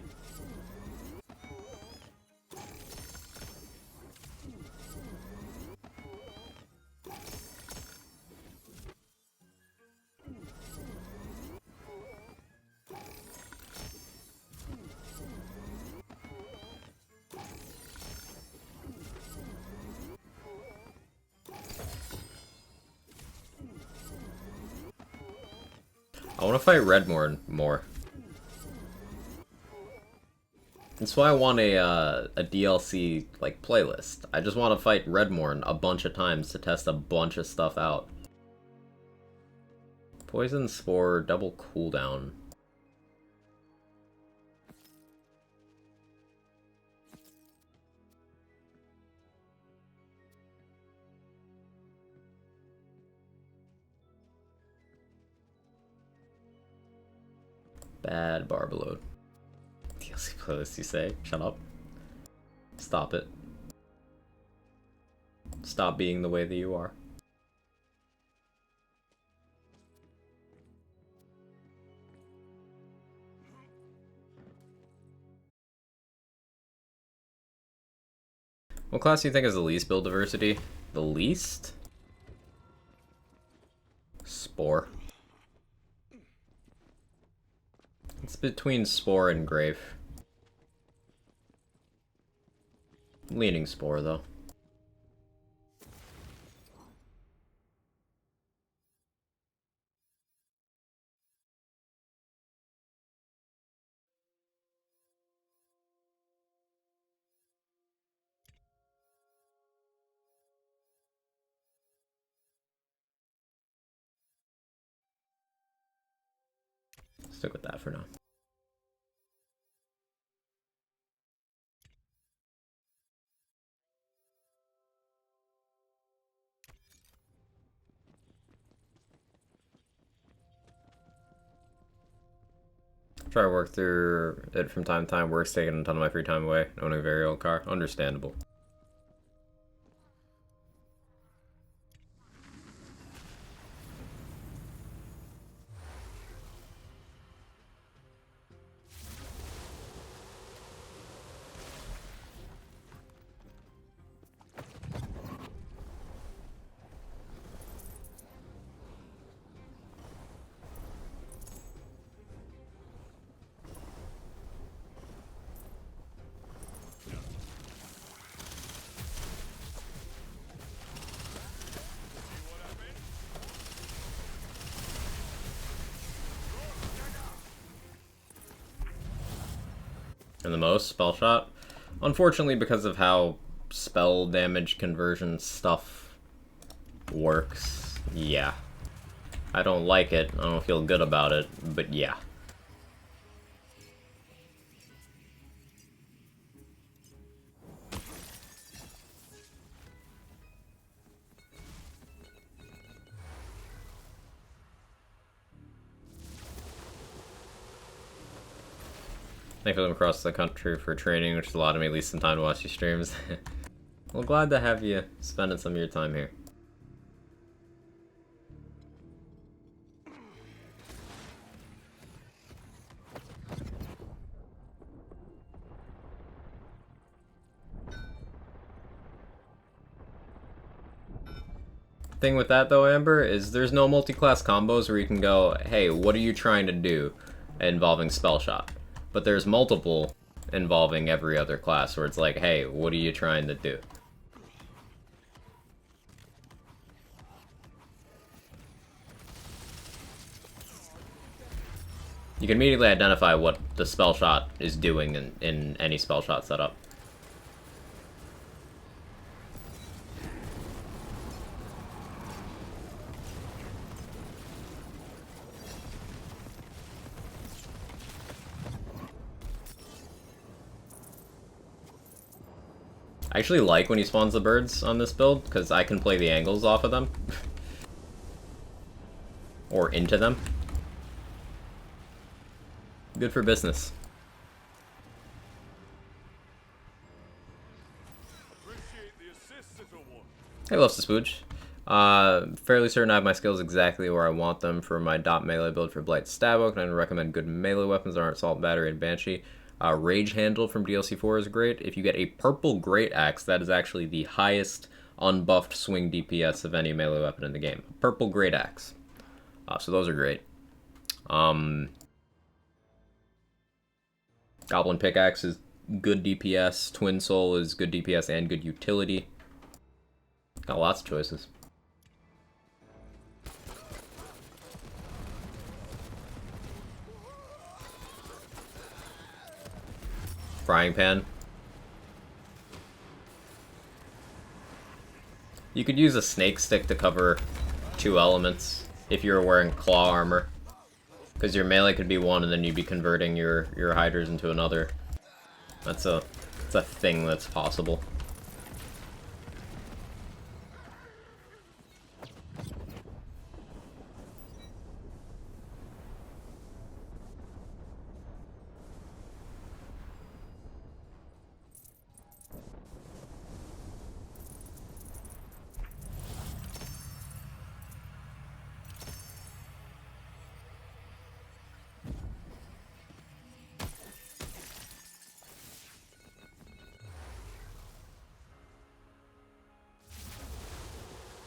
I want to fight Redmore more. That's why I want a DLC, like, playlist. I just want to fight Redmorn a bunch of times to test a bunch of stuff out. Poison Spore, double cooldown. Bad Barbalode. DLC playlist, you say? Shut up. Stop it. Stop being the way that you are. What class do you think is the least build diversity? The least? Spore. It's between Spore and Grave. Leaning Spore, though. Stick with that for now. Try to work through it from time to time. Work's taking a ton of my free time away. Owning a very old car. Understandable. And the most spell shot. Unfortunately, because of how spell damage conversion stuff works, yeah. I don't like it. I don't feel good about it, but yeah. I flew across the country for training, which allowed me at least some time to watch your streams. Well, glad to have you spending some of your time here. Thing with that though, Amber, is there's no multi-class combos where you can go, hey, what are you trying to do involving spell shot? But there's multiple involving every other class where it's like, hey, what are you trying to do? You can immediately identify what the spell shot is doing in any spell shot setup. I actually like when he spawns the birds on this build, because I can play the angles off of them. or into them. Good for business. Appreciate the assist, little one. Hey, loves to spooge. Fairly certain I have my skills exactly where I want them for my dot melee build for Blight Stabbo, and I recommend good melee weapons are Assault Battery and Banshee. Rage Handle from DLC 4 is great. If you get a purple Great Axe, that is actually the highest unbuffed swing DPS of any melee weapon in the game. Purple Great Axe. So those are great. Goblin Pickaxe is good DPS. Twin Soul is good DPS and good utility. Got lots of choices. Frying Pan. You could use a snake stick to cover 2 elements if you're wearing claw armor. Because your melee could be one and then you'd be converting your hydras into another. That's a thing that's possible.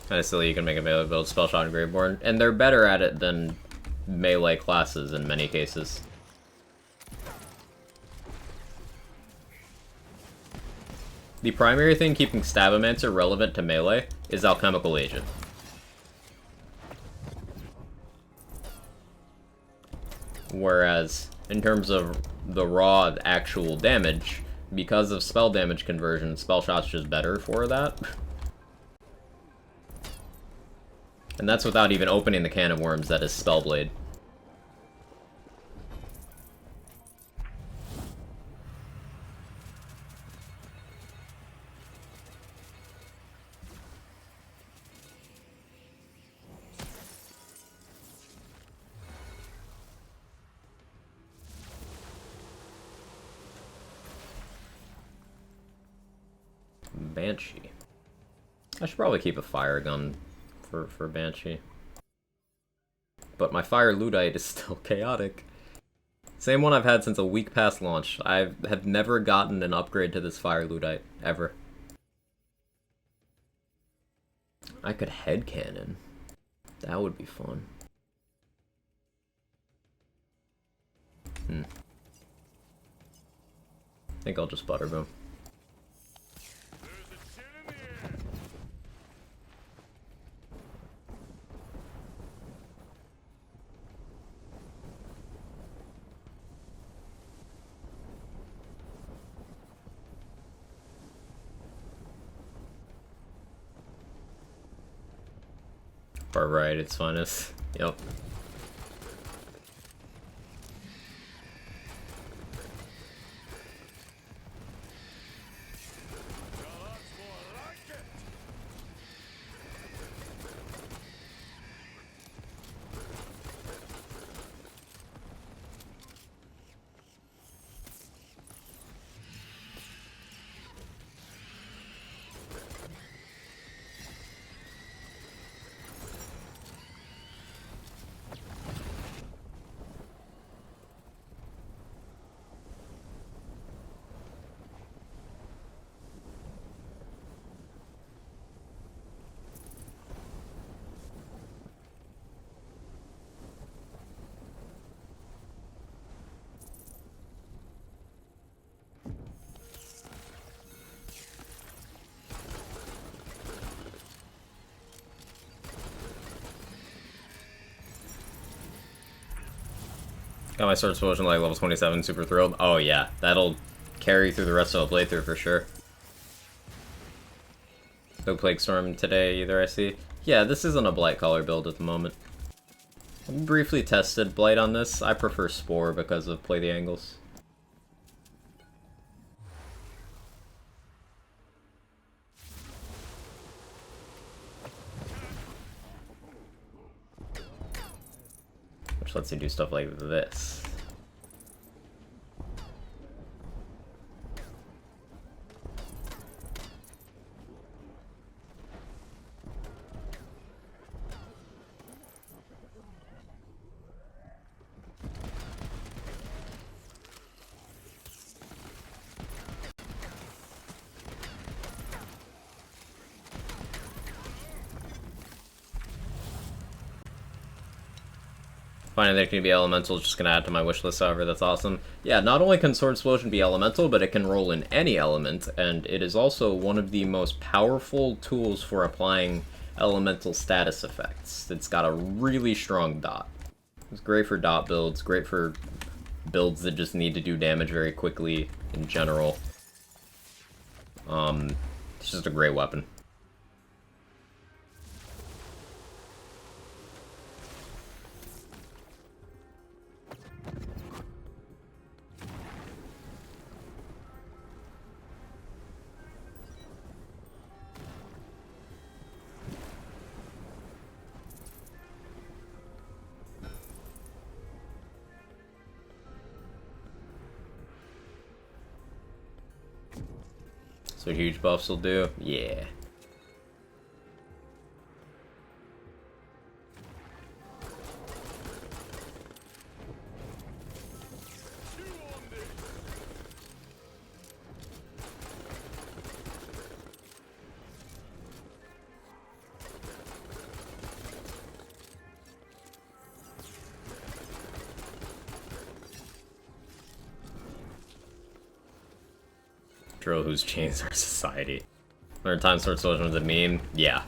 Kind of silly you can make a melee build, Spellshot and Graveborn, and they're better at it than melee classes in many cases. The primary thing keeping Stabomancer relevant to melee is Alchemical Agent. Whereas, in terms of the raw actual damage, because of spell damage conversion, Spellshot's just better for that. And that's without even opening the can of worms that is Spellblade. Banshee. I should probably keep a fire gun for Banshee. But my fire Ludite is still chaotic. Same one I've had since a week past launch. I have never gotten an upgrade to this fire Ludite, ever. I could headcanon. That would be fun. I think I'll just butterboom. Far right, its finest. Yep. Got my sword explosion like level 27, super thrilled. Oh yeah, that'll carry through the rest of the playthrough for sure. No Plague Storm today either, I see. Yeah, this isn't a Blight color build at the moment. I briefly tested Blight on this. I prefer Spore because of Play the Angles. which lets you do stuff like this. Finding that it can be elemental is just gonna add to my wish list, however, that's awesome. Yeah, not only can Sword Explosion be elemental, but it can roll in any element, and it is also one of the most powerful tools for applying elemental status effects. It's got a really strong dot. It's great for dot builds, great for builds that just need to do damage very quickly in general. It's just a great weapon. So huge buffs will do? Yeah. Drill whose chains our society. 100 times Sword Explosion was a meme? Yeah.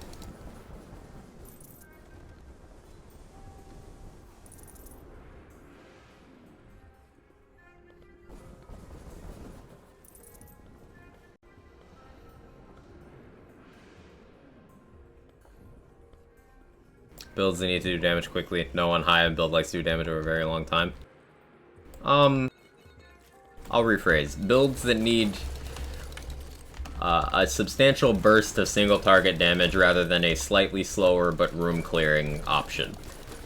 Builds that need to do damage quickly. No one high and build likes to do damage over a very long time. I'll rephrase. Builds that need a substantial burst of single target damage rather than a slightly slower but room clearing option.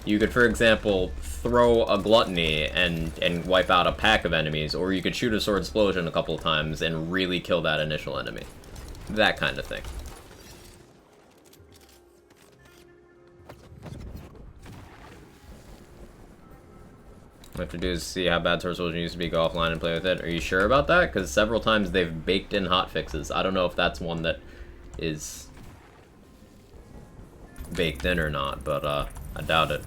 You could, for example, throw a Gluttony and wipe out a pack of enemies, or you could shoot a Sword Explosion a couple of times and really kill that initial enemy. That kind of thing. What I have to do is see how bad Sword Explosion used to be, go offline and play with it. Are you sure about that? Because several times they've baked in hotfixes. I don't know if that's one that is baked in or not, but I doubt it.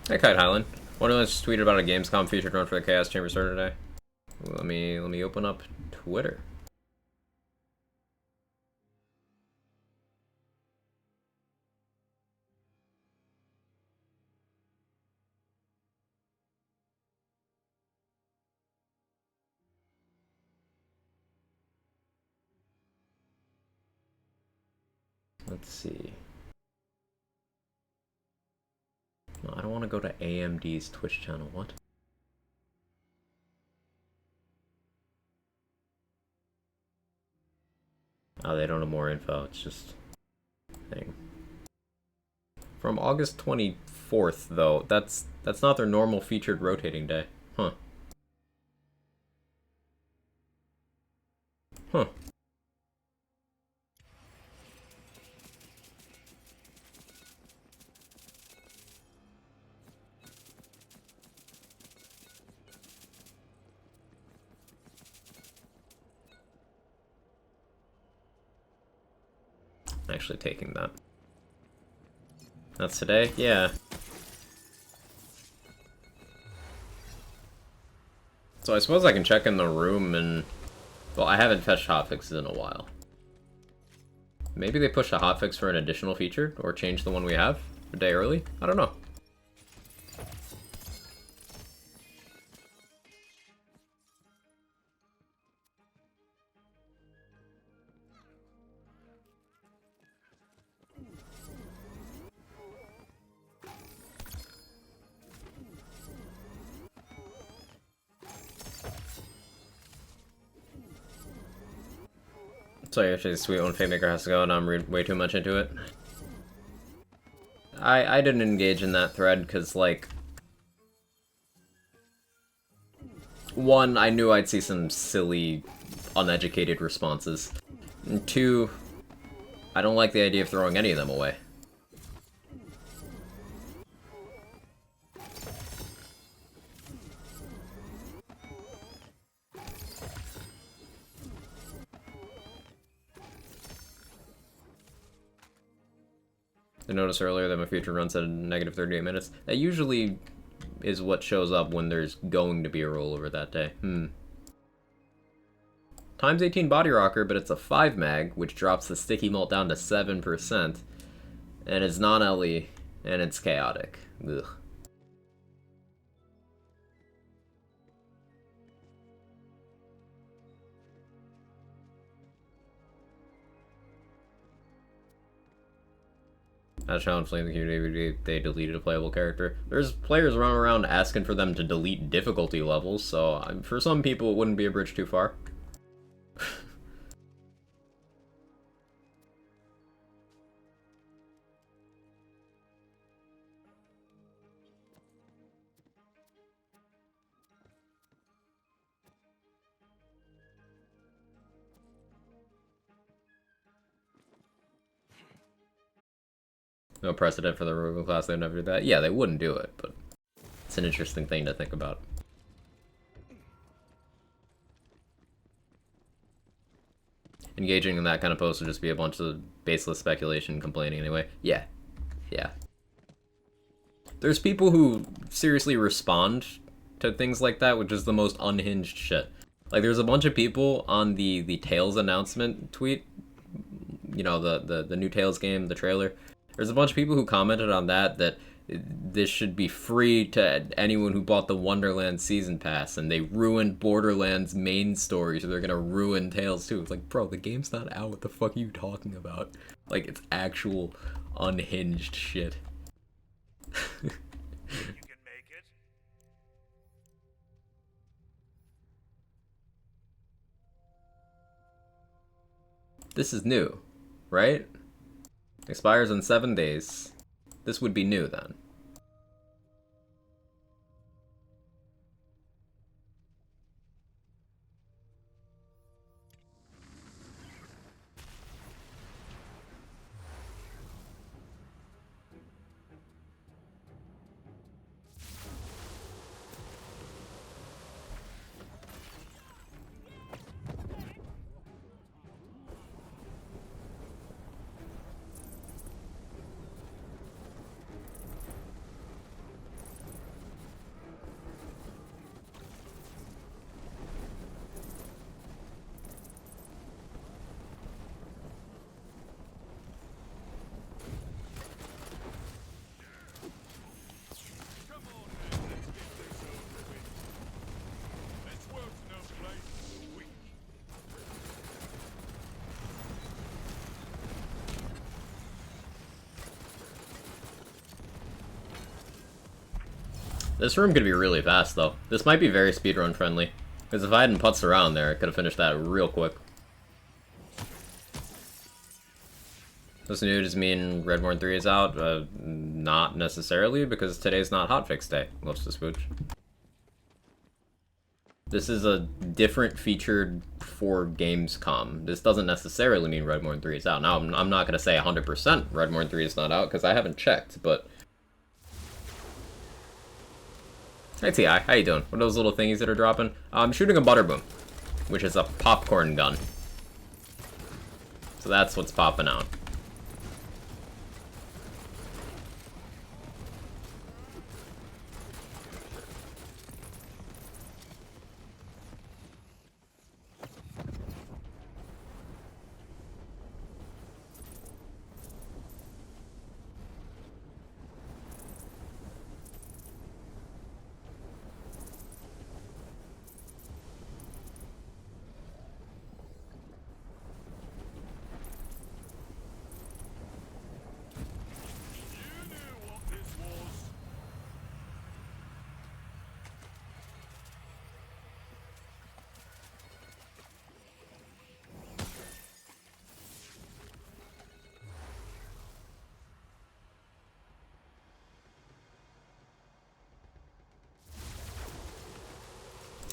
Hey Kite Highland. One of us tweeted about a Gamescom featured run for the Chaos Chamber starter today. Let me open up Twitter. Let's see. No, I don't want to go to AMD's Twitch channel. What? Oh, they don't have more info. It's just thing. From August 24th, though. That's not their normal featured rotating day. Huh. Huh. Actually taking that. That's today? Yeah. So I suppose I can check in the room and... Well, I haven't fetched hotfixes in a while. Maybe they pushed a hotfix for an additional feature, or changed the one we have a day early? I don't know. So actually, the sweet one Fate Maker has to go, and I'm way too much into it. I didn't engage in that thread because, like, one, I knew I'd see some silly, uneducated responses. And two, I don't like the idea of throwing any of them away. I noticed earlier that my future run said negative 38 minutes. That usually is what shows up when there's going to be a rollover that day. Times 18 body rocker, but it's a 5 mag, which drops the sticky malt down to 7%. And it's non-LE, and it's chaotic. Ugh. As shown in the community, they deleted a playable character. There's players running around asking for them to delete difficulty levels, so for some people it wouldn't be a bridge too far. No precedent for the removal class, they'd never do that. Yeah, they wouldn't do it, but it's an interesting thing to think about. Engaging in that kind of post would just be a bunch of baseless speculation complaining anyway. Yeah. Yeah. There's people who seriously respond to things like that, which is the most unhinged shit. Like, there's a bunch of people on the Tales announcement tweet, you know, the new Tales game, the trailer. There's a bunch of people who commented on that this should be free to anyone who bought the Wonderland Season Pass, and they ruined Borderlands' main story, so they're gonna ruin Tales too. It's like, bro, the game's not out, what the fuck are you talking about? Like, it's actual unhinged shit. You can make it. This is new, right? Expires in 7 days. This would be new then. Come on, man. Let's get this over with. This world's no place for the weak. This room could be really fast, though. This might be very speedrun friendly. Because if I hadn't putzed around there, I could have finished that real quick. Does news mean Redborn 3 is out? Not necessarily, because today's not hotfix day. Most of Spooch. This is a different feature for Gamescom. This doesn't necessarily mean Redborn 3 is out. Now, I'm not going to say 100% Redborn 3 is not out, because I haven't checked, but... Hey T.I., how you doing? What are those little thingies that are dropping? I'm shooting a Butterboom, which is a popcorn gun. So that's what's popping out.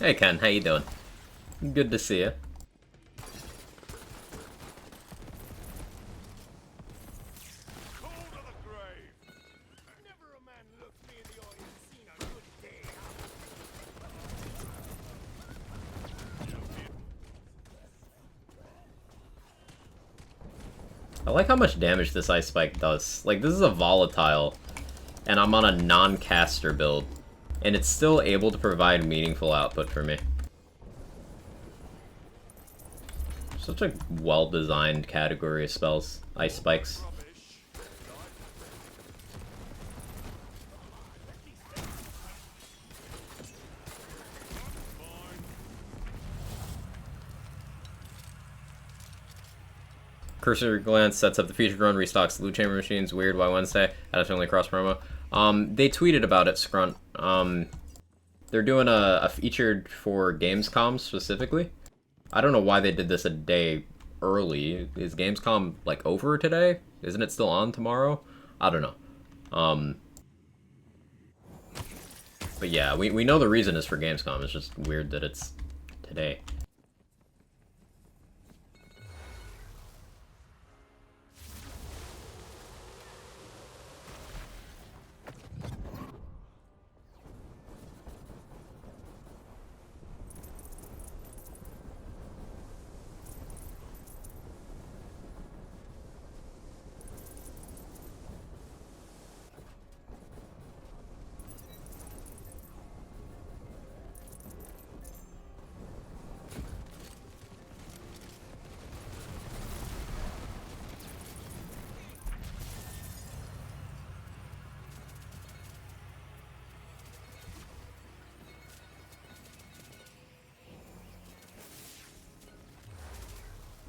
Hey Ken, how you doing? Good to see you. Call to the grave. Never a man looked me in the eye and seen a good day. I like how much damage this Ice Spike does. Like, this is a volatile, and I'm on a non-caster build, and it's still able to provide meaningful output for me. Such a well-designed category of spells. Ice Spikes. Cursory glance sets up the featured run, restocks loot chamber machines. Weird, why Wednesday? That's only cross promo. They tweeted about it, Scrunt. They're doing a featured for Gamescom specifically. I don't know why they did this a day early. Is Gamescom, like, over today? Isn't it still on tomorrow? I don't know. But yeah, we know the reason is for Gamescom. It's just weird that it's today.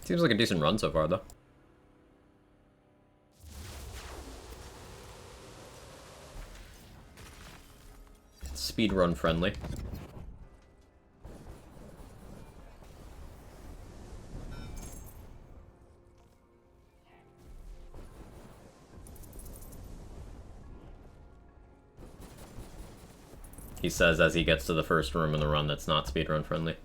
Seems like a decent run so far, though. Speed run friendly. He says as he gets to the first room in the run that's not speedrun friendly.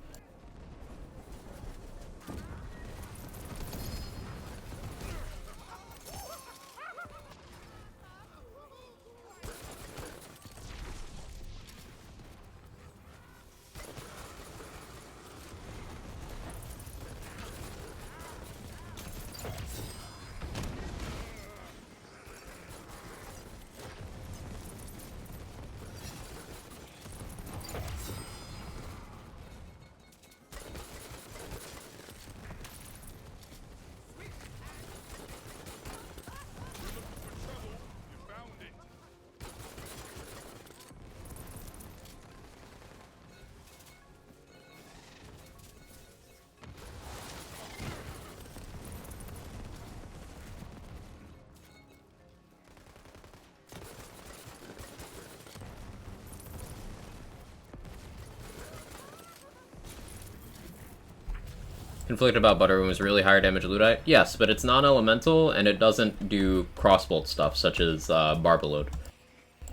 Conflicted about Butterroom is really higher damage Ludite? Yes, but it's non-elemental, and it doesn't do crossbolt stuff, such as Barbalode.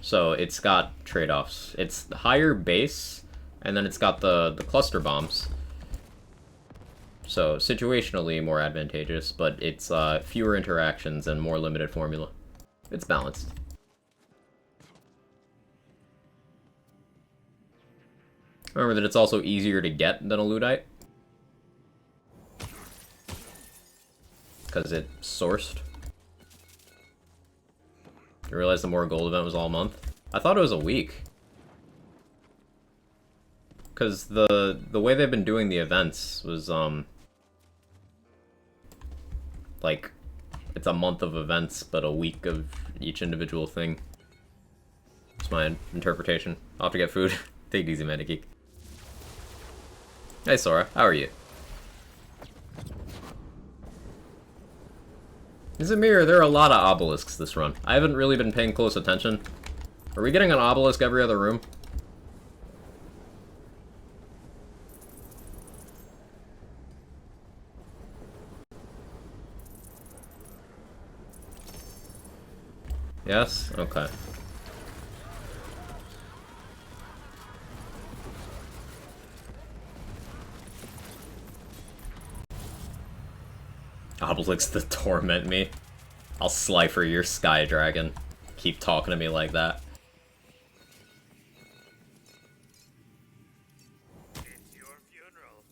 So it's got trade-offs. It's higher base, and then it's got the cluster bombs. So situationally more advantageous, but it's fewer interactions and more limited formula. It's balanced. Remember that it's also easier to get than a Ludite. Because it's sourced. You realize the more gold event was all month? I thought it was a week. Because the way they've been doing the events was, like, it's a month of events, but a week of each individual thing. That's my interpretation. I'll have to get food. Take it easy, Medigeek. Hey, Sora. How are you? Is it me or there are a lot of obelisks this run? I haven't really been paying close attention. Are we getting an obelisk every other room? Yes? Okay. Obelix to torment me. I'll slifer your Sky Dragon. Keep talking to me like that. It's your funeral.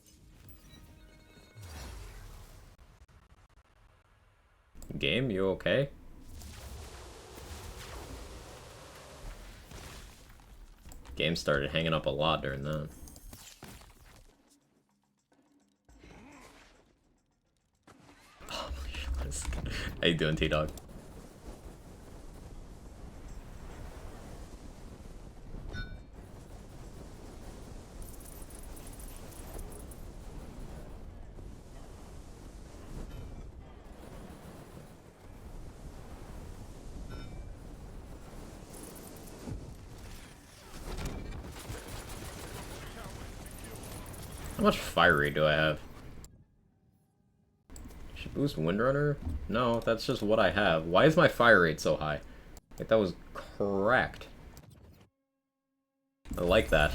Game, you okay? Game started hanging up a lot during that. How you doing, T-Dog? How much fire rate do I have? Should boost Windrunner? No, that's just what I have. Why is my fire rate so high? I think that was correct. I like that.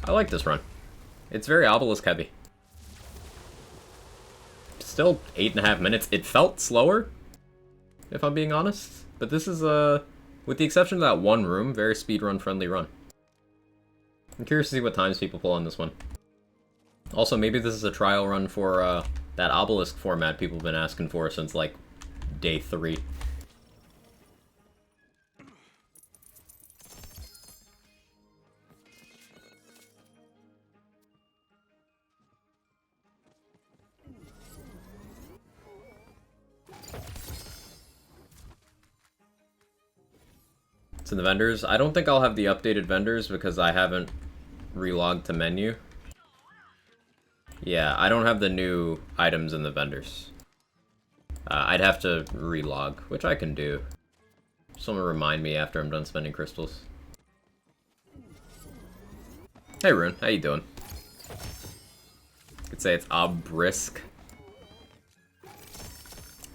I like this run. It's very Obelisk heavy. Still 8.5 minutes. It felt slower, if I'm being honest. But this is, with the exception of that one room, very speedrun friendly run. I'm curious to see what times people pull on this one. Also, maybe this is a trial run for, that Obelisk format people have been asking for since, like, day 3. To the vendors. I don't think I'll have the updated vendors because I haven't relogged to menu. Yeah, I don't have the new items in the vendors. I'd have to relog, which I can do. Someone remind me after I'm done spending crystals. Hey Rune, how you doing? Could say it's Obrisk.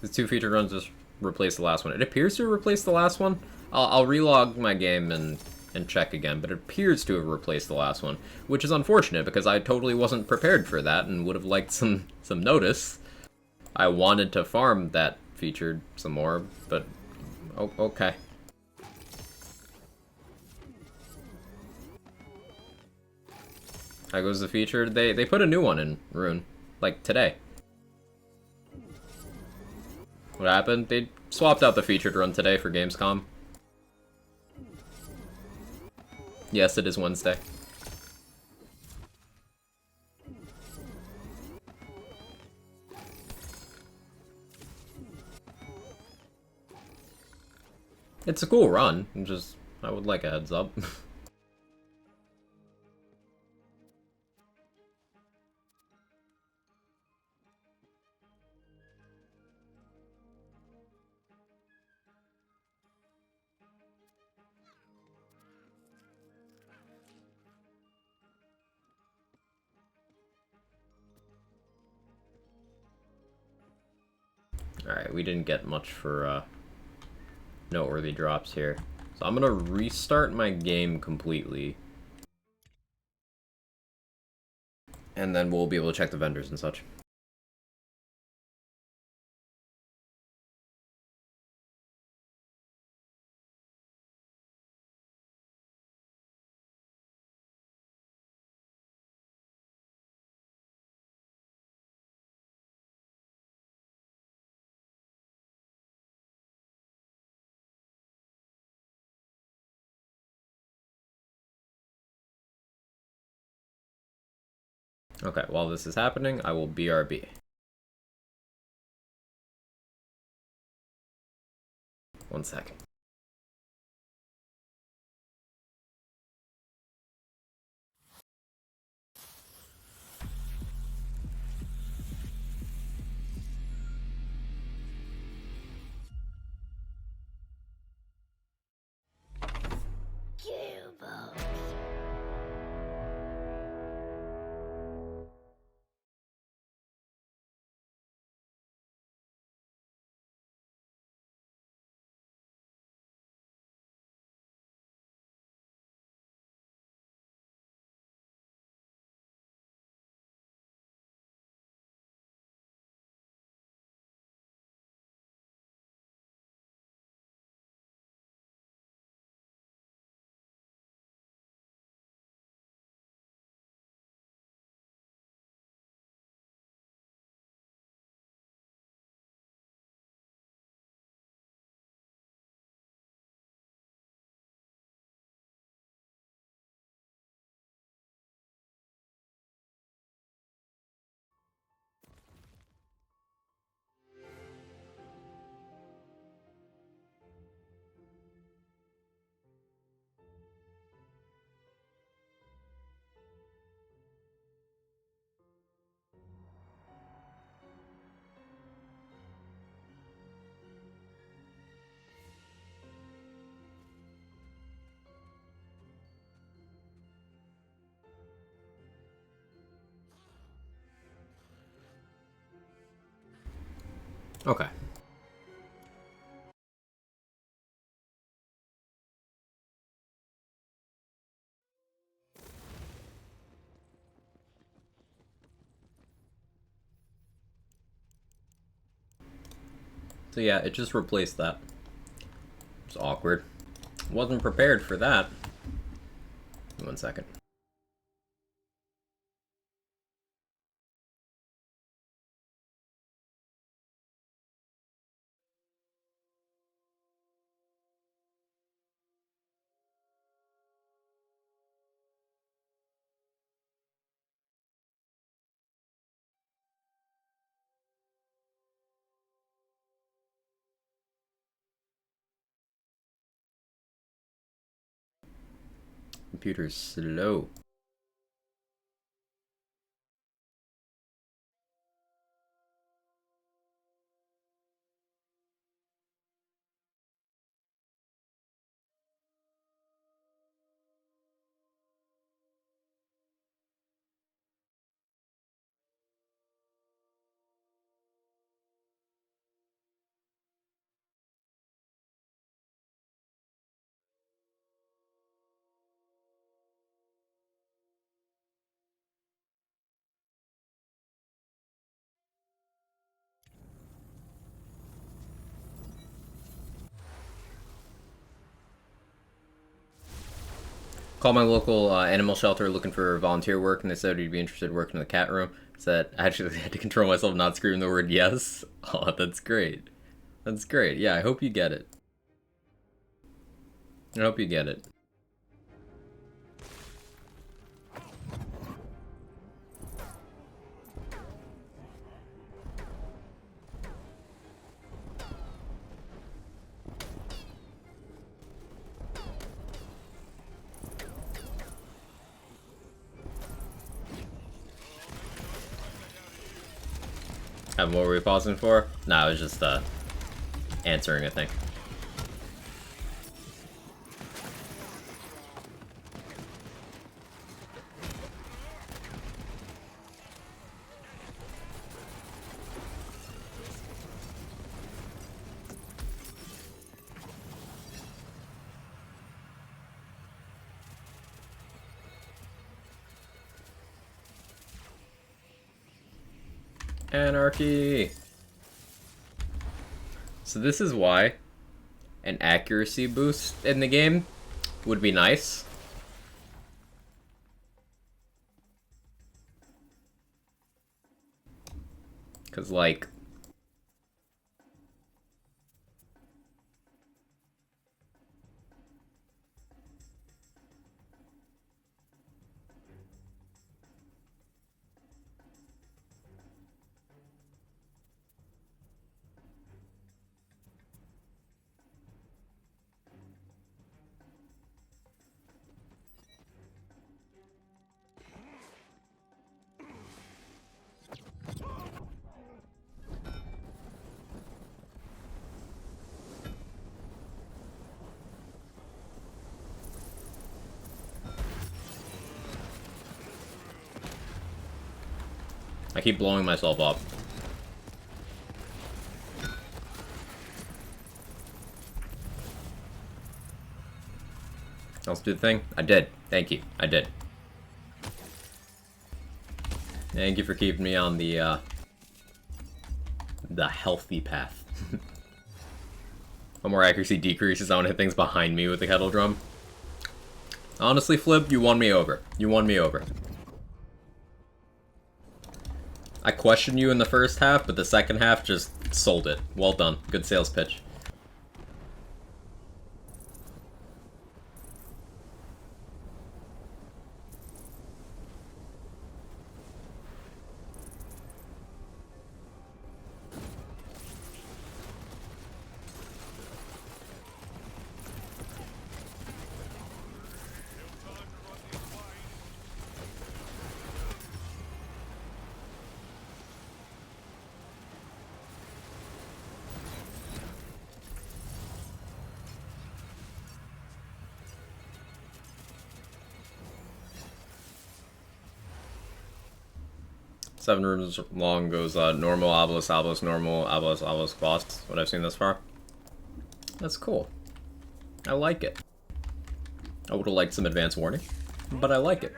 The 2 featured runs just replace the last one. It appears to replace the last one. I'll relog my game and check again, but it appears to have replaced the last one, which is unfortunate because I totally wasn't prepared for that and would have liked some notice. I wanted to farm that featured some more, but oh, okay. How goes the featured? They put a new one in Rune, like today. What happened? They swapped out the featured run today for Gamescom. Yes, it is Wednesday. It's a cool run. I would like a heads up. Alright, we didn't get much for noteworthy drops here. So I'm gonna restart my game completely. And then we'll be able to check the vendors and such. Okay, while this is happening, I will BRB. One second. Okay. So yeah, it just replaced that. It's awkward. Wasn't prepared for that. 1 second. Computer's slow. Called my local animal shelter looking for volunteer work, and they said you'd be interested in working in the cat room. Said I actually had to control myself not screaming the word yes. Oh, that's great. That's great. Yeah, I hope you get it. I hope you get it. What were we pausing for? Nah, I was just answering, I think. Anarchy! So this is why an accuracy boost in the game would be nice. Because, like, I keep blowing myself up. Else do the thing? I did. Thank you. I did. Thank you for keeping me on the healthy path. One more accuracy decreases, I want to hit things behind me with the kettle drum. Honestly, Flip, you won me over. You won me over. I questioned you in the first half, but the second half just sold it. Well done. Good sales pitch. 7 rooms long goes normal, obelisk, obelisk, normal, obelisk, obelisk, boss. What I've seen thus far. That's cool. I like it. I would have liked some advance warning, but I like it.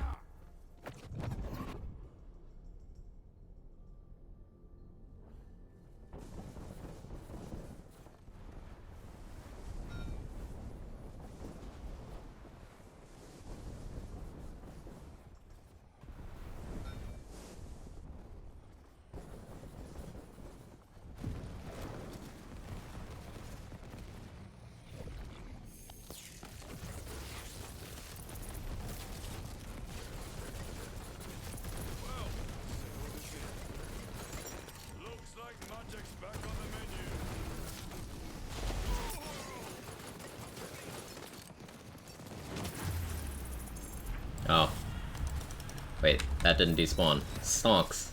Looks like magic's back on the menu. Oh. Wait, that didn't despawn. Stonks.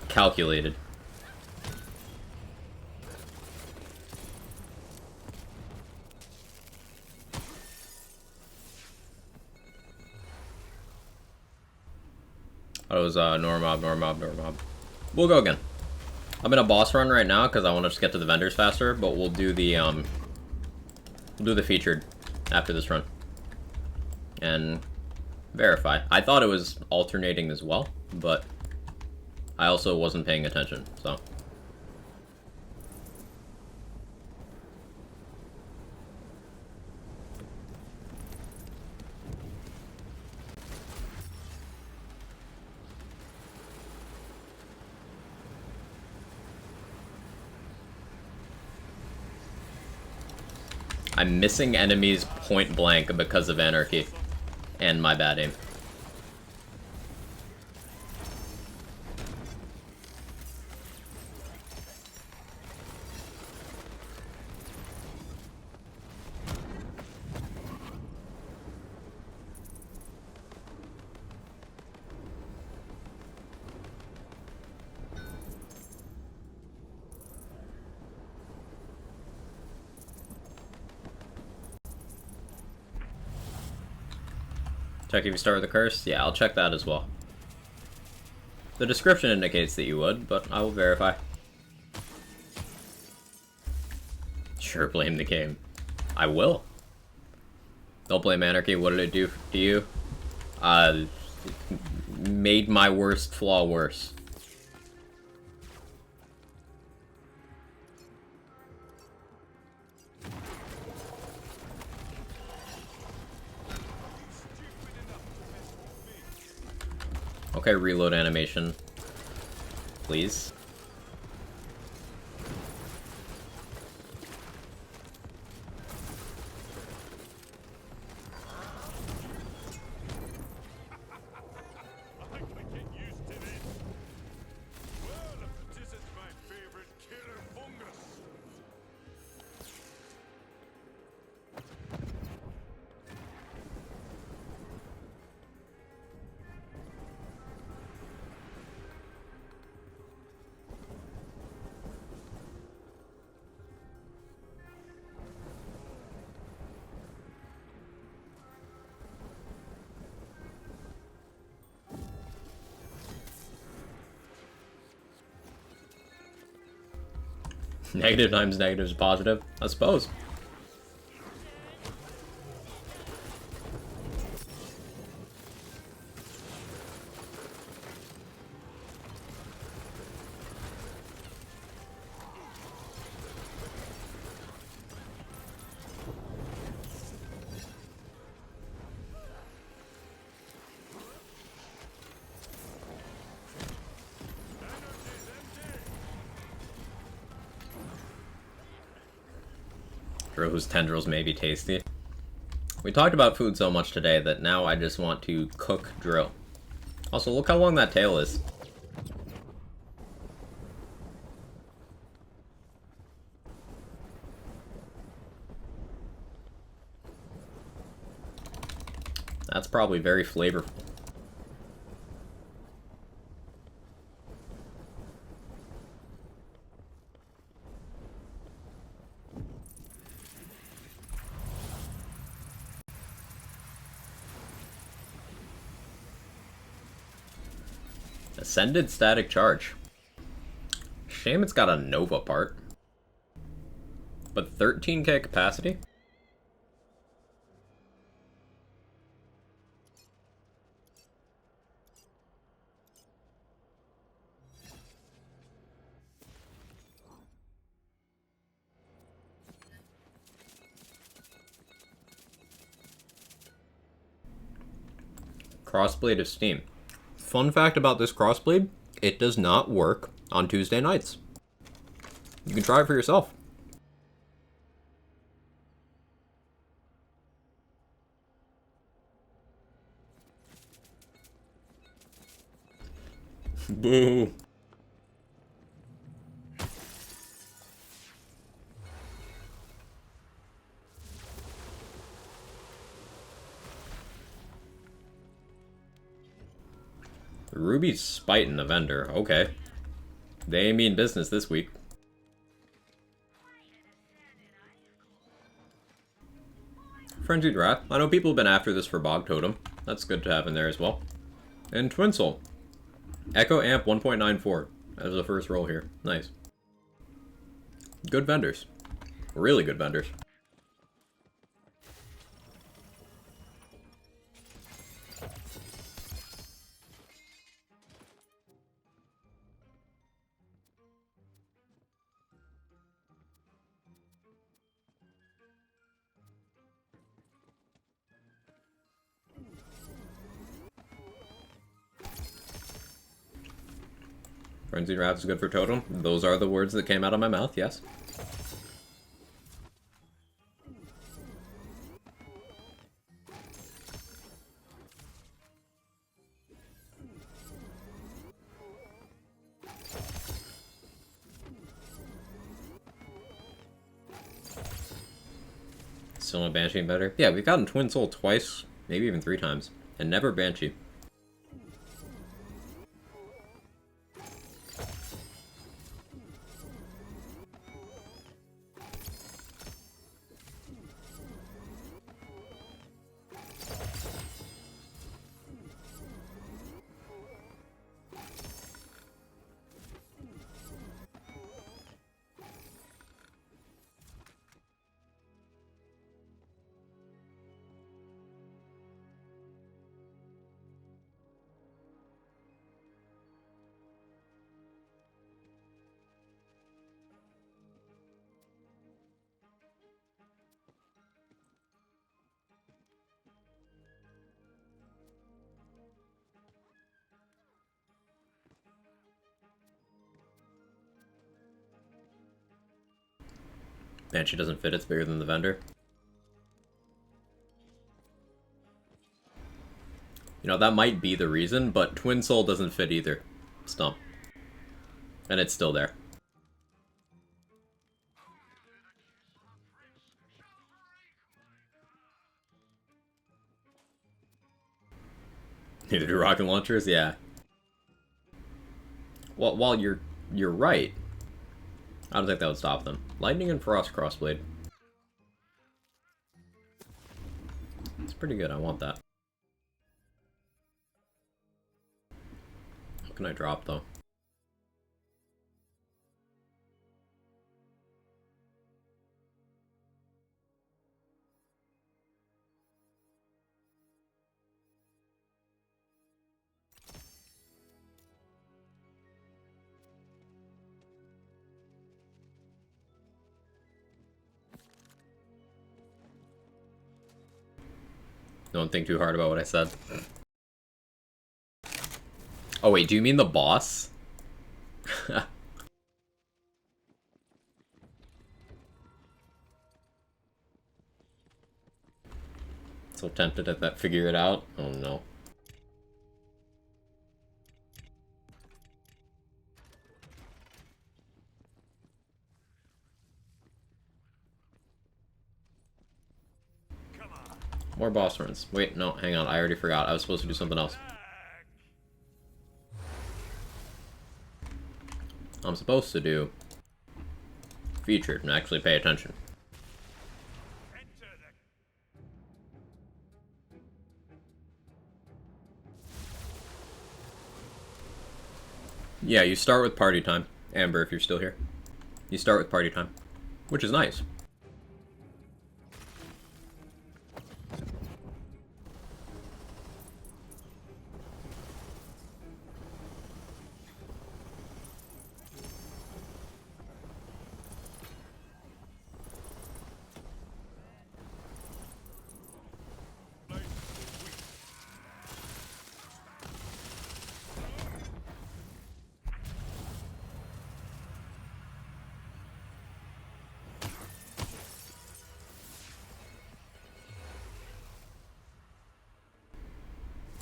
Calculated. Oh, it was Normob, Normob, Normob. We'll go again. I'm in a boss run right now because I want to just get to the vendors faster, but we'll do the featured after this run. And verify. I thought it was alternating as well, but I also wasn't paying attention, so. I'm missing enemies point blank because of anarchy and my bad aim. Check if you start with a curse? Yeah, I'll check that as well. The description indicates that you would, but I will verify. Sure, blame the game. I will. Don't blame anarchy. What did it do to you? Made my worst flaw worse. Okay, reload animation. Please. I can get used to this. Well, if this is my favorite killer fungus. Negative times negative is positive, I suppose. Whose tendrils may be tasty. We talked about food so much today that now I just want to cook drill. Also, look how long that tail is. That's probably very flavorful. Ascended static charge. Shame it's got a Nova part. But 13k capacity? Crossblade of Steam. Fun fact about this crossblade, it does not work on Tuesday nights. You can try it for yourself. Boo. Ruby's spiting the vendor. Okay. They mean business this week. Frenzied Wrath. I know people have been after this for Bog Totem. That's good to have in there as well. And Twin Soul. Echo Amp 1.94 as the first roll here. Nice. Good vendors. Really good vendors. Frenzied Wrath is good for Totem. Those are the words that came out of my mouth, yes. Still not Banshee better? Yeah, we've gotten Twin Soul twice, maybe even 3 times, and never Banshee. Banshee doesn't fit, it's bigger than the vendor. You know, that might be the reason, but Twin Soul doesn't fit either. Stump. And it's still there. Neither do rocket launchers, yeah. Well, while you're right, I don't think that would stop them. Lightning and Frost Crossblade. It's pretty good, I want that. What can I drop, though? Don't think too hard about what I said. Oh wait, do you mean the boss? So tempted at that figure it out. Oh no. More boss runs. Wait, no, hang on. I already forgot. I was supposed to do something else. I'm supposed to do featured and actually pay attention. Yeah, you start with party time. Amber, if you're still here. You start with party time. Which is nice.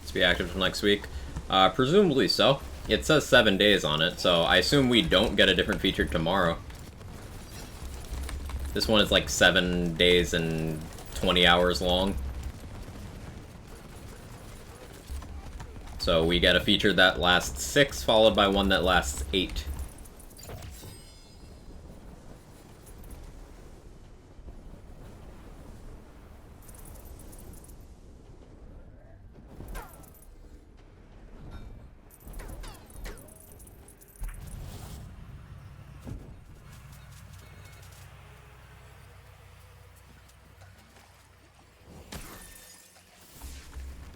To be active till next week. Presumably so. It says 7 days on it, so I assume we don't get a different feature tomorrow. This one is like 7 days and 20 hours long. So we get a feature that lasts 6, followed by one that lasts 8.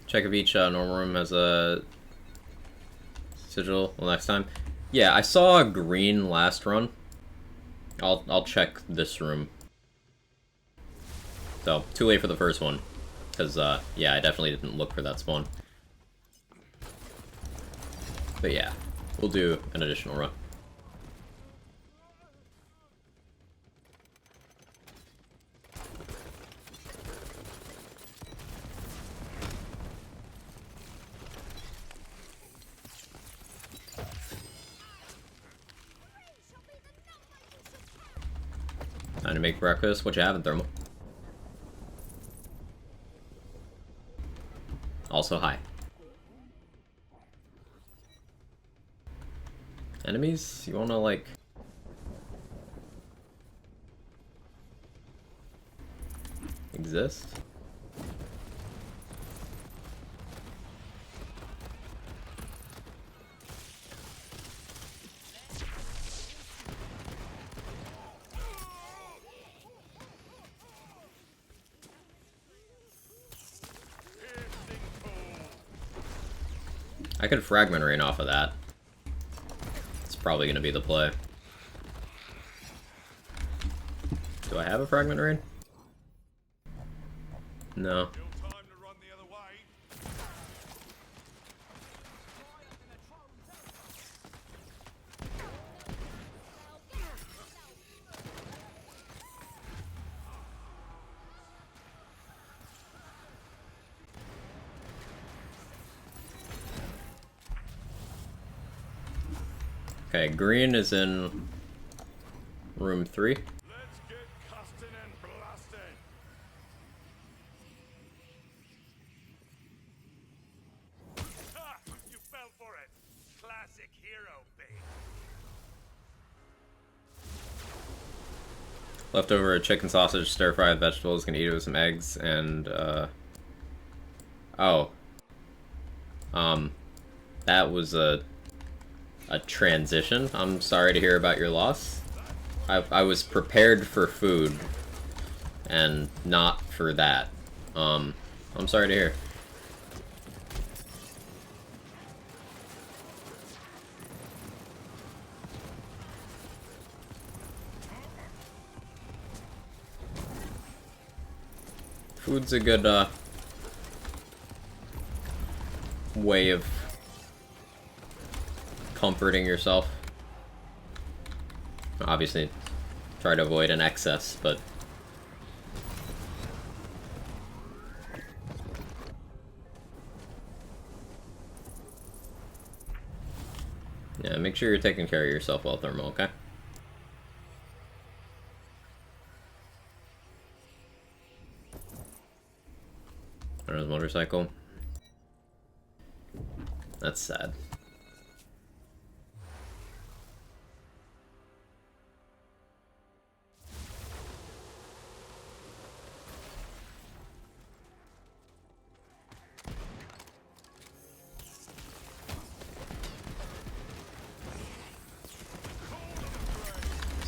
Check if each normal room has a sigil. Well, next time. Yeah, I saw a green last run. I'll check this room. So, too late for the first one. Because, yeah, I definitely didn't look for that spawn. But yeah, we'll do an additional run. Time to make breakfast. What you having, Thermal? Also, hi. Enemies? You wanna, like... exist? I could fragment rain off of that. It's probably gonna be the play. Do I have a fragment rain? No. Still time to run the other way. Okay, green is in room 3. Let's get casting and blasting. Ha! You fell for it. Classic hero bait. Leftover chicken sausage, stir-fried vegetables, gonna eat it with some eggs, and, oh. That was a transition. I'm sorry to hear about your loss. I was prepared for food, and not for that. I'm sorry to hear. Food's a good, way of comforting yourself. Obviously, try to avoid an excess, but... yeah, make sure you're taking care of yourself well, Thermal, okay? There's a motorcycle. That's sad.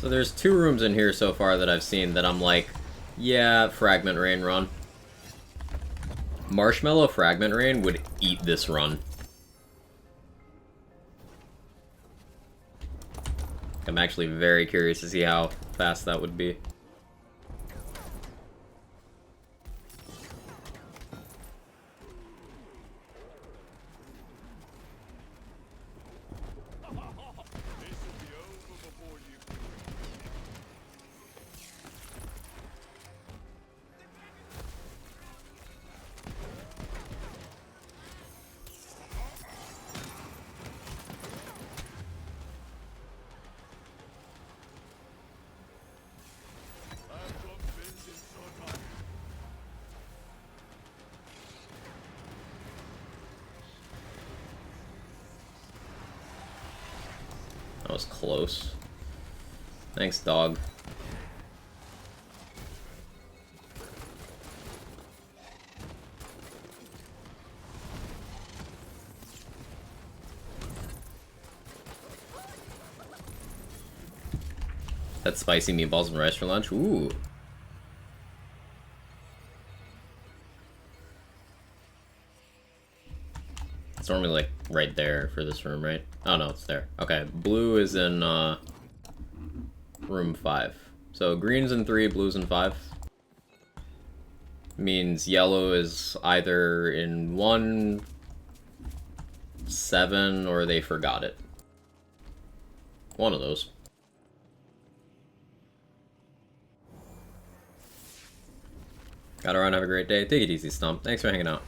So there's 2 rooms in here so far that I've seen that I'm like, yeah, Fragment Rain run. Marshmallow Fragment Rain would eat this run. I'm actually very curious to see how fast that would be. That was close. Thanks, dog. Had spicy meatballs and rice for lunch. Ooh. It's normally like right there for this room, right? Oh no, it's there. Okay, blue is in room 5. So green's in 3, blue's in 5. Means yellow is either in 1, 7, or they forgot it. One of those. Gotta run, have a great day. Take it easy, Stump. Thanks for hanging out.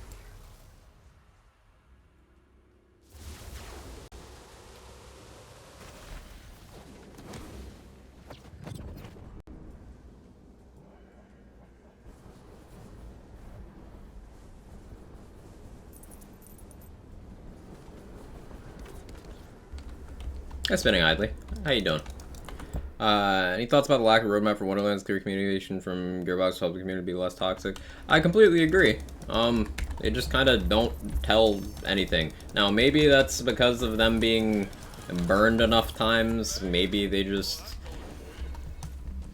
Hi, Spinning Idly. How you doing? Any thoughts about the lack of roadmap for Wonderland's clear communication from Gearbox to help the community be less toxic? I completely agree. They just kind of don't tell anything. Now, maybe that's because of them being burned enough times. Maybe they just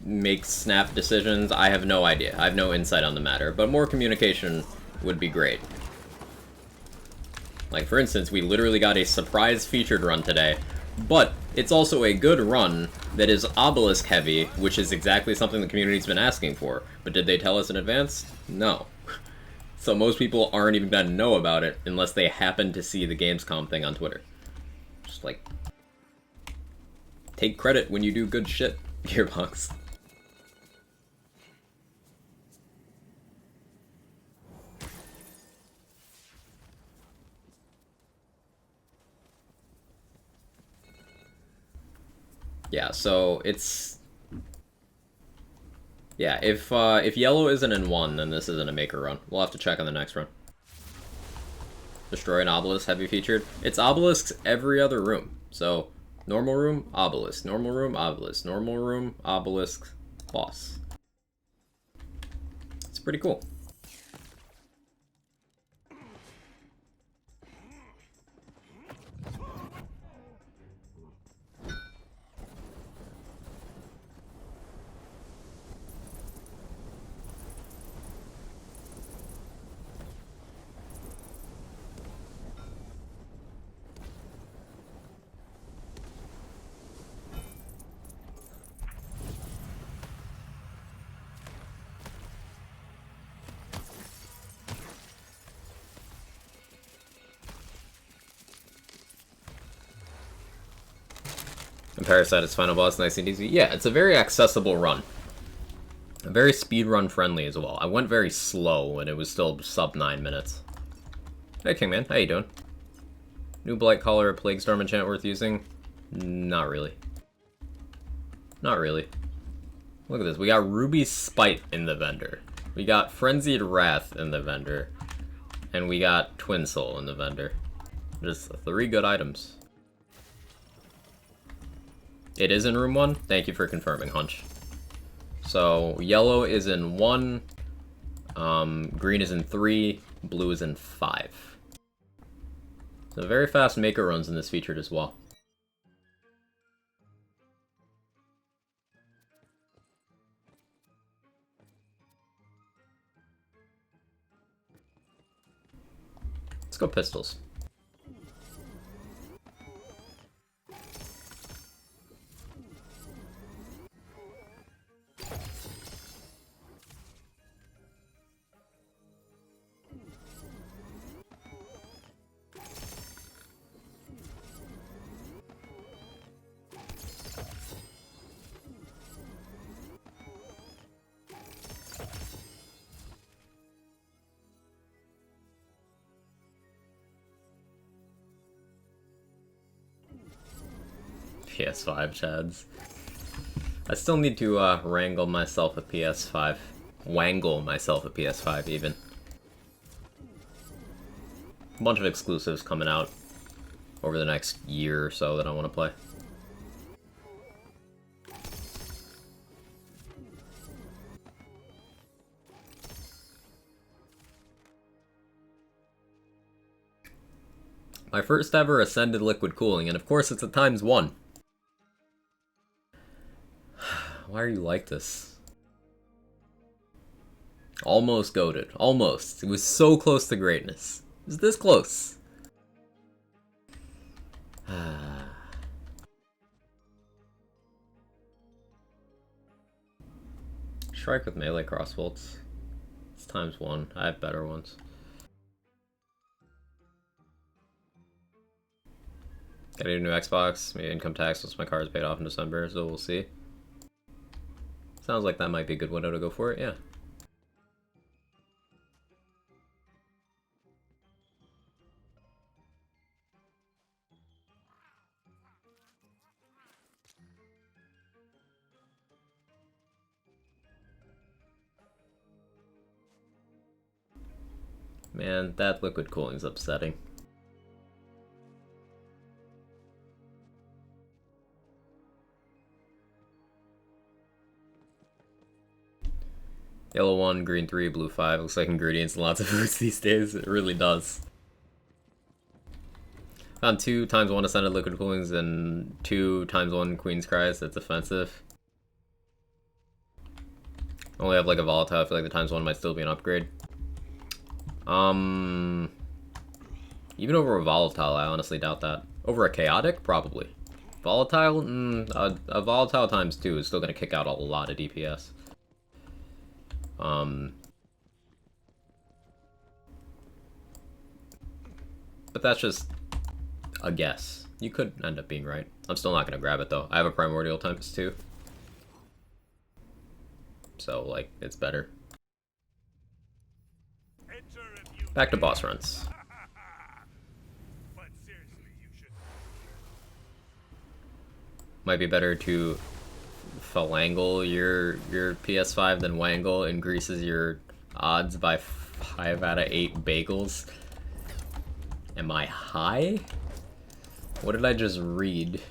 make snap decisions. I have no idea. I have no insight on the matter. But more communication would be great. Like, for instance, we literally got a surprise featured run today. But it's also a good run that is obelisk heavy, which is exactly something the community's been asking for. But did they tell us in advance? No. So most people aren't even gonna know about it unless they happen to see the Gamescom thing on Twitter. Just like, take credit when you do good shit, Gearbox. Yeah, so it's... Yeah, if yellow isn't in 1, then this isn't a maker run. We'll have to check on the next run. Destroy an obelisk heavy featured. It's obelisks every other room. So, normal room, obelisk. Normal room, obelisk. Normal room, obelisk, boss. It's pretty cool. And Parasite is final boss, nice and easy. Yeah, it's a very accessible run. Very speedrun friendly as well. I went very slow and it was still sub 9 minutes. Hey Kingman, how you doing? New Blight Collar, Plaguestorm enchant worth using? Not really. Not really. Look at this, we got Ruby Spite in the vendor. We got Frenzied Wrath in the vendor. And we got Twin Soul in the vendor. Just 3 good items. It is in room 1? Thank you for confirming, Hunch. So, yellow is in 1, green is in 3, blue is in 5. So very fast maker runs in this featured as well. Let's go pistols. PS5 chads. I still need to wrangle myself a PS5. Wangle myself a PS5 even. A bunch of exclusives coming out over the next year or so that I want to play. My first ever Ascended liquid cooling, and of course it's a ×1. Why are you like this? Almost goated. Almost. It was so close to greatness. It was this close. Strike with melee crossbolts. It's ×1. I have better ones. Got a new Xbox. Maybe income tax once my car is paid off in December, so we'll see. Sounds like that might be a good window to go for it, yeah. Man, that liquid cooling's upsetting. Yellow 1, green 3, blue 5. Looks like ingredients in lots of foods these days. It really does. Found 2 ×1 Ascended liquid coolings and 2 ×1 Queen's Cries. That's offensive. Only have like a volatile. I feel like the ×1 might still be an upgrade. Even over a volatile, I honestly doubt that. Over a chaotic, probably. Volatile, a volatile ×2 is still gonna kick out a lot of DPS. But that's just a guess. You could end up being right. I'm still not gonna grab it though. I have a primordial ×2. So, like, it's better. Back to boss runs. But seriously, you should. Might be better to phalangle your PS5 than wangle. Increases your odds by 5 out of 8 bagels. Am I high? What did I just read?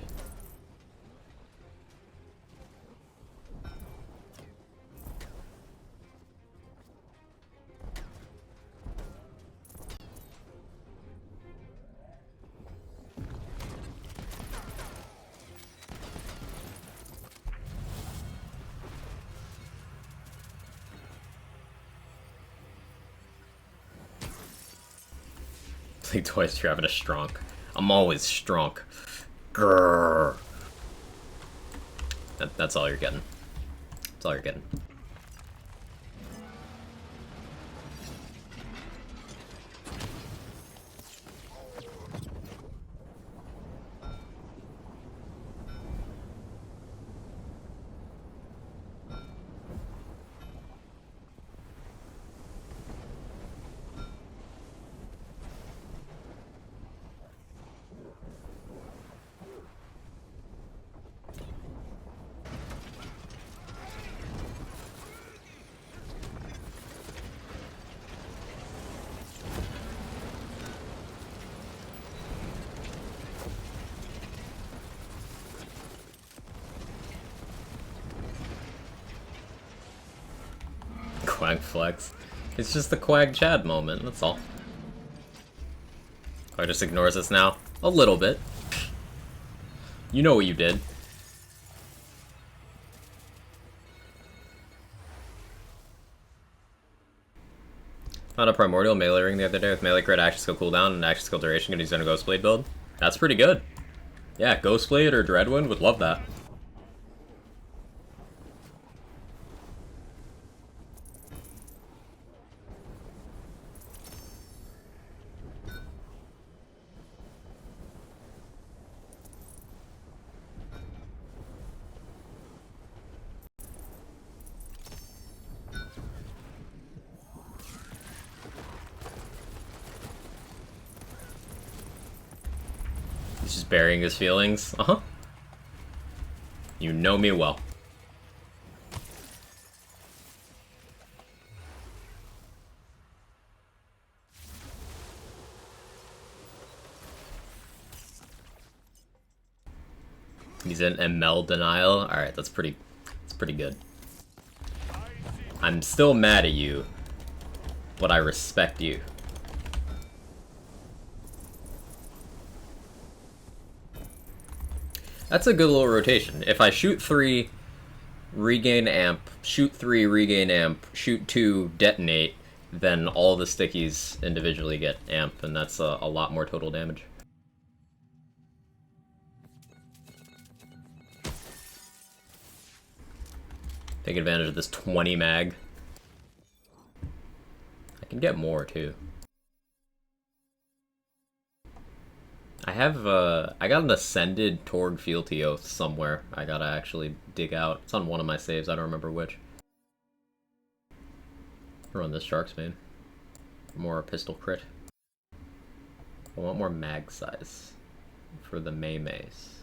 Like twice you're having a strong. I'm always strong. Grrr. That's all you're getting. That's all you're getting. Quag flex. It's just the Quag Chad moment, that's all. I just ignores us now? A little bit. You know what you did. Found a Primordial melee ring the other day with melee crit, action skill cooldown, and action skill duration. Gonna use it on a Ghostblade build. That's pretty good. Yeah, Ghostblade or Dreadwind would love that. He's just burying his feelings. Uh-huh. You know me well. He's in ML denial. Alright, that's pretty good. I'm still mad at you, but I respect you. That's a good little rotation. If I shoot 3, regain amp, shoot 3, regain amp, shoot 2, detonate, then all the stickies individually get amp, and that's a lot more total damage. Take advantage of this 20 mag. I can get more too. I got an Ascended Torg Fealty Oath somewhere. I gotta actually dig out. It's on one of my saves, I don't remember which. Run this Sharksbane. More pistol crit. I want more mag size for the Mays.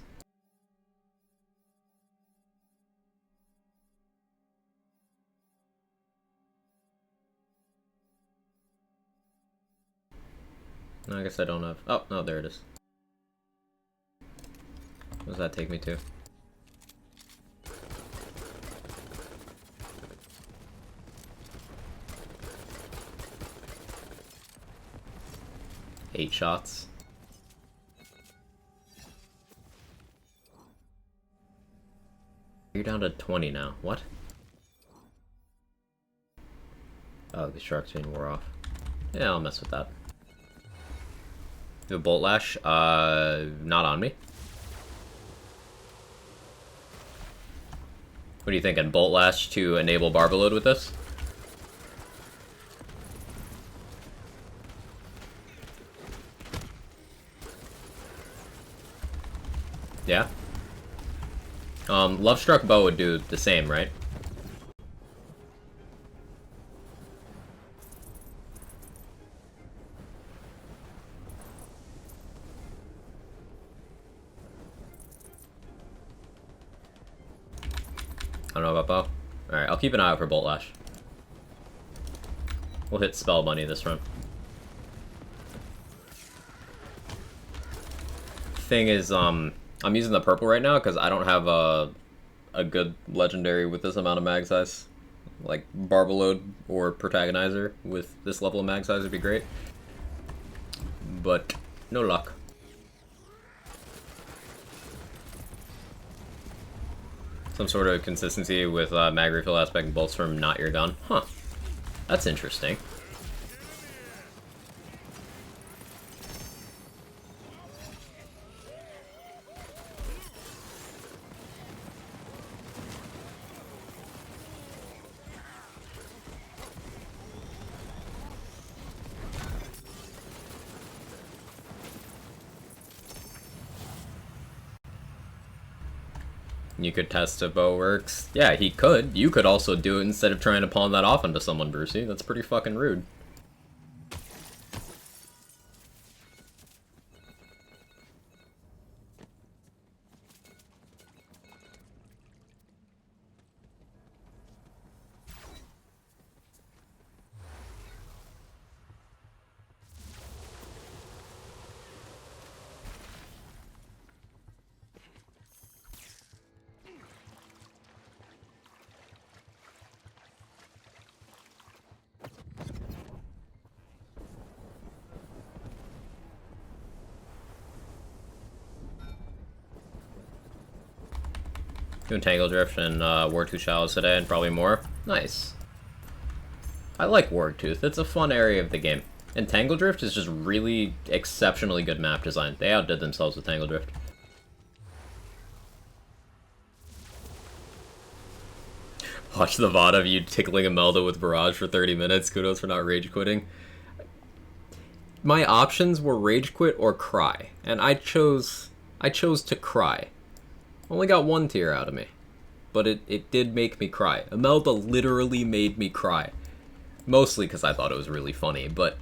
No, I guess I don't have... Oh, no, there it is. What does that take me to? Eight shots. You're down to 20 now. What? Oh, the Sharksbane wore off. Yeah, I'll mess with that. The Bolt Lash, not on me. What are you thinking? Bolt Lash to enable Barbalode with this? Yeah? Love Struck Bow would do the same, right? I don't know about bow. Alright, I'll keep an eye out for Bolt Lash. We'll hit Spell Bunny this run. Thing is, I'm using the purple right now because I don't have a good legendary with this amount of mag size. Like Barbalode or Protagonizer with this level of mag size would be great. But no luck. Some sort of consistency with mag refill aspect and bolts from not your gun. Huh. That's interesting. You could test if bow works. Yeah, he could. You could also do it instead of trying to pawn that off onto someone, Brucey. That's pretty fucking rude. Doing Tangle Drift and War 2 Shallows today, and probably more. Nice. I like Wartooth. It's a fun area of the game. And Tangle Drift is just really exceptionally good map design. They outdid themselves with Tangle Drift. Watch the VOD of you tickling Imelda with Barrage for 30 minutes. Kudos for not rage quitting. My options were rage quit or cry, and I chose to cry. Only got 1 tear out of me, but it did make me cry. Imelda literally made me cry. Mostly because I thought it was really funny, but...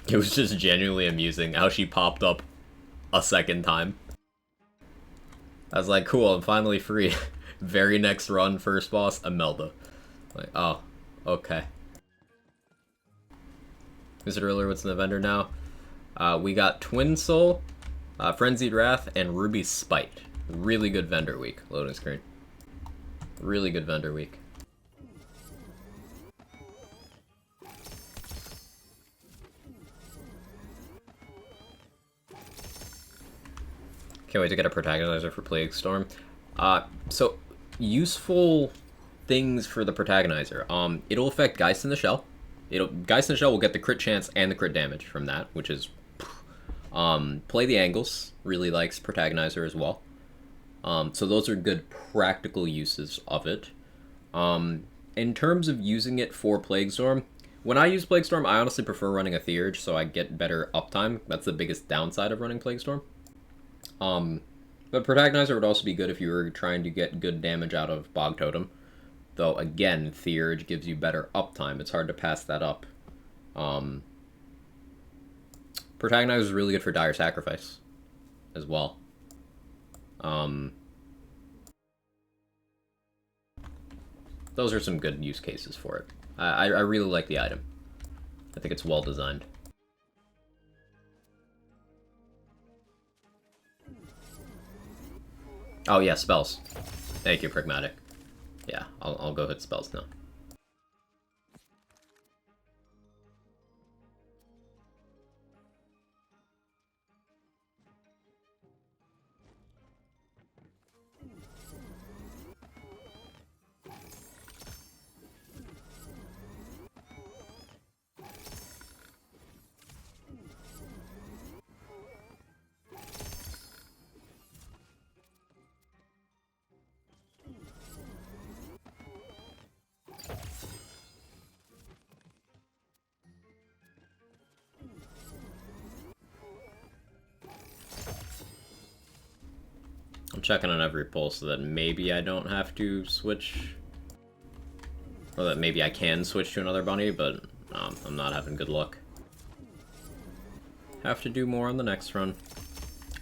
It was just genuinely amusing how she popped up a second time. I was like, cool, I'm finally free. Very next run, first boss, Imelda. Like, oh, okay. Is it earlier? What's in the vendor now? We got Twin Soul, Frenzied Wrath, and Ruby Spite. Really good vendor week. Loading screen. Really good vendor week. Can't wait to get a protagonizer for Plague Storm. So useful things for the protagonizer. It'll affect Geist in the Shell. Geist in the Shell will get the crit chance and the crit damage from that, which is Play the Angles really likes protagonizer as well. So those are good practical uses of it. In terms of using it for Plague Storm, when I use Plague Storm, I honestly prefer running a Theurge, so I get better uptime. That's the biggest downside of running Plague Storm. But Protagonizer would also be good if you were trying to get good damage out of Bog Totem. Though, again, Theurge gives you better uptime. It's hard to pass that up. Protagonizer is really good for Dire Sacrifice as well. Those are some good use cases for it. I really like the item. I think it's well designed. Oh yeah, spells. Thank you, Pragmatic. Yeah, I'll go hit spells now. I'm checking on every pull so that maybe I don't have to switch. Or that maybe I can switch to another bunny, but I'm not having good luck. Have to do more on the next run.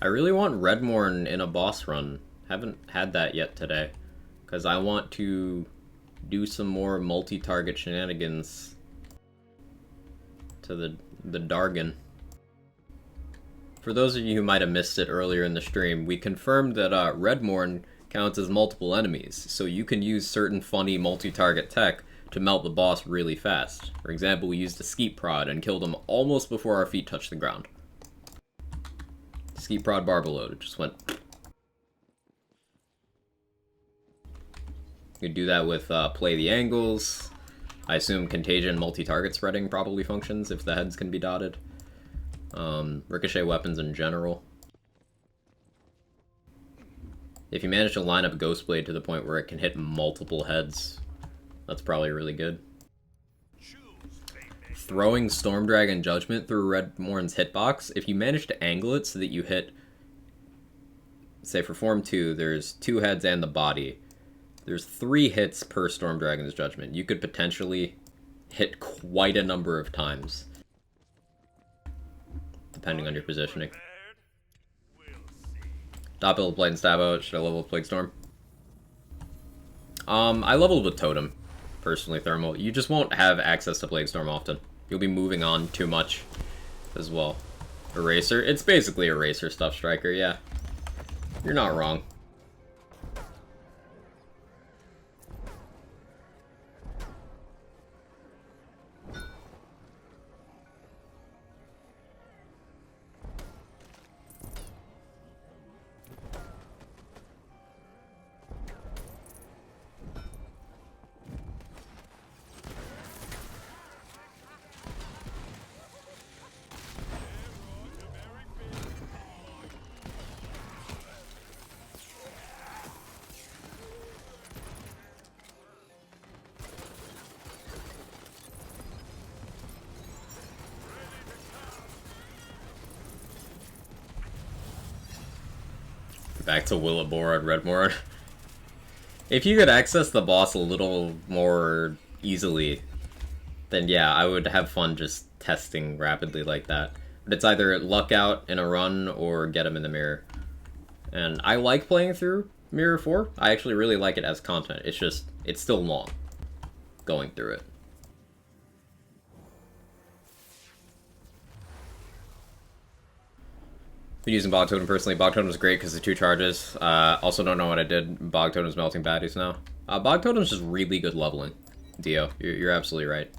I really want Redmorn in a boss run. Haven't had that yet today. Because I want to do some more multi-target shenanigans to the Dargon. For those of you who might have missed it earlier in the stream, we confirmed that Redmorn counts as multiple enemies, so you can use certain funny multi-target tech to melt the boss really fast. For example, we used a Skeet Prod and killed him almost before our feet touched the ground. Skeet Prod Barbalode, it just went... You could do that with Play the Angles. I assume Contagion multi-target spreading probably functions if the heads can be dotted. Ricochet weapons in general. If you manage to line up Ghostblade to the point where it can hit multiple heads, that's probably really good. Throwing Storm Dragon Judgment through Redmorn's hitbox, if you manage to angle it so that you hit, say for Form 2, there's 2 heads and the body. There's 3 hits per Storm Dragon's Judgment. You could potentially hit quite a number of times, depending on your positioning. Top build Blade and Stab Out. Should I level with Plague Storm? I leveled with Totem, personally, Thermal. You just won't have access to Plague Storm often. You'll be moving on too much as well. Eraser? It's basically Eraser stuff, Striker, yeah. You're not wrong. Back to Willowbore and Redmore. If you could access the boss a little more easily, then yeah, I would have fun just testing rapidly like that. But it's either luck out in a run or get him in the mirror. And I like playing through Mirror 4. I actually really like it as content. It's just, it's still long going through it. Been using Bog Totem personally. Bog Totem is great because of 2 charges. Also don't know what I did. Bog Totem's melting baddies now. Bog Totem's just really good leveling. Dio, you're absolutely right.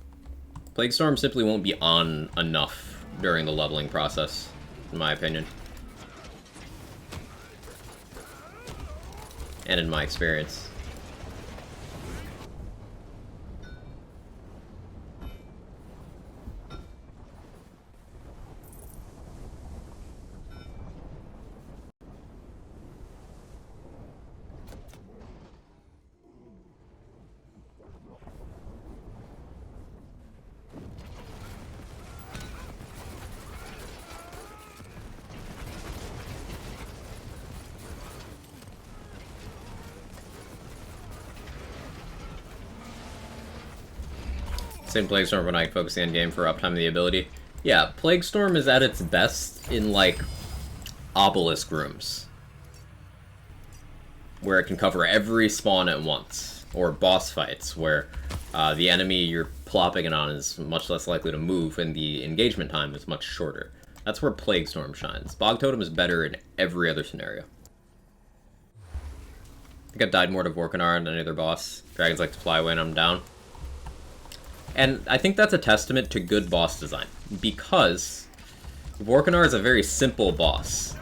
Plague Storm simply won't be on enough during the leveling process, in my opinion. And in my experience. Same Plague Storm when I focus the endgame for uptime of the ability. Yeah, Plague Storm is at its best in, like, obelisk rooms. Where it can cover every spawn at once. Or boss fights, where the enemy you're plopping it on is much less likely to move and the engagement time is much shorter. That's where Plague Storm shines. Bog Totem is better in every other scenario. I think I've died more to Vorkanar than any other boss. Dragons like to fly away and I'm down. And I think that's a testament to good boss design, because Vorkanar is a very simple boss,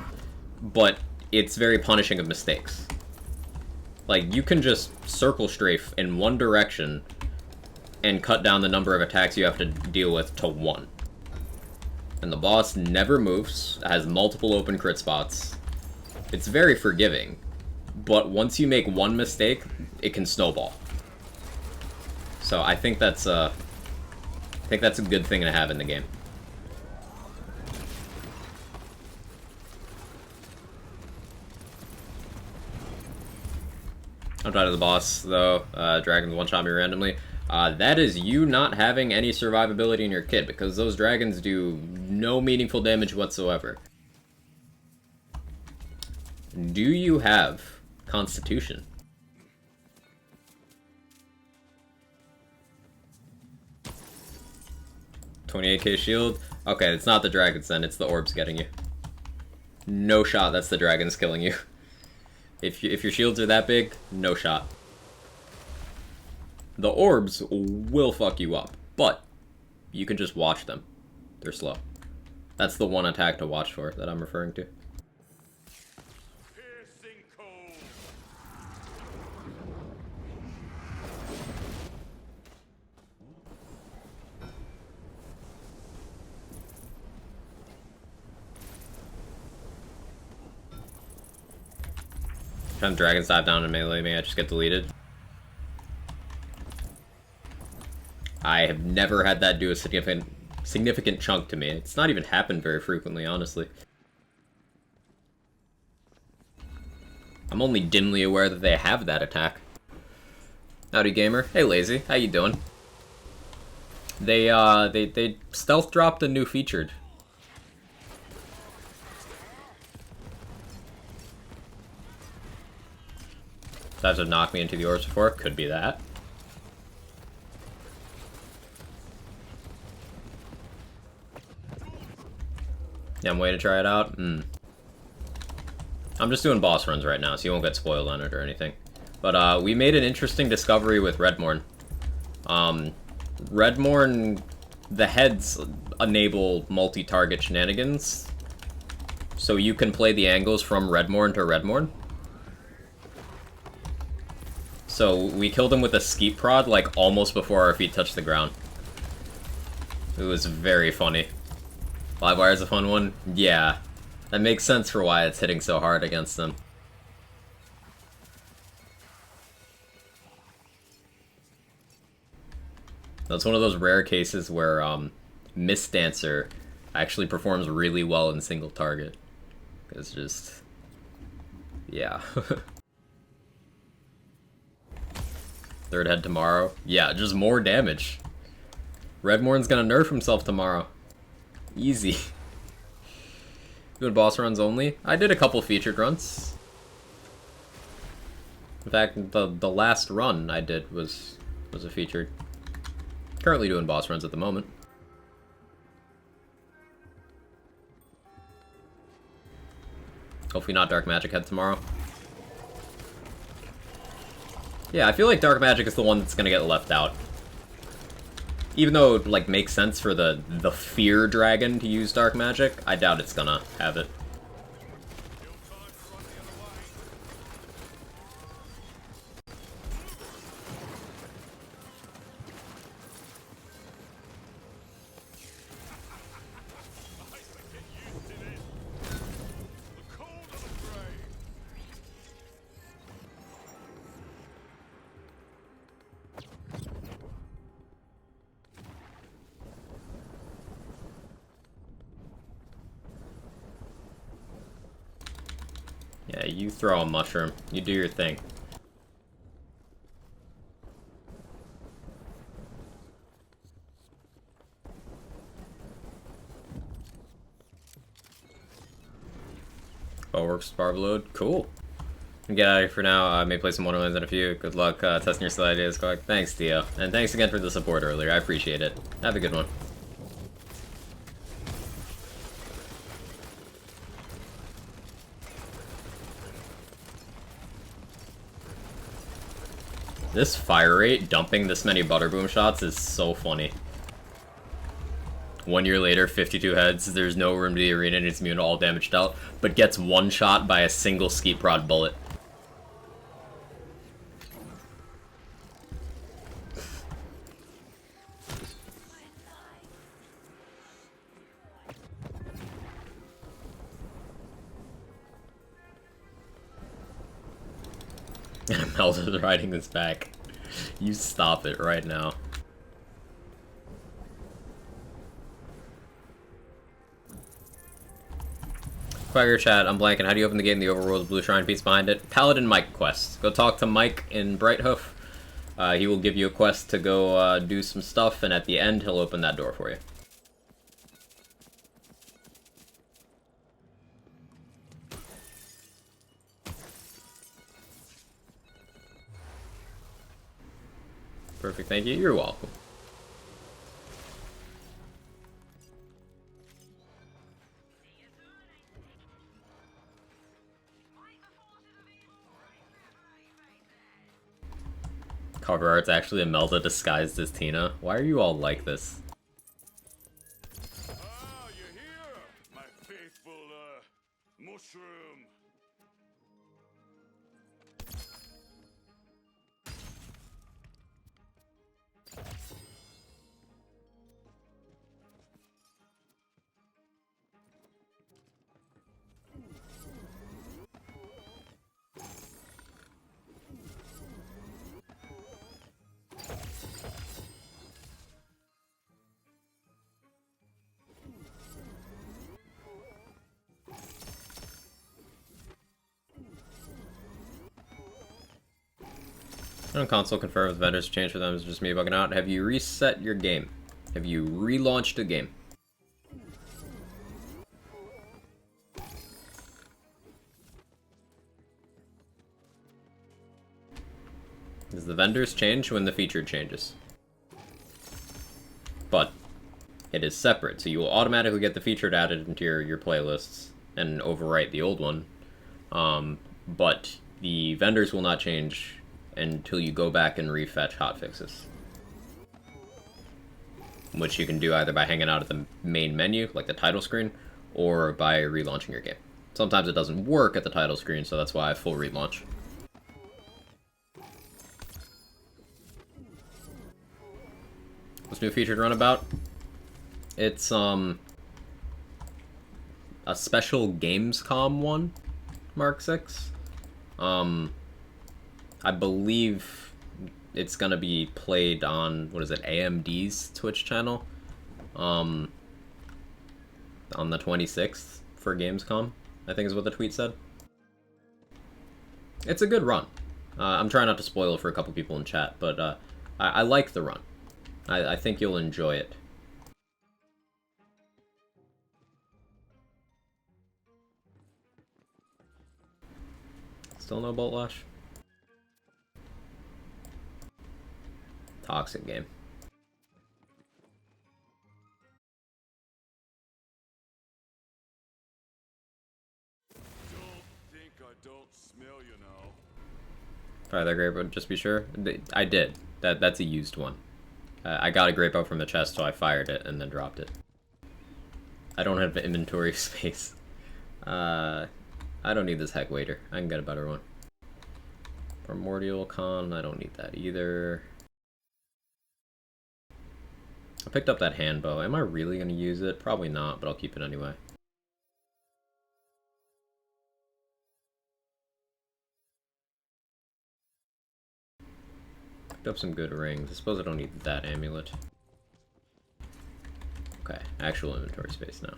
but it's very punishing of mistakes. Like, you can just circle strafe in one direction and cut down the number of attacks you have to deal with to 1. And the boss never moves, has multiple open crit spots. It's very forgiving, but once you make one mistake, it can snowball. So I think that's a good thing to have in the game. I'll try to the boss, though. Dragons one-shot me randomly. That is you not having any survivability in your kit, because those dragons do no meaningful damage whatsoever. Do you have Constitution? $28k shield? Okay, it's not the dragons then, it's the orbs getting you. No shot that's the dragons killing you. If your shields are that big, no shot. The orbs will fuck you up, but you can just watch them. They're slow. That's the one attack to watch for that I'm referring to. Piercing cold. Time dragons dive down and melee me, I just get deleted. I have never had that do a significant chunk to me. It's not even happened very frequently, honestly. I'm only dimly aware that they have that attack. Howdy gamer. Hey Lazy, how you doing? They stealth dropped a new featured. That would knock me into the orbs before. Could be that. Yeah, I'm waiting to try it out. I'm just doing boss runs right now, so you won't get spoiled on it or anything. But we made an interesting discovery with Redmorn. Redmorn, the heads enable multi-target shenanigans, so you can play the angles from Redmorn to Redmorn. So we killed him with a skeet prod, like, almost before our feet touched the ground. It was very funny. Livewire is a fun one? Yeah. That makes sense for why it's hitting so hard against them. That's one of those rare cases where, Mist Dancer actually performs really well in single target. It's just... Yeah. Third head tomorrow. Yeah, just more damage. Redmorn's gonna nerf himself tomorrow. Easy. Doing boss runs only? I did a couple featured runs. In fact, the last run I did was a featured. Currently doing boss runs at the moment. Hopefully not Dark Magic head tomorrow. Yeah, I feel like Dark Magic is the one that's gonna get left out. Even though it like makes sense for the Fear Dragon to use Dark Magic, I doubt it's gonna have it. Yeah, you throw a mushroom. You do your thing. Works barb load. Cool. Get out of here for now. I may play some Wonderlands in a few. Good luck testing your still ideas. Thanks, Theo. And thanks again for the support earlier. I appreciate it. Have a good one. This fire rate, dumping this many butterboom shots, is so funny. 1 year later, 52 heads, there's no room to the arena, and it's immune to all damage dealt, but gets one shot by a single skeet prod bullet. Melda's riding this back. You stop it right now. Quagger chat, I'm blanking. How do you open the gate in the overworld? Blue Shrine piece behind it. Paladin Mike quest. Go talk to Mike in Brighthoof. He will give you a quest to go do some stuff, and at the end, he'll open that door for you. Perfect, thank you. You're welcome. Cover art's actually Imelda disguised as Tina. Why are you all like this? Ah, you're here, my faithful, mushroom. On console, confirm with vendors change for them. It's just me bugging out. Have you reset your game? Have you relaunched a game? Does the vendors change when the feature changes? But it is separate, so you will automatically get the featured added into your playlists and overwrite the old one. But the vendors will not change until you go back and refetch hotfixes. Which you can do either by hanging out at the main menu, like the title screen, or by relaunching your game. Sometimes it doesn't work at the title screen, so that's why I full relaunch. What's new featured runabout? It's a special Gamescom one, Mark 6. I believe it's gonna be played on, what is it, AMD's Twitch channel, on the 26th for Gamescom, I think is what the tweet said. It's a good run. I'm trying not to spoil it for a couple people in chat, but I like the run. I think you'll enjoy it. Still no Bolt Lash? Toxic game. Don't think I don't smell you now. Fire that grape, just be sure. I did. That's a used one. I got a grape out from the chest, so I fired it and then dropped it. I don't have inventory space. I don't need this heck waiter. I can get a better one. Primordial Con, I don't need that either. I picked up that hand bow. Am I really going to use it? Probably not, but I'll keep it anyway. Picked up some good rings. I suppose I don't need that amulet. Okay, actual inventory space now.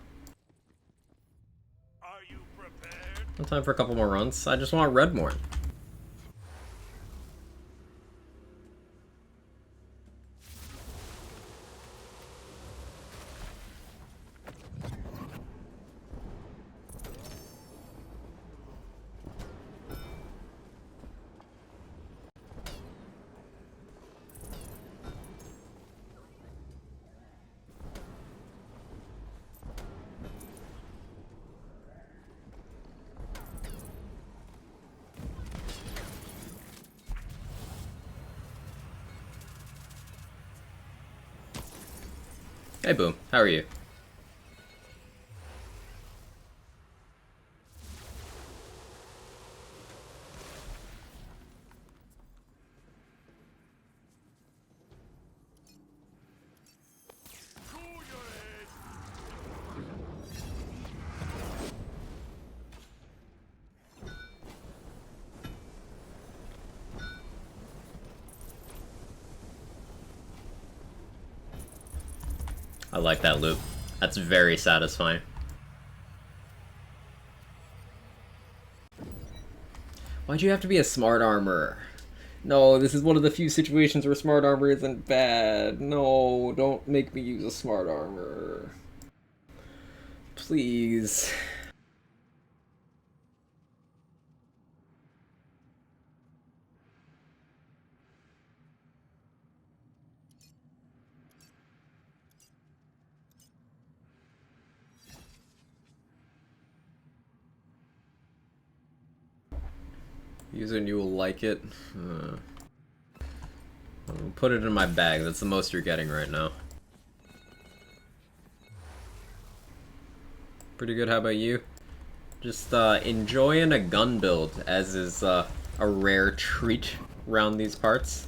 Are you prepared? No time for a couple more runs. I just want Redmorn. Hey Boom, how are you? Cool your head. I like that loop. That's very satisfying. Why'd you have to be a smart armor? No, this is one of the few situations where smart armor isn't bad. No, don't make me use a smart armor. Please. Use it and you will like it. I'll put it in my bag. That's the most you're getting right now. Pretty good. How about you? Just enjoying a gun build, as is a rare treat around these parts.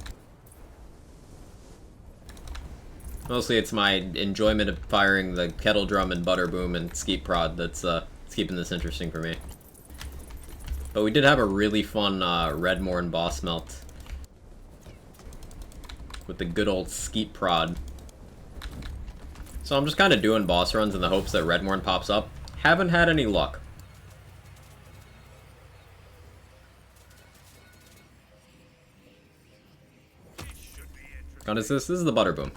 Mostly it's my enjoyment of firing the kettle drum and butter boom and skeet prod that's keeping this interesting for me. But we did have a really fun Redmorn boss melt with the good old skeet prod. So I'm just kind of doing boss runs in the hopes that Redmorn pops up. Haven't had any luck. Gun is this? This is the butter boom.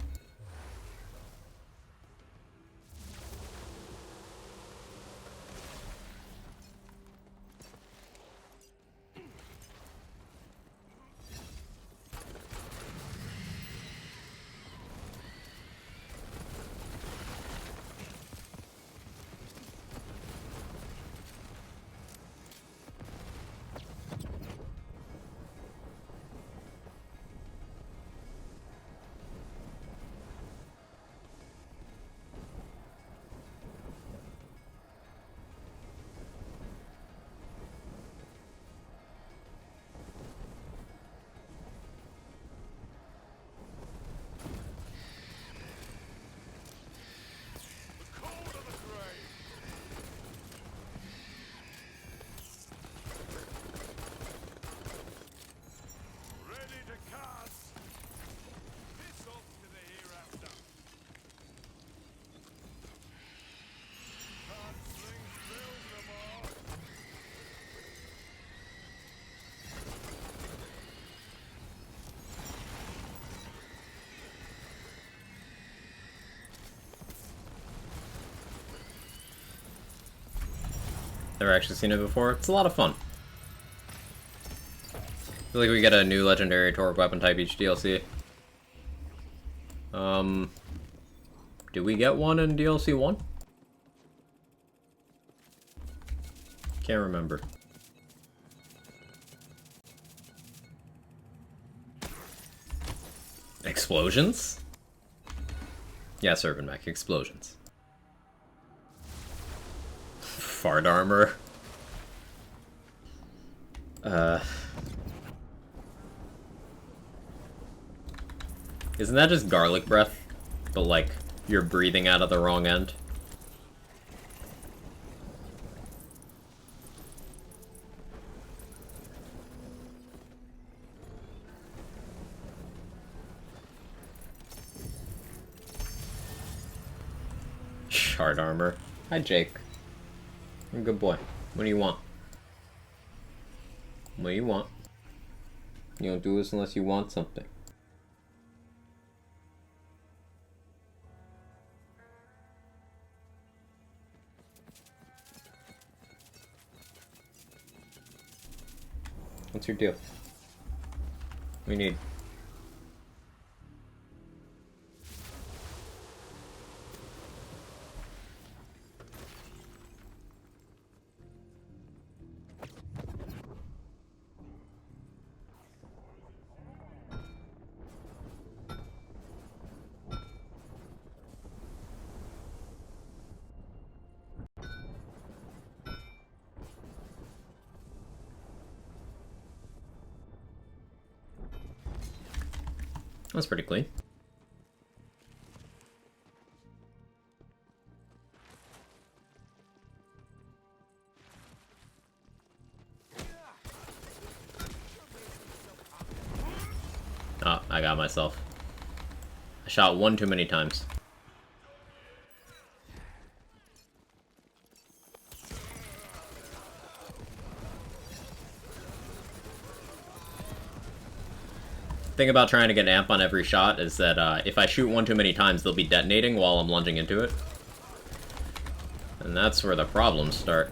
Never actually seen it before. It's a lot of fun. I feel like we get a new legendary Torque weapon type each DLC. Do we get one in DLC 1? Can't remember. Explosions? Yeah, Servant Mech. Explosions. Fart armor. Isn't that just garlic breath? But like, you're breathing out of the wrong end? Shard armor. Hi, Jake. You're a good boy. What do you want? What do you want? You don't do this unless you want something. What's your deal? We need. That's pretty clean. Oh, I got myself. I shot one too many times. Thing about trying to get an amp on every shot is that if I shoot one too many times, they'll be detonating while I'm lunging into it. And that's where the problems start.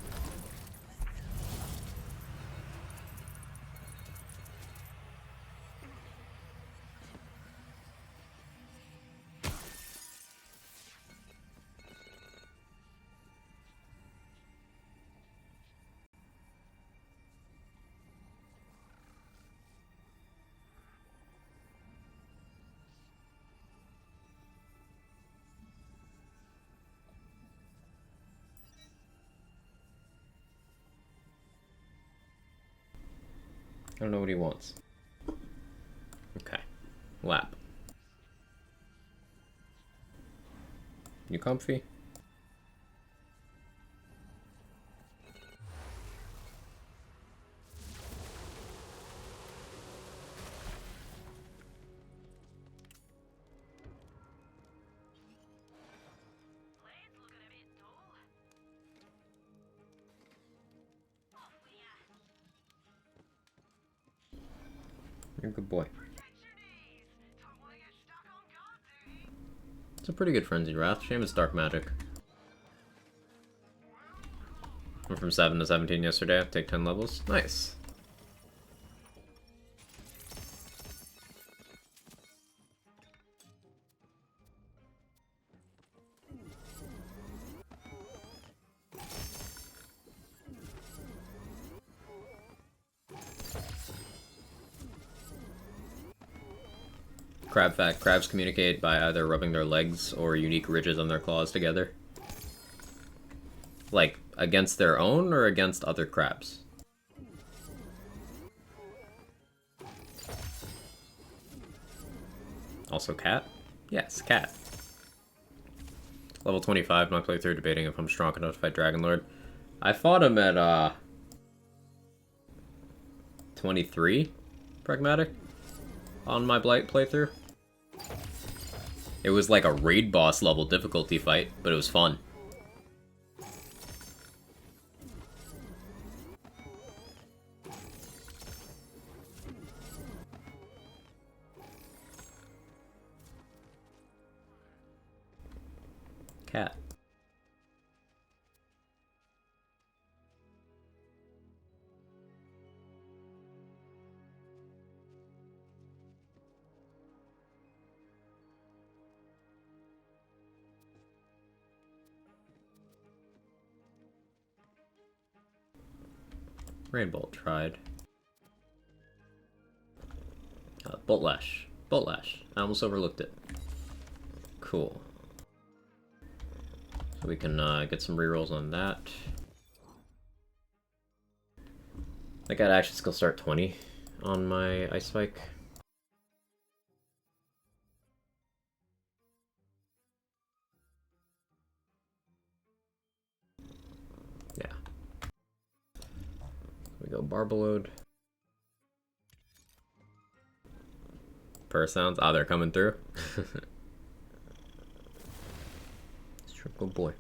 I don't know what he wants. Okay. Lap. You comfy? You're a good boy. It's a pretty good Frenzied Wrath. Shame it's dark magic. Went from 7 to 17 yesterday. I have to take 10 levels. Nice. Crab fact, crabs communicate by either rubbing their legs or unique ridges on their claws together. Like, against their own or against other crabs? Also cat? Yes, cat. Level 25, my playthrough debating if I'm strong enough to fight Dragonlord. I fought him at, 23? Pragmatic? On my Blight playthrough. It was like a raid boss level difficulty fight, but it was fun. Cat. Rainbolt tried. Bolt Lash. Bolt Lash. I almost overlooked it. Cool. So we can get some rerolls on that. I got action skill start 20 on my Ice Spike. Yeah. We go Barbalode. Purr sounds. Ah, they're coming through. Good boy.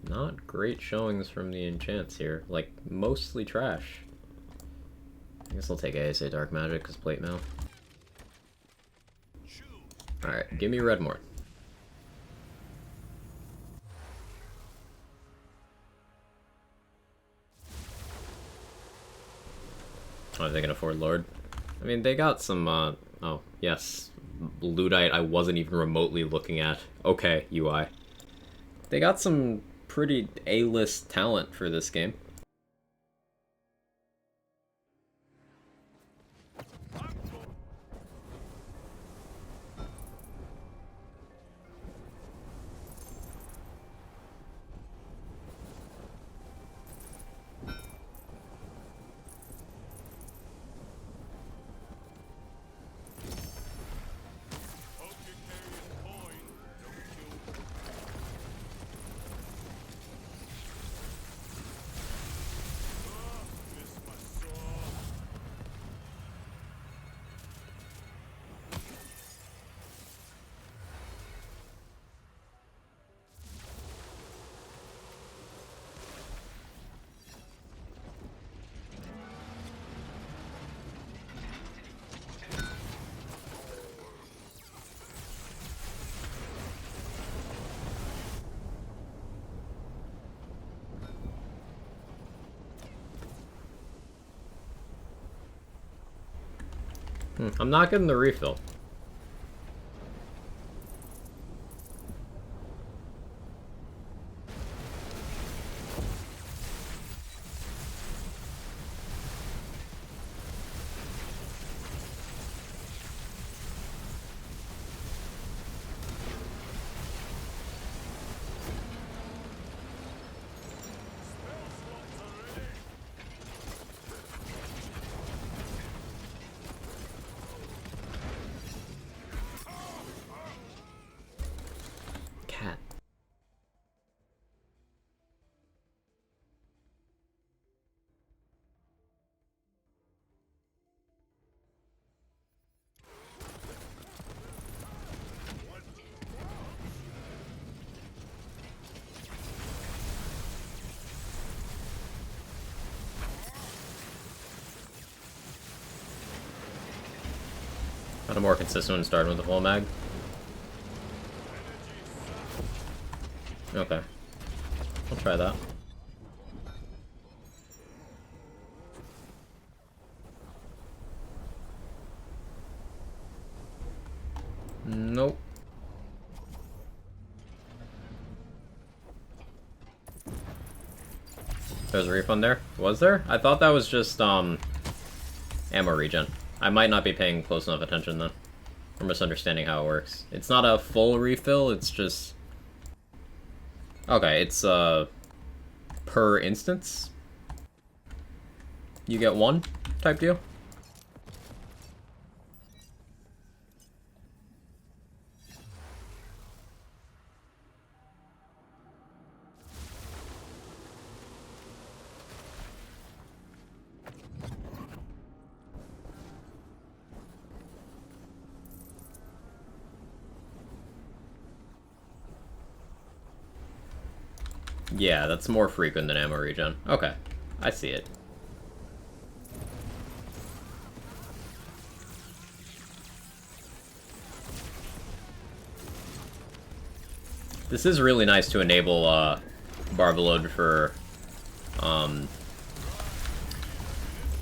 Not great showings from the enchants here. Like, mostly trash. I guess I'll take ASA Dark Magic because plate mail. Alright, give me Redmore. Oh, they can afford Lord. I mean, they got some, oh, yes. Ludite I wasn't even remotely looking at. Okay, UI. They got some pretty A-list talent for this game. I'm not getting the refill. Cat. Kind of more consistent when starting with the full mag. Okay. I'll try that. Nope. There's a refund there? Was there? I thought that was just, ammo regen. I might not be paying close enough attention then. Or misunderstanding how it works. It's not a full refill, it's just... Okay, it's, per instance? You get one type deal? Yeah, that's more frequent than ammo regen. Okay, I see it. This is really nice to enable Barbalode for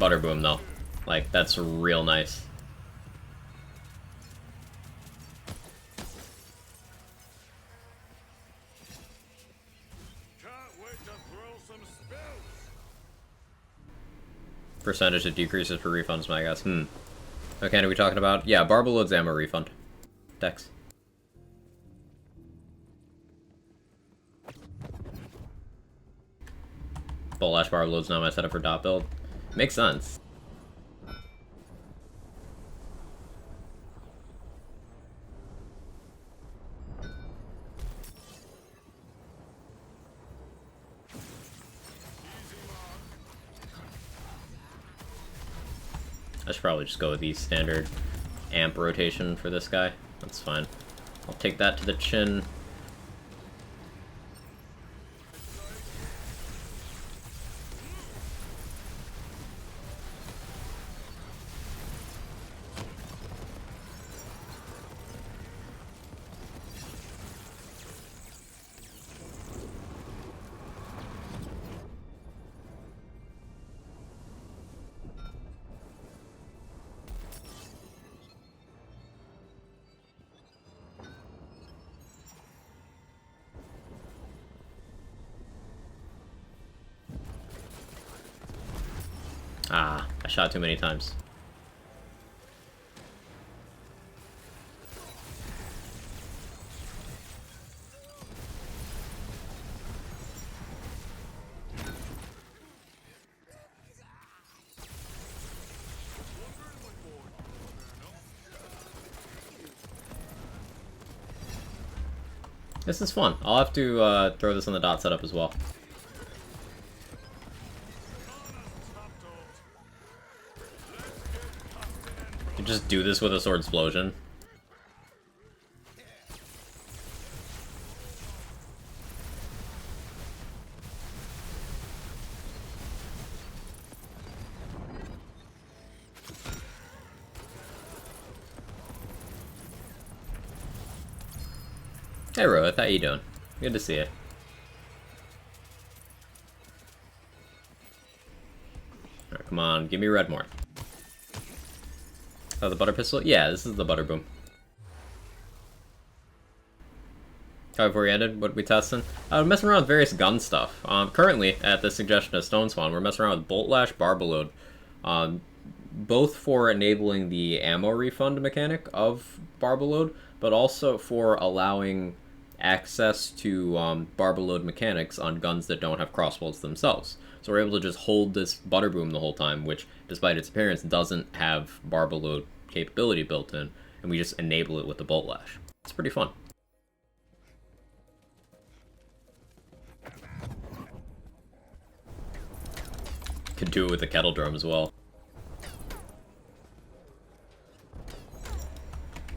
Butterboom though. Like, that's real nice. Can't wait to throw some spells. Percentage that decreases for refunds, my guess. Okay, are we talking about? Yeah, Barbalode's ammo refund. Dex. Bolt Lash Barbalode's not my setup for dot build. Makes sense. I should probably just go with the standard amp rotation for this guy. That's fine. I'll take that to the chin. Ah, I shot too many times. This is fun. I'll have to throw this on the dot setup as well. You just do this with a sword explosion. Hey Roeth, how you doing? Good to see you. Alright, come on, give me Redmore. Oh, the butter pistol? Yeah, this is the butter boom. Before we ended, what we testing? We're messing around with various gun stuff. Currently, at the suggestion of Stone Swan, we're messing around with Bolt Lash Barbalode. Both for enabling the ammo refund mechanic of Barbalode, but also for allowing access to Barbalode mechanics on guns that don't have crossbolts themselves. So we're able to just hold this Butterboom the whole time, which, despite its appearance, doesn't have Barbalode capability built in, and we just enable it with the Bolt Lash. It's pretty fun. Could do it with the kettle drum as well.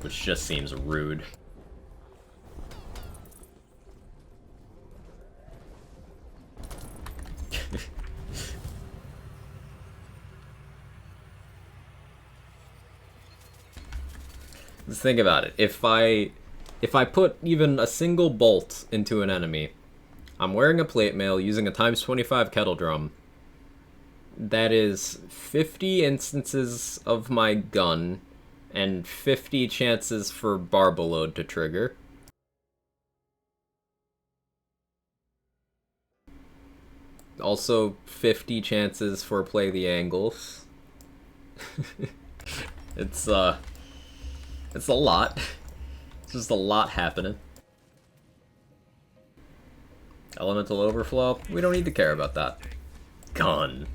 Which just seems rude. Just think about it. If I put even a single bolt into an enemy, I'm wearing a plate mail using a ×25 kettle drum. That is 50 instances of my gun and 50 chances for Barbalode to trigger. Also 50 chances for play the angles. It's a lot. It's just a lot happening. Elemental overflow? We don't need to care about that. Gun.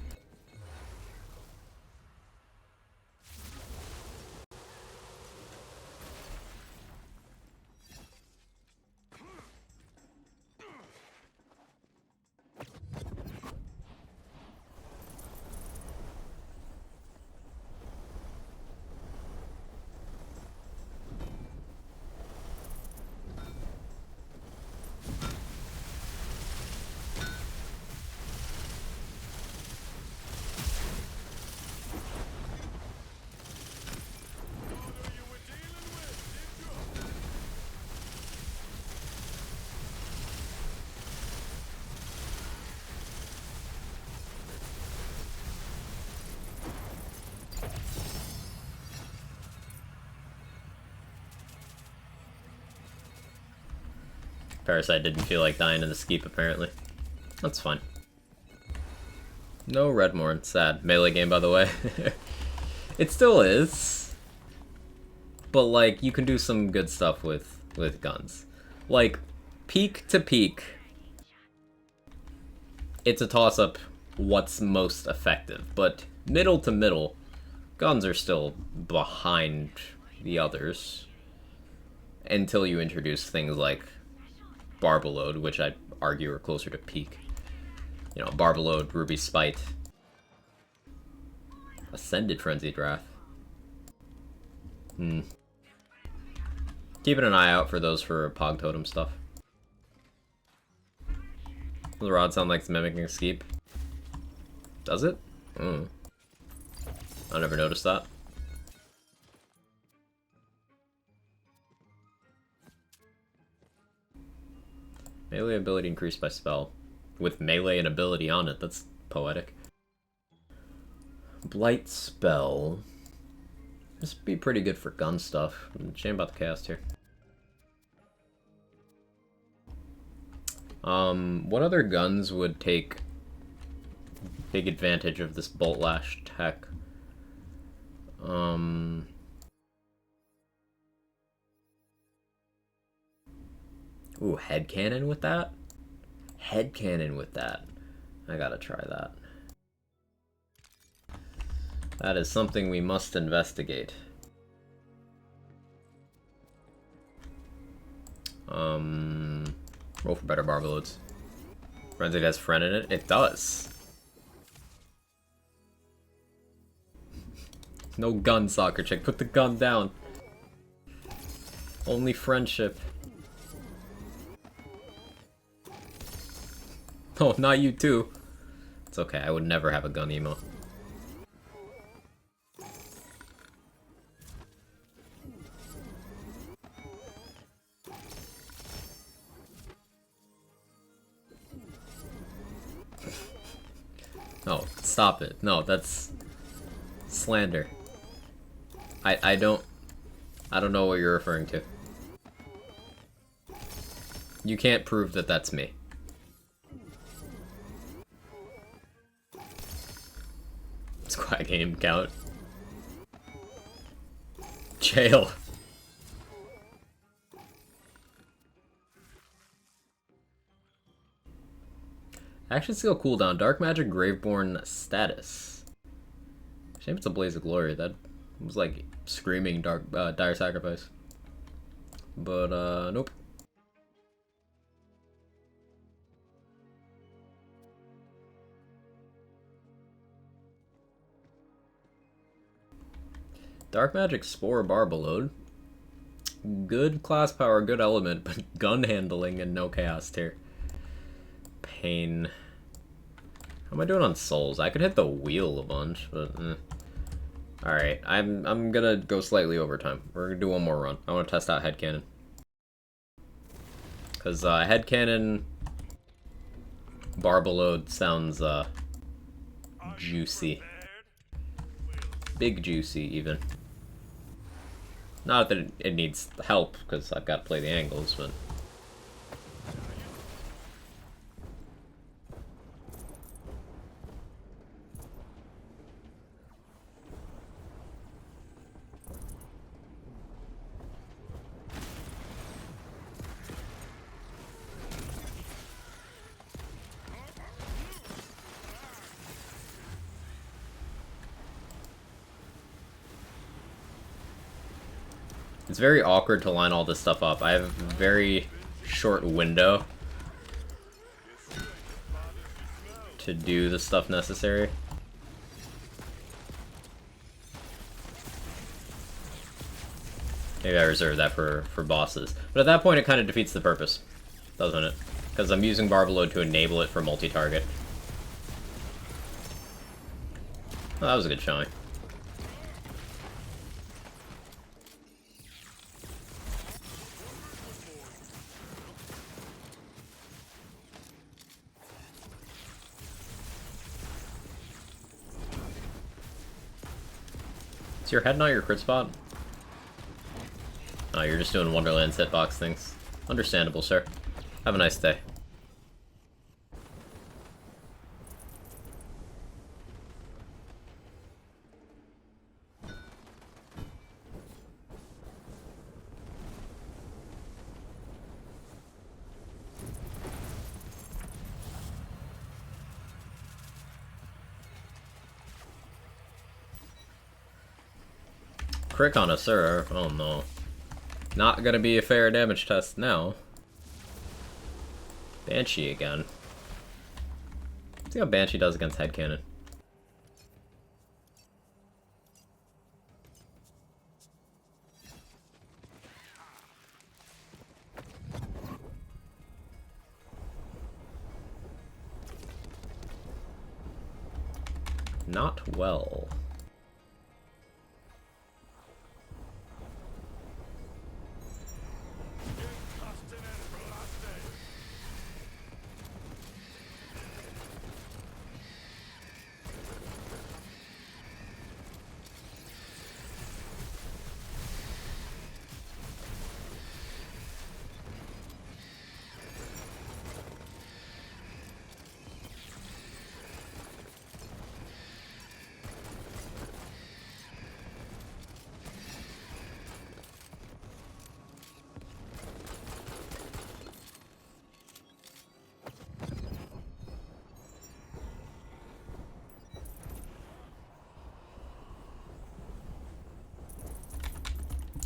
Parasite didn't feel like dying in the skeep, apparently. That's fine. No Redmorn. Sad. Melee game, by the way. It still is. But, like, you can do some good stuff with guns. Like, peak to peak, it's a toss-up what's most effective. But middle to middle, guns are still behind the others. Until you introduce things like Barbalode, which I'd argue are closer to peak. You know, Barbalode, Ruby Spite, Ascended Frenzied Wrath. Keeping an eye out for those for Pog Totem stuff. Does the rod sound like it's mimicking a skeep? Does it? I never noticed that. Melee ability increased by spell. With melee and ability on it, that's poetic. Blight spell. This would be pretty good for gun stuff. Shame about the cast here. What other guns would take big advantage of this Bolt Lash tech? Ooh, head cannon with that? Head cannon with that. I gotta try that. That is something we must investigate. Roll for better Barbalodes. Frenzied has friend in it? It does. No gun, soccer chick. Put the gun down. Only friendship. Oh, not you too. It's okay, I would never have a gun emo. No, stop it. No, that's slander. I don't know what you're referring to. You can't prove that that's me. Squad game count. Jail. Action skill cooldown. Dark Magic Graveborn status. Shame it's a Blaze of Glory. That was like screaming Dire Sacrifice. But, nope. Dark Magic Spore Barbalode. Good class power, good element, but gun handling and no chaos tier. Pain. How am I doing on souls? I could hit the wheel a bunch, but alright, I'm gonna go slightly over time. We're gonna do one more run. I wanna test out headcanon. Cause headcanon Barbalode sounds juicy. Big juicy even. Not that it needs help, because I've got to play the angles, but... It's very awkward to line all this stuff up. I have a very short window to do the stuff necessary. Maybe I reserve that for bosses. But at that point it kind of defeats the purpose, doesn't it? Because I'm using Barbalode to enable it for multi-target. Oh, that was a good showing. Is your head not your crit spot? Oh, you're just doing Wonderland's hitbox things. Understandable, sir. Have a nice day. Crit Connoisseur? Oh no. Not gonna be a fair damage test now. Banshee again. See how Banshee does against Headcannon. Not well.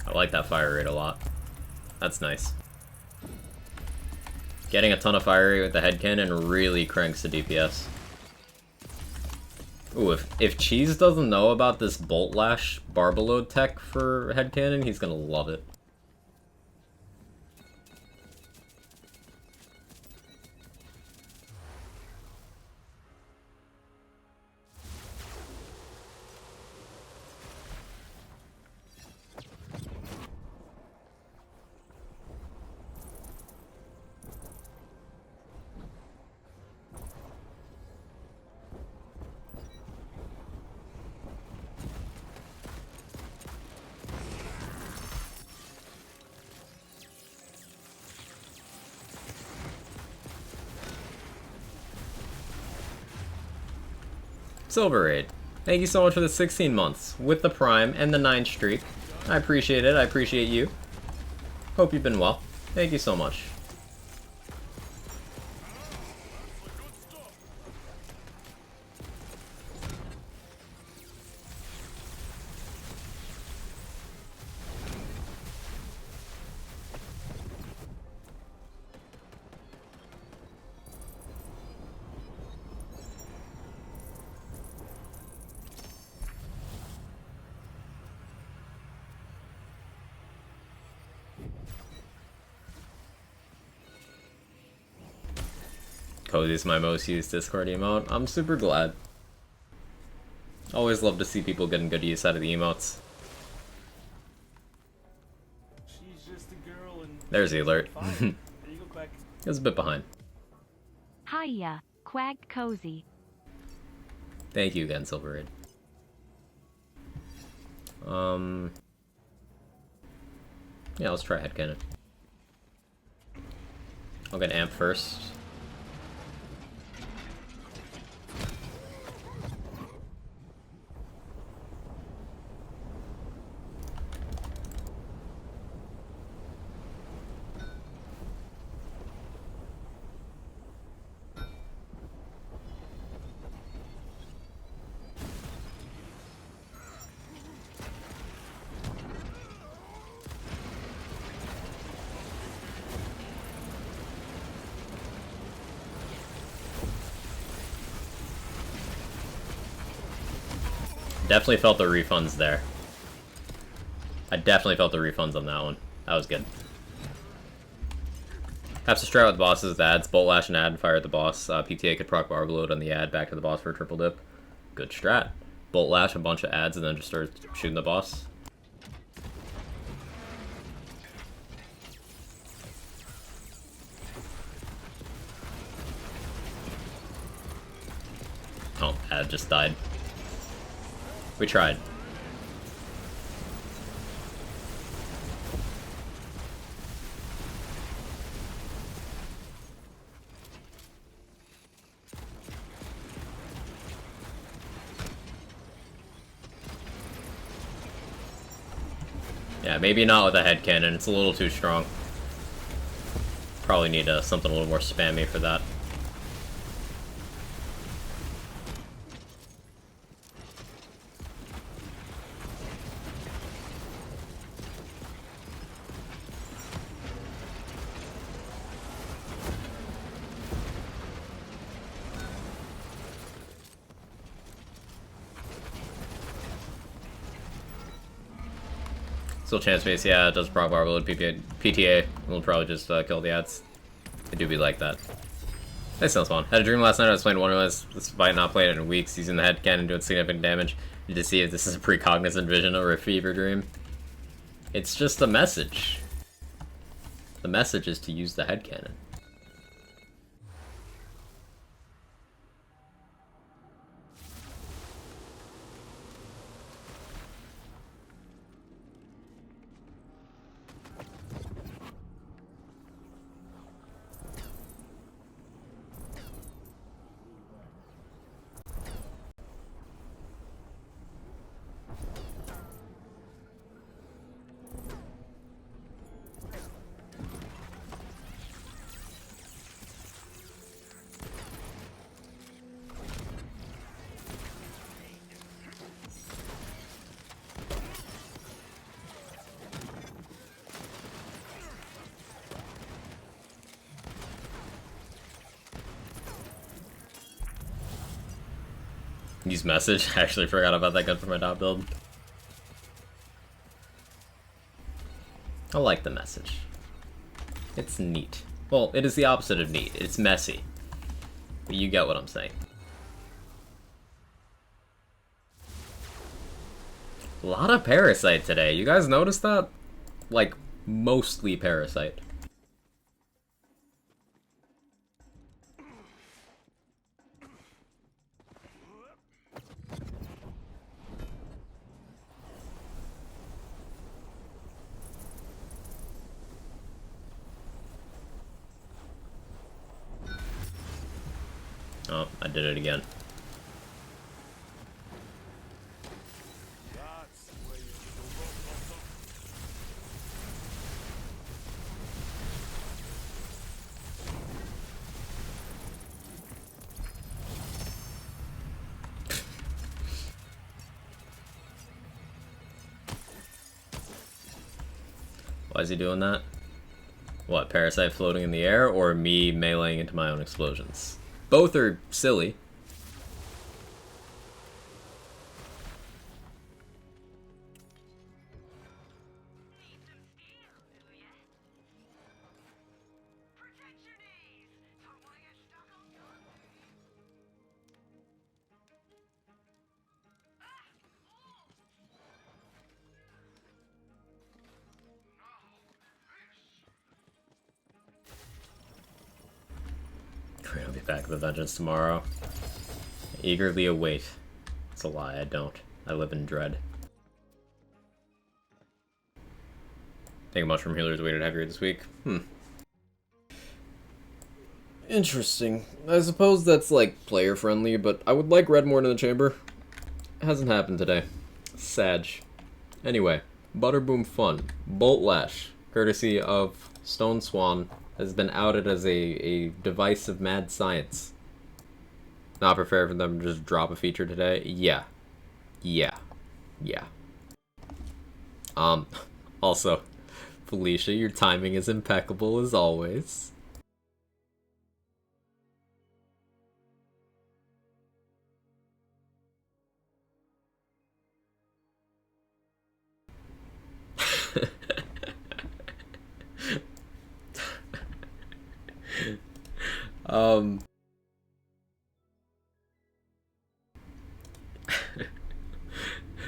I like that fire rate a lot. That's nice. Getting a ton of fire rate with the headcannon really cranks the DPS. Ooh, if Cheese doesn't know about this Bolt Lash Barbalode tech for headcannon, he's gonna love it. Silver Raid, thank you so much for the 16 months with the Prime and the 9 streak. I appreciate it. I appreciate you. Hope you've been well. Thank you so much. Cozy's my most used Discord emote. I'm super glad. Always love to see people getting good use out of the emotes. She's just a girl and There's the alert. there you go, back. It was a bit behind. Hiya, Quag Cozy. Thank you again, Silver Raid. Yeah, let's try Headcannon. I'll get Amp first. Definitely felt the refunds there. I definitely felt the refunds on that one. That was good. Have to strat with the bosses, the ads, Bolt Lash and ad, fire at the boss. PTA could proc Barbalode on the ad, back to the boss for a triple dip. Good strat. Bolt Lash, a bunch of ads, and then just start shooting the boss. Oh, ad just died. We tried. Yeah, maybe not with a head cannon. It's a little too strong. Probably need something a little more spammy for that. Still chance base, yeah, it does proc overload PTA. We'll probably just kill the ads. I do be like that. That sounds fun. Had a dream last night I was playing Wonderless, despite not playing it in weeks, using the head cannon doing significant damage. Need to see if this is a precognizant vision or a fever dream. It's just a message. The message is to use the head cannon. Use message. I actually forgot about that gun for my top build. I like the message. It's neat. Well, it is the opposite of neat. It's messy. But you get what I'm saying. A lot of Parasite today. You guys notice that? Like, mostly Parasite. Oh, I did it again. That's where you show up, Why is he doing that? What, Parasite floating in the air, or me meleeing into my own explosions? Both are silly. I'll be back in the dungeons tomorrow. Eagerly await. It's a lie, I don't. I live in dread. Think mushroom healers waited heavier this week. Interesting. I suppose that's like player friendly, but I would like red more in the chamber. It hasn't happened today. Sag. Anyway, Butterboom Fun. Bolt Lash, courtesy of Stone Swan, has been outed as a device of mad science. Not prepared for them to just drop a feature today? Yeah. Also, Felicia, your timing is impeccable as always.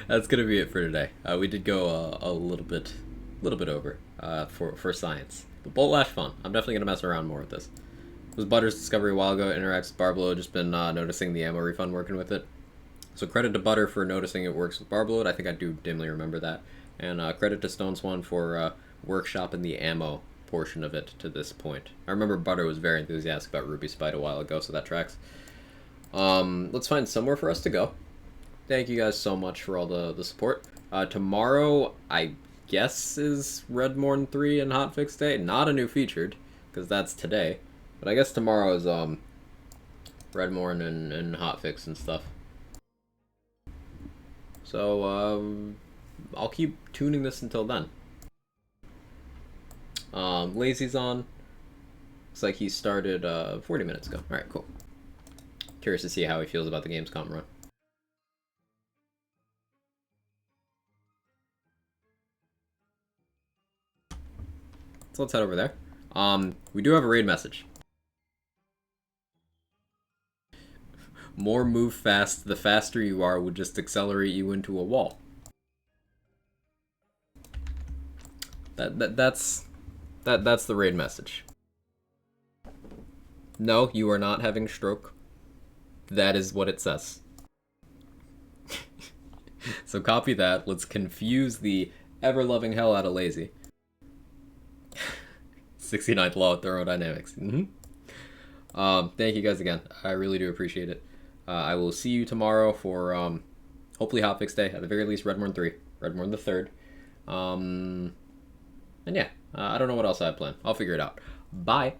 That's gonna be it for today. We did go a little bit over for science, but Bolt Lash fun. I'm definitely gonna mess around more with this. It was Butter's discovery a while ago. It interacts with Barbload. Just been noticing the ammo refund working with it. So credit to Butter for noticing it works with Barbload. I think I do dimly remember that. And credit to Stone Swan for workshopping the ammo portion of it to this point. I remember Butter was very enthusiastic about Ruby Spite a while ago, so that tracks. Let's find somewhere for us to go. Thank you guys so much for all the support. Tomorrow, I guess is Redmorn 3 and Hotfix Day. Not a new featured, because that's today. But I guess tomorrow is Redmorn and Hotfix and stuff. So I'll keep tuning this until then. Lazy's on. Looks like he started 40 minutes ago. Alright, cool. Curious to see how he feels about the Gamescom run. So let's head over there. We do have a raid message. More move fast, the faster you are would just accelerate you into a wall. That's the raid message. No, you are not having stroke. That is what it says. So copy that. Let's confuse the ever-loving hell out of Lazy. 69th law of thermodynamics. Thank you guys again. I really do appreciate it. I will see you tomorrow for hopefully Hotfix Day. At the very least, Redmorn 3. Redmorn the 3rd. And yeah, I don't know what else I have planned. I'll figure it out. Bye.